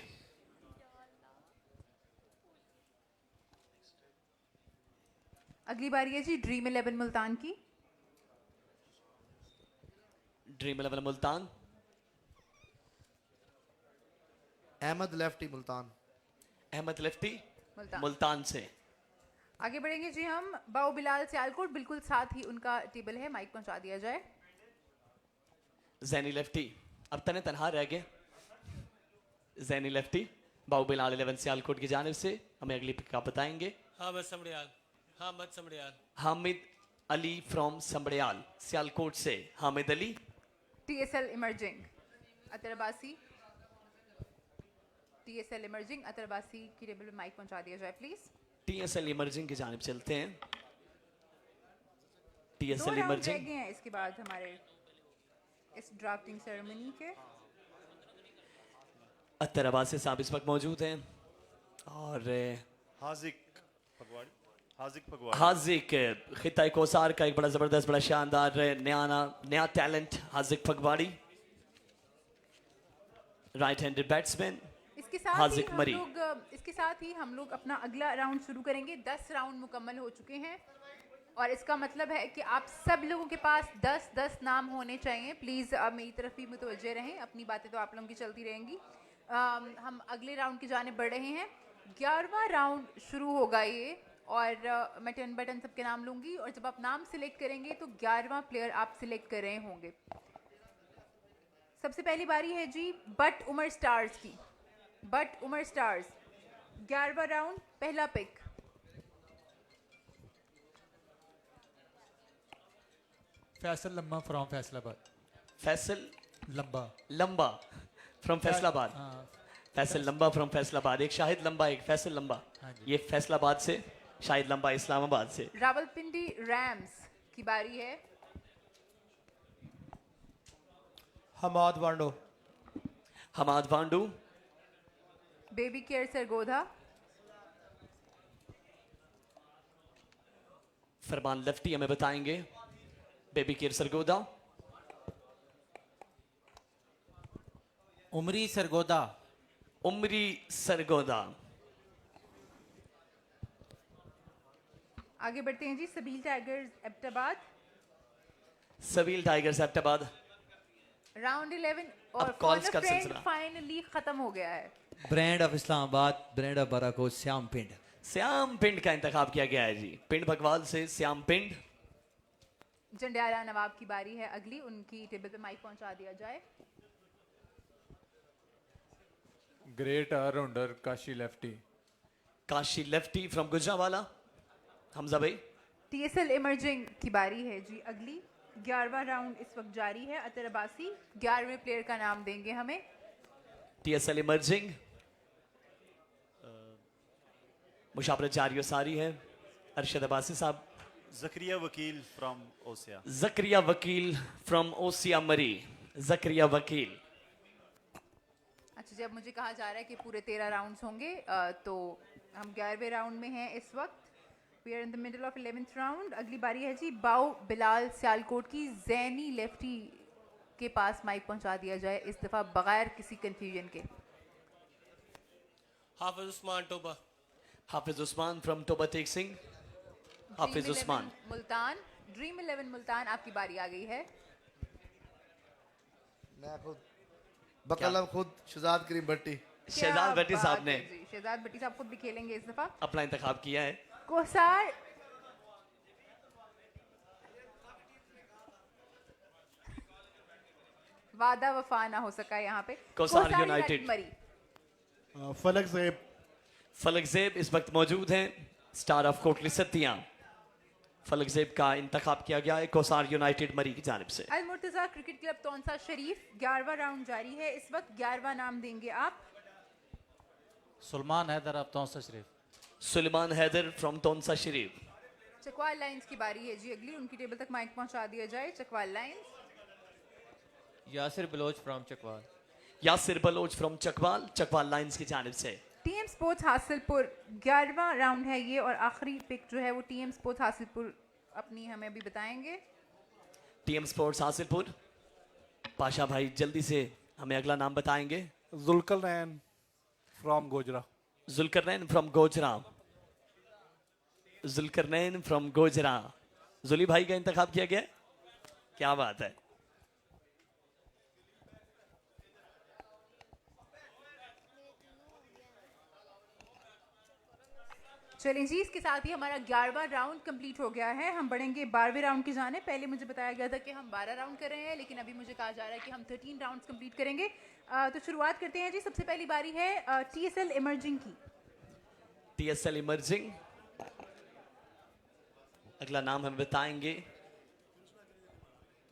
अगली बारी है जी ड्रीम 11 मुल्तान की।
Dream 11 Multan.
Ahmad lefty Multan.
Ahmad lefty
Multan.
Multan से।
आगे बढ़ेंगे जी हम। बाऊ बिलाल सियालकोट, बिल्कुल साथ ही उनका टेबल है। माइक पहुंचा दिया जाए।
जैनी लेफ्टी, अब तने तनहा रह गए। जैनी लेफ्टी, बाऊ बिलाल 11 सियालकोट की जानिब से। हमें अगली पिक आप बताएंगे।
हामिद समड़ियाल। हामिद समड़ियाल।
हामिद अली फ्रॉम समड़ियाल, सियालकोट से। Hamid Ali.
TSL emerging Attar Abbasi. TSL emerging Attar Abbasi की टेबल पे माइक पहुंचा दिया जाए प्लीज।
टीएसएल इमर्जिंग की जानिब चलते हैं।
2
टीएसएल
राउंड रह
इमर्जिंग।
गए हैं इसके बाद हमारे इस ड्राफ्टिंग सेरेमनी के।
अत्तर अब्बासी साहब इस वक्त मौजूद हैं और
हाजिक फगवाड़ी। हाजिक फगवाड़ी।
हाजिक खिताई कोसार का एक बड़ा जबरदस्त बड़ा शानदार नया talent Haziq Phagwari, right handed batsman.
इसके साथ ही
हाजिक
हम
मरी।
लोग अपना अगला राउंड शुरू करेंगे। 10 राउंड मुकम्मल हो चुके हैं और इसका मतलब है कि आप सब लोगों के पास 10-10 नाम होने चाहिए। प्लीज़ आप मेरी तरफ भी मुतवज्जे रहें, अपनी बातें तो आप लोगों की चलती रहेंगी। हम अगले राउंड की जाने बढ़ रहे हैं। 11वां राउंड शुरू होगा ये और मैं 10 बाय 10 सबके नाम लूँगी और जब आप नाम सिलेक्ट करेंगे तो 11वां प्लेयर आप सिलेक्ट कर रहे होंगे। सबसे पहली बारी है जी बट उमर स्टार्स की। बट उमर स्टार्स 11वां राउंड, पहला पिक।
फैसल लम्बा फ्रॉम फैसलाबाद।
फैसल
लंबा।
लंबा फ्रॉम फैसलाबाद।
हाँ,
फैसल लंबा फ्रॉम फैसलाबाद। एक शाहिद लंबा, एक फैसल लंबा।
हाँ जी।
ये फैसलाबाद से, शाहिद लंबा इस्लामाबाद से।
रावलपिंडी रैम्स की बारी है।
Hammad Wando.
Hammad Wandu.
Baby care Sargodha.
Farman lefty हमें बताएंगे। Baby care Sargodha.
उमरी सरगोदा।
उमरी सरगोदा।
आगे बढ़ते हैं जी Sabeel tigers Abbottabad.
Sabeel tigers Abbottabad.
Round 11 और
अब calls का
फ्रेंड
सिलसिला।
फाइनली खत्म हो गया है।
Brand of Islamabad, brand of Barakot, Shyam पिंड।
श्याम पिंड का इंतखाब किया गया है जी। पिंड भगवाल से श्याम पिंड।
जंडियाला नवाब की बारी है अगली, उनकी टेबल पे माइक पहुंचा दिया जाए।
Great all rounder Kashi lefty.
Kashi lefty from Gujranwala. Hamza भाई।
TSL इमर्जिंग की बारी है जी अगली। 11वां राउंड इस वक्त जारी है। अतर अब्बासी 11वें प्लेयर का नाम देंगे हमें।
TSL emerging. मुशावरत जारी सारी है। अरशद अब्बासी साहब।
जकरिया वकील फ्रॉम ओसिया।
जकरिया वकील फ्रॉम ओसिया मरी। जकरिया वकील।
अच्छा, जब मुझे कहा जा रहा है कि पूरे 13 राउंड्स होंगे तो हम 11वें राउंड में हैं इस वक्त। We are in the middle of 11th round. अगली बारी है जी बाऊ बिलाल सियालकोट की। जैनी लेफ्टी के पास माइक पहुंचा दिया जाए इस दफ़ा बगैर किसी कंफ्यूजन के।
Hafiz Usman Toba.
Hafiz Usman from Toba Tek Singh. Hafiz
Dream 11
Usman.
Multan. Dream 11 Multan आपकी बारी आ गई है।
मैं खुद बकलम खुद शहजाद करीम भट्टी।
शहजाद भट्टी
क्या
साहब
बात
ने
है जी, शहजाद भट्टी साहब खुद भी खेलेंगे इस दफ़ा।
अपना इंतखाब किया है।
कोसार वादा वफा ना हो सका यहाँ पे।
कोसार यूनाइटेड।
मरी।
फलक से
फलक ज़ेब इस वक्त मौजूद हैं। स्टार ऑफ कोटली सतिया। फलक ज़ेब का इंतखाब किया गया है कोसार यूनाइटेड मरी की जानिब से।
अल मुर्तज़ा क्रिकेट क्लब तौंसा शरीफ। 11वां राउंड जारी है इस वक्त। 11वां नाम देंगे आप।
सुलमान हैदर अब तौसा शरीफ।
सुलेमान हैदर फ्रॉम तौंसा शरीफ।
चकवाल लाइंस की बारी है जी अगली, उनकी टेबल तक माइक पहुंचा दिया जाए। Chakwal lions.
Yasir Baloch from Chakwal.
Yasir Baloch from Chakwal. Chakwal lines की जानिब से।
TM sports Hasilpur. 11वां राउंड है ये और आखिरी पिक जो है वो टीएम स्पोर्ट्स हासिलपुर अपनी हमें अभी बताएंगे।
TM sports Hasilpur. पाशा भाई जल्दी से हमें अगला नाम बताएंगे।
Zulqarnain from Gojra.
Zulqarnain from Gojra. Zulqarnain from Gojra. Zuli भाई का इंतखाब किया गया। क्या बात है।
चलें जी, इसके साथ ही हमारा 11वां राउंड कंप्लीट हो गया है। हम बढ़ेंगे 12वें राउंड की जाने। पहले मुझे बताया गया था कि हम 12 राउंड कर रहे हैं, लेकिन अभी मुझे कहा जा रहा है कि हम 13 राउंड्स कंप्लीट करेंगे। तो शुरुआत करते हैं जी। सबसे पहली बारी है TSL इमर्जिंग की।
TSL emerging. अगला नाम हमें बताएंगे।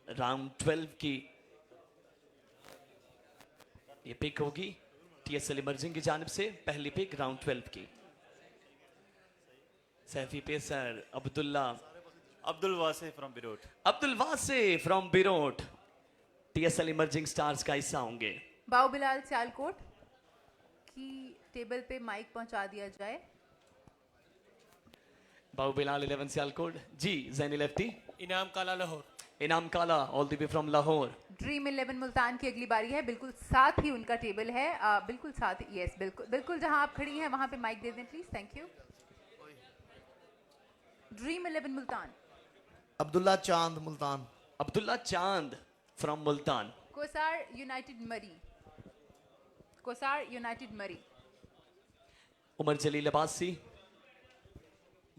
राउंड 12 की ये पिक होगी TSL इमर्जिंग की जानिब से। पहली पिक राउंड 12 की। Saifi pacer
Abdul Wasay from Birote.
Abdul Wasay from Birote TSL emerging stars का हिस्सा होंगे।
बाऊ बिलाल सियालकोट की टेबल पे माइक पहुंचा दिया जाए।
बाऊ बिलाल 11 सियालकोट जी। जैनी लेफ्टी।
इनाम काला लाहौर।
इनाम काला all the way from Lahore.
Dream 11 Multan की अगली बारी है, बिल्कुल साथ ही उनका टेबल है, बिल्कुल साथ, यस बिल्कुल बिल्कुल जहां आप खड़ी हैं वहां पे माइक दे दें please, thank you. Dream 11 Multan.
Abdullah चांद मुल्तान।
अब्दुल्ला चांद from Multan.
कोसार united Murree. Kausar united मरी।
उमर जलील अब्बासी।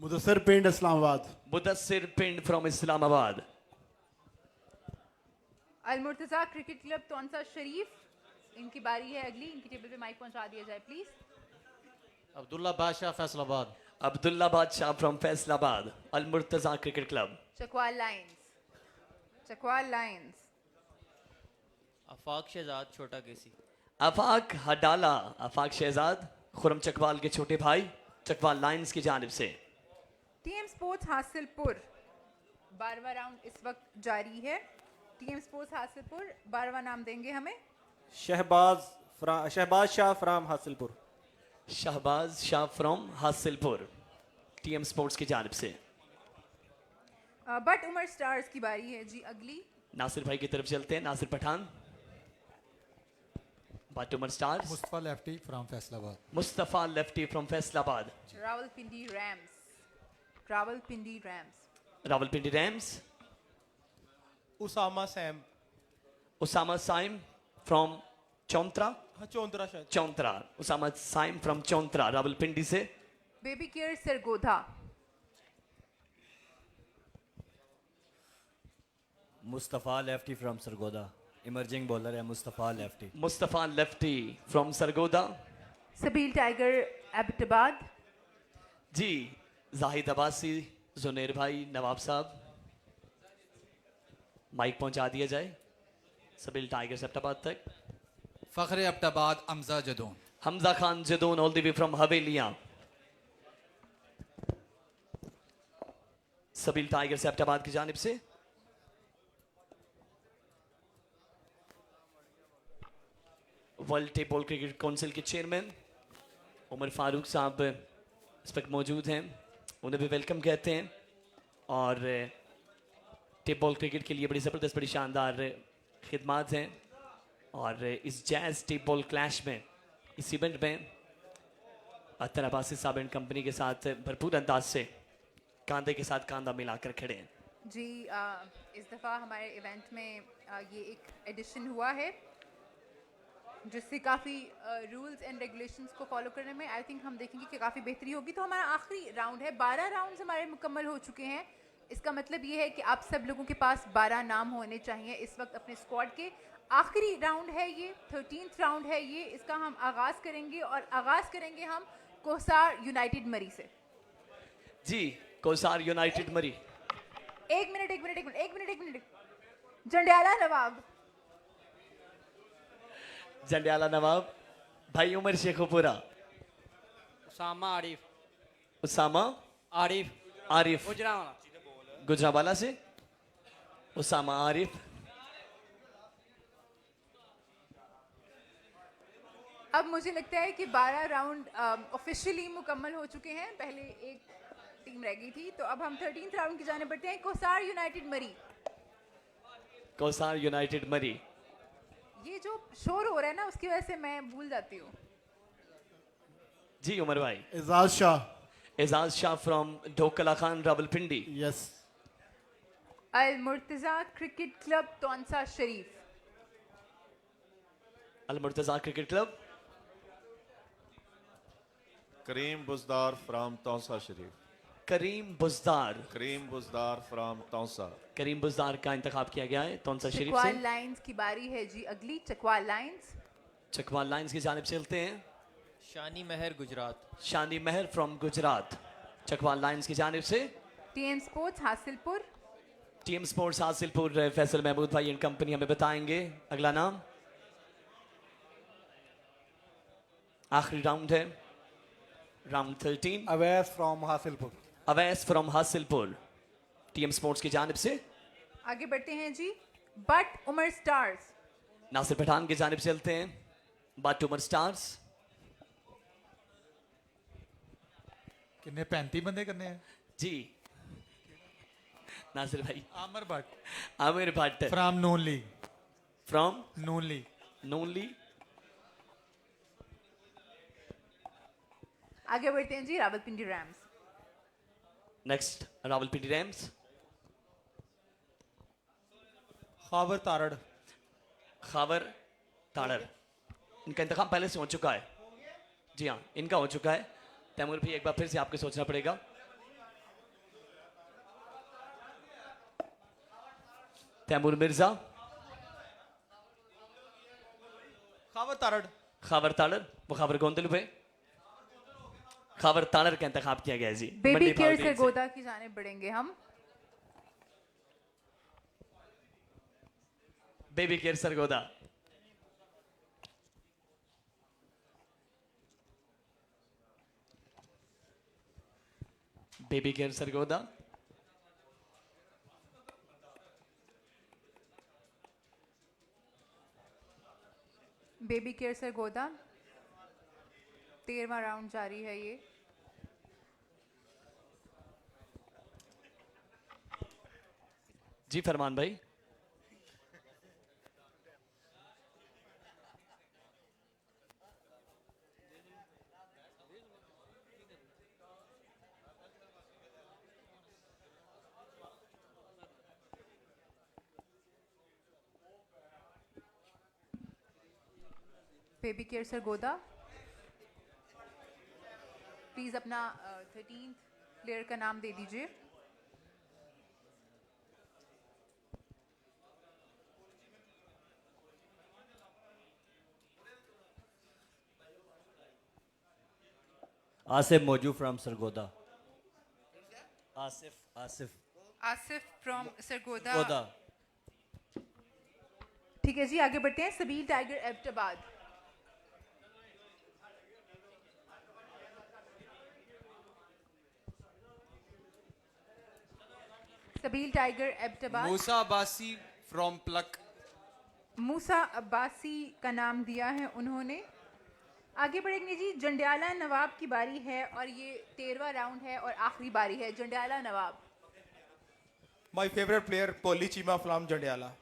मुदस्सिर पिंड Islamabad.
Mudassir Pind from Islamabad.
Al Murtaza cricket club Taunsa Sharif, इनकी बारी है अगली, इनकी टेबल पे माइक पहुंचा दिया जाए प्लीज।
अब्दुल्ला बादशाह Faisalabad.
Abdullah Badshah from Faisalabad. Al Murtaza cricket club.
Chakwal lions. Chakwal lions.
Afaq Shahzad Chhota KC.
आफाक हडाला। आफाक शहजाद खुरम चकवाल के छोटे भाई, चकवाल लायंस की जानिब से।
टीएम स्पोर्ट्स हासिलपुर, 12वां राउंड इस वक्त जारी है। टीएम स्पोर्ट्स हासिलपुर 12वां नाम देंगे हमें।
Shahbaz Shah from Hasilpur.
Shahbaz Shah from Hasilpur, TM sports की जानिब से।
बट उमर स्टार्स की बारी है जी अगली।
नासिर भाई की तरफ चलते हैं, Nasir Pathan. Butt Umar stars.
Mustafa lefty from Faisalabad.
Mustafa lefty from Faisalabad.
Rawalpindi rams. Rawalpindi rams.
Rawalpindi rams.
Usama Saim.
Usama Saim from Chauntra.
हाँ चौंतरा शायद।
चौंतरा। उसामा साइम फ्रॉम चौंतरा, रावलपिंडी से।
Baby care Sargodha.
Mustafa lefty from Sargodha. Emerging bowler है Mustafa lefty.
Mustafa lefty from Sargodha.
Sabeel tiger Abbottabad.
जी जाहिद अब्बासी, जुनेर भाई, नवाब साहब, माइक पहुंचा दिया जाए सबील टाइगर्स एबटाबाद तक।
Fakhr Abbottabad Hamza Jadoon.
Hamza Khan Jadoon all the way from Havelian. Sabeel tigers Abbottabad की जानिब से। वर्ल्ड टेबल क्रिकेट काउंसिल के चेयरमैन उमर फारूक साहब इस वक्त मौजूद हैं, उन्हें भी वेलकम कहते हैं। और टेबल क्रिकेट के लिए बड़ी ज़बरदस्त, बड़ी शानदार खिदमात हैं। और इस जैज़ टेबल क्लैश में, इस इवेंट में अतर अब्बासी साहब एंड कंपनी के साथ भरपूर अंदाज से कांधे के साथ कांधा मिलाकर खड़े हैं।
जी इस दफ़ा हमारे इवेंट में ये एक एडिशन हुआ है जिससे काफ़ी रूल्स एंड रेगुलेशंस को फॉलो करने में आई थिंक हम देखेंगे कि काफ़ी बेहतरी होगी। तो हमारा आखिरी राउंड है, 12 राउंड्स हमारे मुकम्मल हो चुके हैं। इसका मतलब ये है कि आप सब लोगों के पास 12 नाम होने चाहिए इस वक्त अपने स्क्वाड के। आखिरी राउंड है ये, 13th राउंड है ये। इसका हम आगाज़ करेंगे और आगाज़ करेंगे हम कोसार यूनाइटेड मरी से।
जी कोसार यूनाइटेड मरी।
एक मिनट। जंडियाला नवाब।
जंडियाला नवाब भाई उमर शेखुपुरा।
उसामा आरिफ।
उसामा
आरिफ।
आरिफ
गुजरावाला।
गुजरावाला से। उसामा आरिफ।
अब मुझे लगता है कि 12 राउंड ऑफिशियली मुकम्मल हो चुके हैं, पहले एक टीम रह गई थी। तो अब हम 13th राउंड की जाने बढ़ते हैं। कोसार यूनाइटेड मरी।
कोसार यूनाइटेड मरी।
ये जो शोर हो रहा है ना उसकी वजह से मैं भूल जाती हूँ।
जी उमर भाई।
Ejaz Shah.
Ejaz Shah from Dhokla Khan, Rawalpindi.
Yes.
Al Murtaza cricket club Taunsa Sharif.
Al Murtaza cricket club.
Karim Buzdar from Taunsa Sharif.
Karim Buzdar.
Karim Buzdar from Taunsa.
Karim Buzdar का इंतखाब किया गया है तौसा शरीफ
चकवाल
से।
लाइंस की बारी है जी अगली। चकवाल लाइंस।
चकवाल लाइंस की जानिब चलते हैं।
शानी महर गुजरात।
शानी महर फ्रॉम गुजरात, चकवाल लाइंस की जानिब से।
TM sports Hasilpur.
Team sports Hasilpur Faisal Mahmood भाई एंड कंपनी हमें बताएंगे अगला नाम। आखिरी राउंड है, round 13।
Awais from Hasilpur.
Awais from Hasilpur, TM sports की जानिब से।
आगे बढ़ते हैं जी। बट उमर स्टार्स।
नासिर पठान की जानिब चलते हैं। बट उमर स्टार्स।
कितने 35 बंदे करने हैं
जी नासिर भाई।
Amir Bhatt.
Amir Bhatt
from Noon league.
From
Noonli
Noonli.
आगे बढ़ते हैं जी, Rawalpindi rams.
Next Rawalpindi rams.
Khawar Tarar.
Khawar Tarar, इनका इंतखाब पहले से हो चुका है। जी हाँ, इनका हो चुका है। तैमूर भी एक बार फिर से आपको सोचना पड़ेगा। तैमूर मिर्जा।
खावर तारड़।
खावर ताड़र, वो खावर गोंदल पे खावर ताड़र का इंतखाब किया गया है जी।
बेबी
मंडी
केयर
भावदीन से।
सरगोदा की जाने बढ़ेंगे हम।
Baby care Sargodha. Baby care Sargodha.
Baby care Sargodha, 13वां राउंड जारी है ये।
जी फरमान भाई।
बेबी केयर सरगोदा, प्लीज अपना 13th प्लेयर का नाम दे दीजिए।
आसिफ मोजू फ्रॉम सरगोदा। आसिफ आसिफ
आसिफ फ्रॉम सरगोदा।
सरगोदा।
ठीक है जी, आगे बढ़ते हैं। Sabeel tiger Abbottabad. Sabeel tiger Abbottabad.
Musa Abbasi from Palak.
Musa Abbasi का नाम दिया है उन्होंने। आगे बढ़ेंगे जी, जंडियाला नवाब की बारी है और ये 13वां राउंड है और आखिरी बारी है। Jandiala Nawab.
My favourite player Poli Cheema from Jandiala.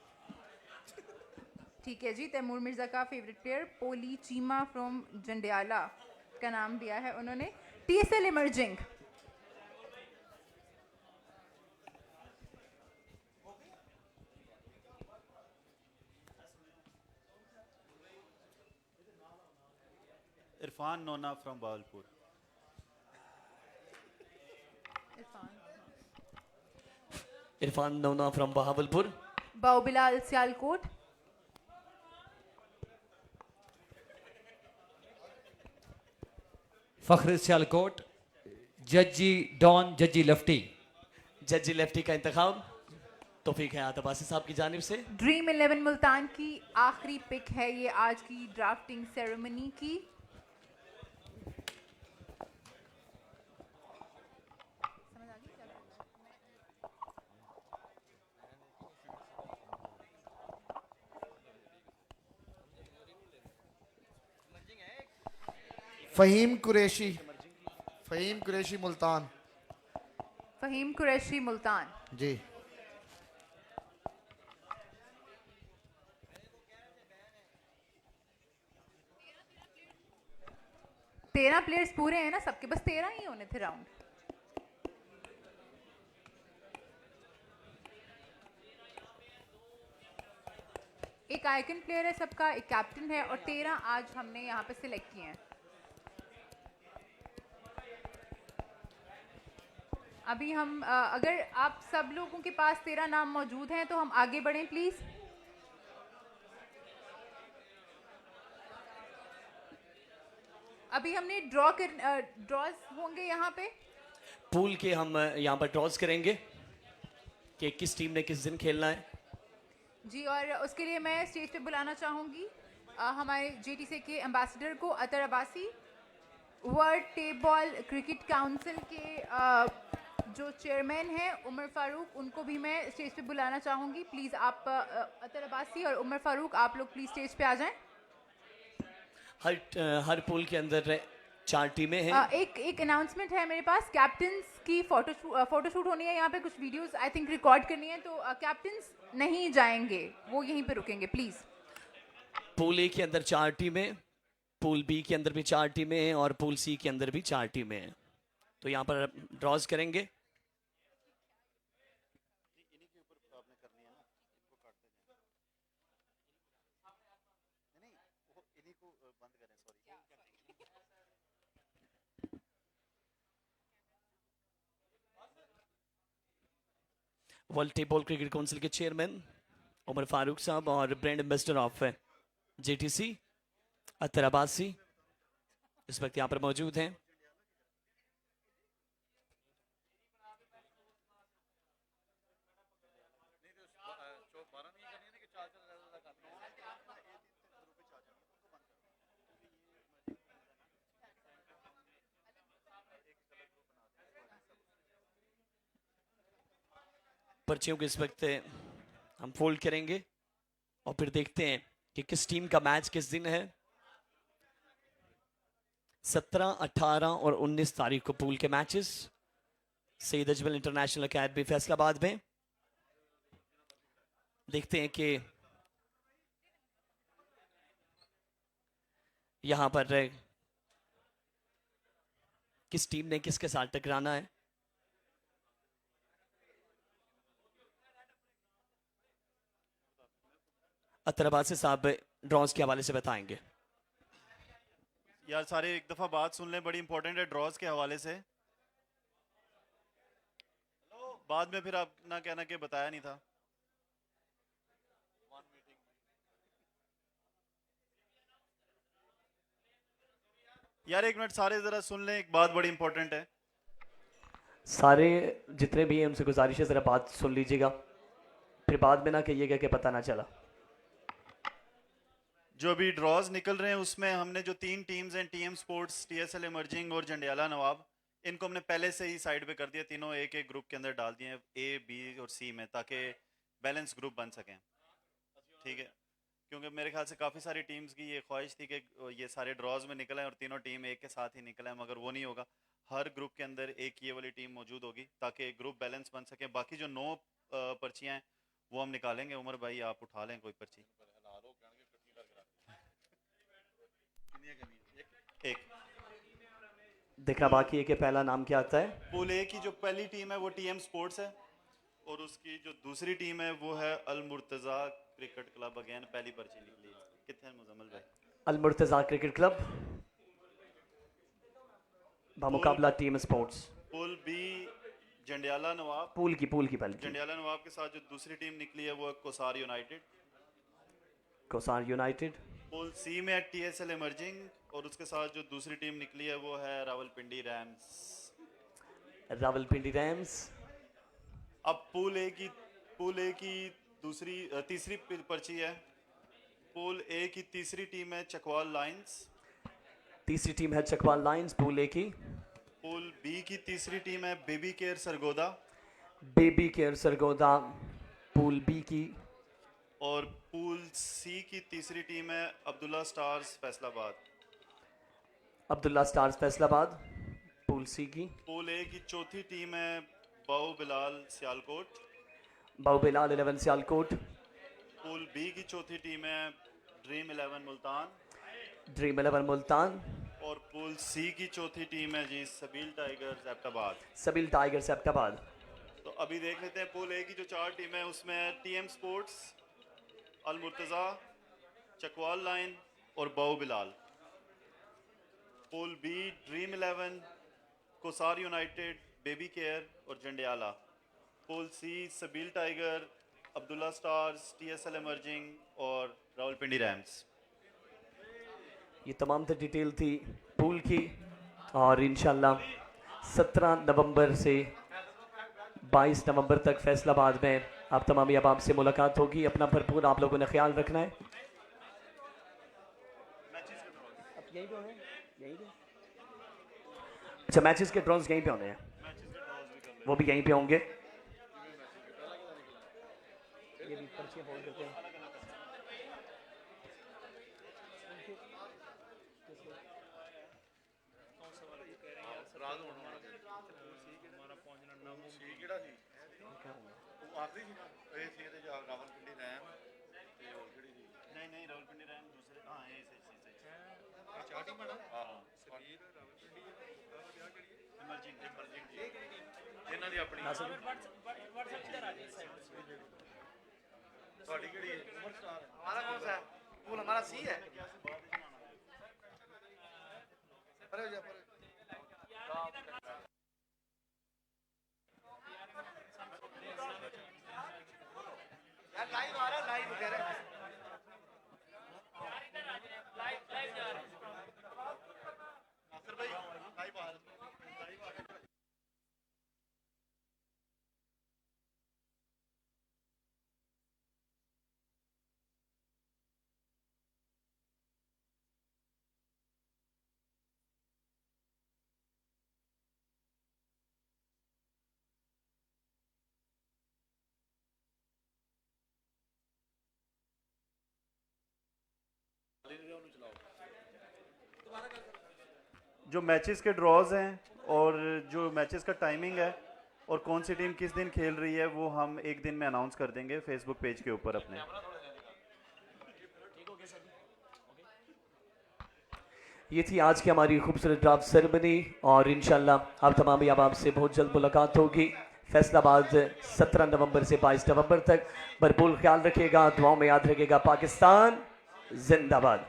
ठीक है जी, तैमूर मिर्जा का favourite player Poli Cheema from Jandiala का नाम दिया है उन्होंने। TSL emerging.
Irfan Nona from Bahawalpur.
Irfan Nona from Bahawalpur.
Bau Bilal Sialkot.
Fakhr Sialkot. Jajji don Jajji lefty.
Jajji lefty का इंतखाब तौफीक हयात अब्बासी साहब की जानिब से।
ड्रीम 11 मुल्तान की आखिरी पिक है ये आज की ड्राफ्टिंग सेरेमनी की।
फ़हीम कुरैशी मुल्तान।
फहीम कुरैशी मुल्तान।
जी।
तेरह प्लेयर्स पूरे हैं ना सबके? बस 13 ही होने थे राउंड। एक आइकन प्लेयर है सबका, एक कैप्टन है और 13 आज हमने यहाँ पे सिलेक्ट किए हैं। अभी हम अगर आप सब लोगों के पास 13 नाम मौजूद हैं तो हम आगे बढ़ें प्लीज। अभी हमने ड्रॉज होंगे यहाँ पे।
पूल के हम यहाँ पर ड्रॉज करेंगे कि किस टीम ने किस दिन खेलना है
जी। और उसके लिए मैं स्टेज पे बुलाना चाहूँगी हमारे JTC के एम्बेसडर को, Attar Abbasi. World table cricket council के जो चेयरमैन हैं उमर फारूक, उनको भी मैं स्टेज पे बुलाना चाहूँगी। प्लीज़ आप अतर अब्बासी और उमर फारूक, आप लोग प्लीज़ स्टेज पे आ जाएं।
हर पूल के अंदर 4 टीमें हैं।
एक अनाउंसमेंट है मेरे पास। कैप्टन्स की फोटोशूट होनी है यहाँ पे, कुछ वीडियोस आई थिंक रिकॉर्ड करनी है, तो कैप्टन्स नहीं जाएंगे, वो यहीं पे रुकेंगे प्लीज़।
पूल ए के अंदर 4 टीमें, पूल बी के अंदर भी 4 टीमें हैं और पूल सी के अंदर भी 4 टीमें हैं। तो यहाँ पर ड्रॉज करेंगे। वर्ल्ड टेबल क्रिकेट काउंसिल के चेयरमैन उमर फारूक साहब और ब्रांड एम्बेसडर ऑफ जेटीसी अतर अब्बासी इस वक्त यहाँ पर मौजूद हैं। पर्चियों को इस वक्त हम फोल्ड करेंगे और फिर देखते हैं कि किस टीम का मैच किस दिन है। 17, 18 और 19 तारीख को पूल के matches Saeed Ajmal international academy Faisalabad में। देखते हैं कि यहां पर किस टीम ने किसके साथ टकराना है। अतर अब्बासी साहब ड्रॉज के हवाले से बताएंगे।
यार सारे एक दफ़ा बात सुन लें, बड़ी इंपॉर्टेंट है ड्रॉज के हवाले से। बाद में फिर आप ना कहना कि बताया नहीं था। यार एक मिनट सारे ज़रा सुन लें, एक बात बड़ी इंपॉर्टेंट है।
सारे जितने भी हैं उनसे गुजारिश है ज़रा बात सुन लीजिएगा, फिर बाद में ना कहिएगा कि पता ना चला।
जो अभी ड्रॉज निकल रहे हैं उसमें हमने जो 3 टीम्स हैं, टीएम स्पोर्ट्स, टीएसएल इमर्जिंग और जंडियाला नवाब, इनको हमने पहले से ही साइड पे कर दिया। तीनों एक एक ग्रुप के अंदर डाल दिए हैं, ए, बी और सी में, ताकि बैलेंस ग्रुप बन सकें। ठीक है, क्योंकि मेरे ख्याल से काफ़ी सारी टीम्स की ये ख्वाहिश थी कि ये सारे ड्रॉज में निकल आए और तीनों टीम एक के साथ ही निकल आए, मगर वो नहीं होगा। हर ग्रुप के अंदर एक ये वाली टीम मौजूद होगी ताकि ग्रुप बैलेंस बन सके। बाकी जो 9 पर्चियाँ हैं वो हम निकालेंगे। उमर भाई आप उठा लें कोई पर्ची। एक
देखना बाकी है कि पहला नाम क्या आता है।
पूल ए की जो पहली टीम है वो टीएम स्पोर्ट्स है और उसकी जो दूसरी टीम है वो है Al Murtaza cricket club. Again पहली पर्ची निकली है। कितने मुजम्मल भाई?
अल मुर्तज़ा क्रिकेट क्लब बामुकाबला team sports.
Pool B Jandiala Nawab.
Pool की पहली
जंडियाला नवाब के साथ जो दूसरी टीम निकली है वो है कोसार United.
Kausar United.
Pool C में टीएसएल इमर्जिंग और उसके साथ जो दूसरी टीम निकली है वो है रावलपिंडी रैम्स।
रावलपिंडी रैम्स।
अब पूल ए की तीसरी पर्ची है। पूल ए की तीसरी टीम है चकवाल लायंस।
तीसरी टीम है चकवाल लायंस पूल ए की।
पूल बी की तीसरी टीम है baby care Sargodha.
Baby care Sargodha pool B की।
और पूल सी की तीसरी टीम है Abdullah stars Faisalabad.
Abdullah stars Faisalabad pool C की।
पूल ए की चौथी टीम है बाऊ बिलाल सियालकोट।
बाऊ बिलाल 11 सियालकोट।
पूल बी की चौथी टीम है ड्रीम 11 मुल्तान।
ड्रीम 11 मुल्तान।
और पूल सी की चौथी टीम है जी सबील टाइगर्स एबटाबाद।
सबील टाइगर्स एबटाबाद।
तो अभी देख लेते हैं पूल ए की जो 4 टीम है उसमें TM sports, Al Murtaza, Chakwal line और Bau Bilal. Pool B dream 11, Kohsar united, baby care और Jandiala. Pool C Sabeel tiger, Abdullah stars, TSL emerging और रावलपिंडी रैम्स।
ये तमाम तर डिटेल थी पूल की और इंशाल्लाह 17 नवंबर से 22 नवंबर तक फैसलाबाद में आप तमाम अहबाब से मुलाकात होगी। अपना भरपूर आप लोगों ने ख्याल रखना है। अच्छा मैचेस के ड्रॉज यहीं पे होने हैं, वो भी यहीं पे होंगे। ये भी पर्चियां होल्ड करते हैं।
नहीं रावलपिंडी रैम दूसरे
हमारा कौन सा है? फूल हमारा सी है। परे हो जा, परे। यार लाइव आ रहा है, लाइव कह रहे हैं। नासिर भाई लाइव आ रहा है।
जो मैचेस के ड्रॉज हैं और जो मैचेस का टाइमिंग है और कौन सी टीम किस दिन खेल रही है वो हम एक दिन में अनाउंस कर देंगे फेसबुक पेज के ऊपर अपने।
ये थी आज की हमारी खूबसूरत ड्राफ्ट सेरेमनी और इंशाल्लाह आप तमाम अब आपसे बहुत जल्द मुलाकात होगी। फैसलाबाद 17 नवंबर से 22 नवंबर तक। भरपूर ख्याल रखिएगा, दुआओं में याद रखिएगा। पाकिस्तान जिंदाबाद।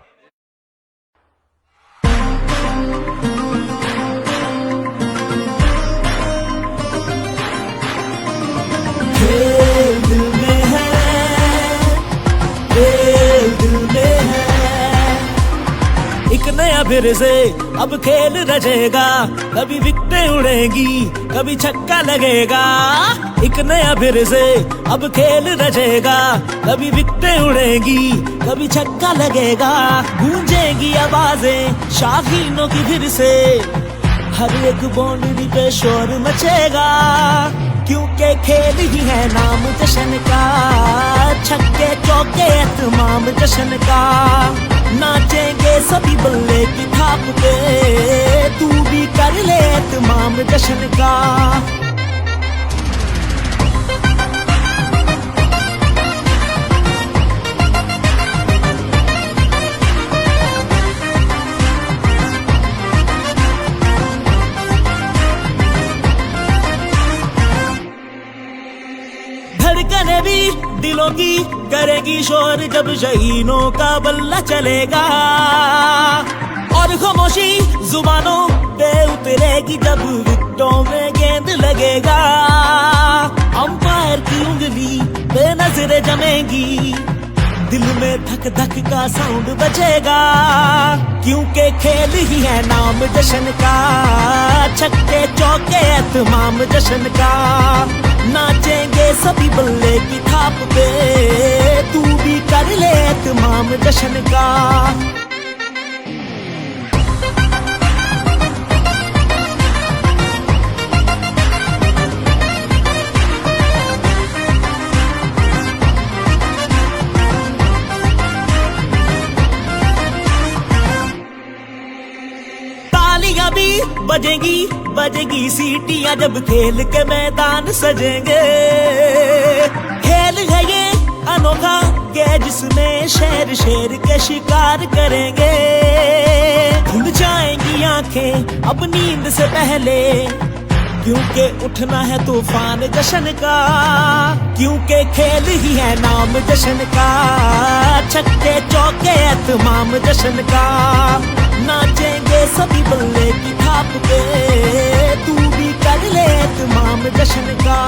दिल में है, दिल में है। एक नया फिर से अब खेल रचेगा, कभी विकेटें उड़ेंगी, कभी छक्का लगेगा। एक नया फिर से अब खेल रचेगा, कभी विकेटें उड़ेंगी, कभी छक्का लगेगा। गूंजेंगी आवाजें शाहीनों की फिर से, हर एक बाउंड्री पे शोर मचेगा। क्योंकि खेल ही है नाम जश्न का, छक्के चौके तमाम जश्न का। नाचेंगे सभी बल्ले की थाप पे, तू भी कर ले तमाम जश्न का। धड़कने भी दिलों की करेगी शोर जब शहीनों का बल्ला चलेगा। और खामोशी जुबानों पे उतरेगी जब विकेटों में गेंद लगेगा। अंपायर की उंगली पे नजरें जमेंगी, दिल में धक धक का साउंड बजेगा। क्योंकि खेल ही है नाम जश्न का, छक्के चौके तमाम जश्न का। नाचेंगे सभी बल्ले की थाप पे, तू भी कर ले तमाम जश्न का। तालियां भी बजेंगी, बजेगी सीटियां जब खेल के मैदान सजेंगे। खेल है ये अनोखा के जिसमें शेर शेर के शिकार करेंगे। खुल जाएंगी आंखें अब नींद से पहले, क्योंकि उठना है तूफान जश्न का। क्योंकि खेल ही है नाम जश्न का, छक्के चौके तमाम जश्न का। नाचेंगे सभी बल्ले की थाप पे, तू भी कर ले तमाम जश्न का।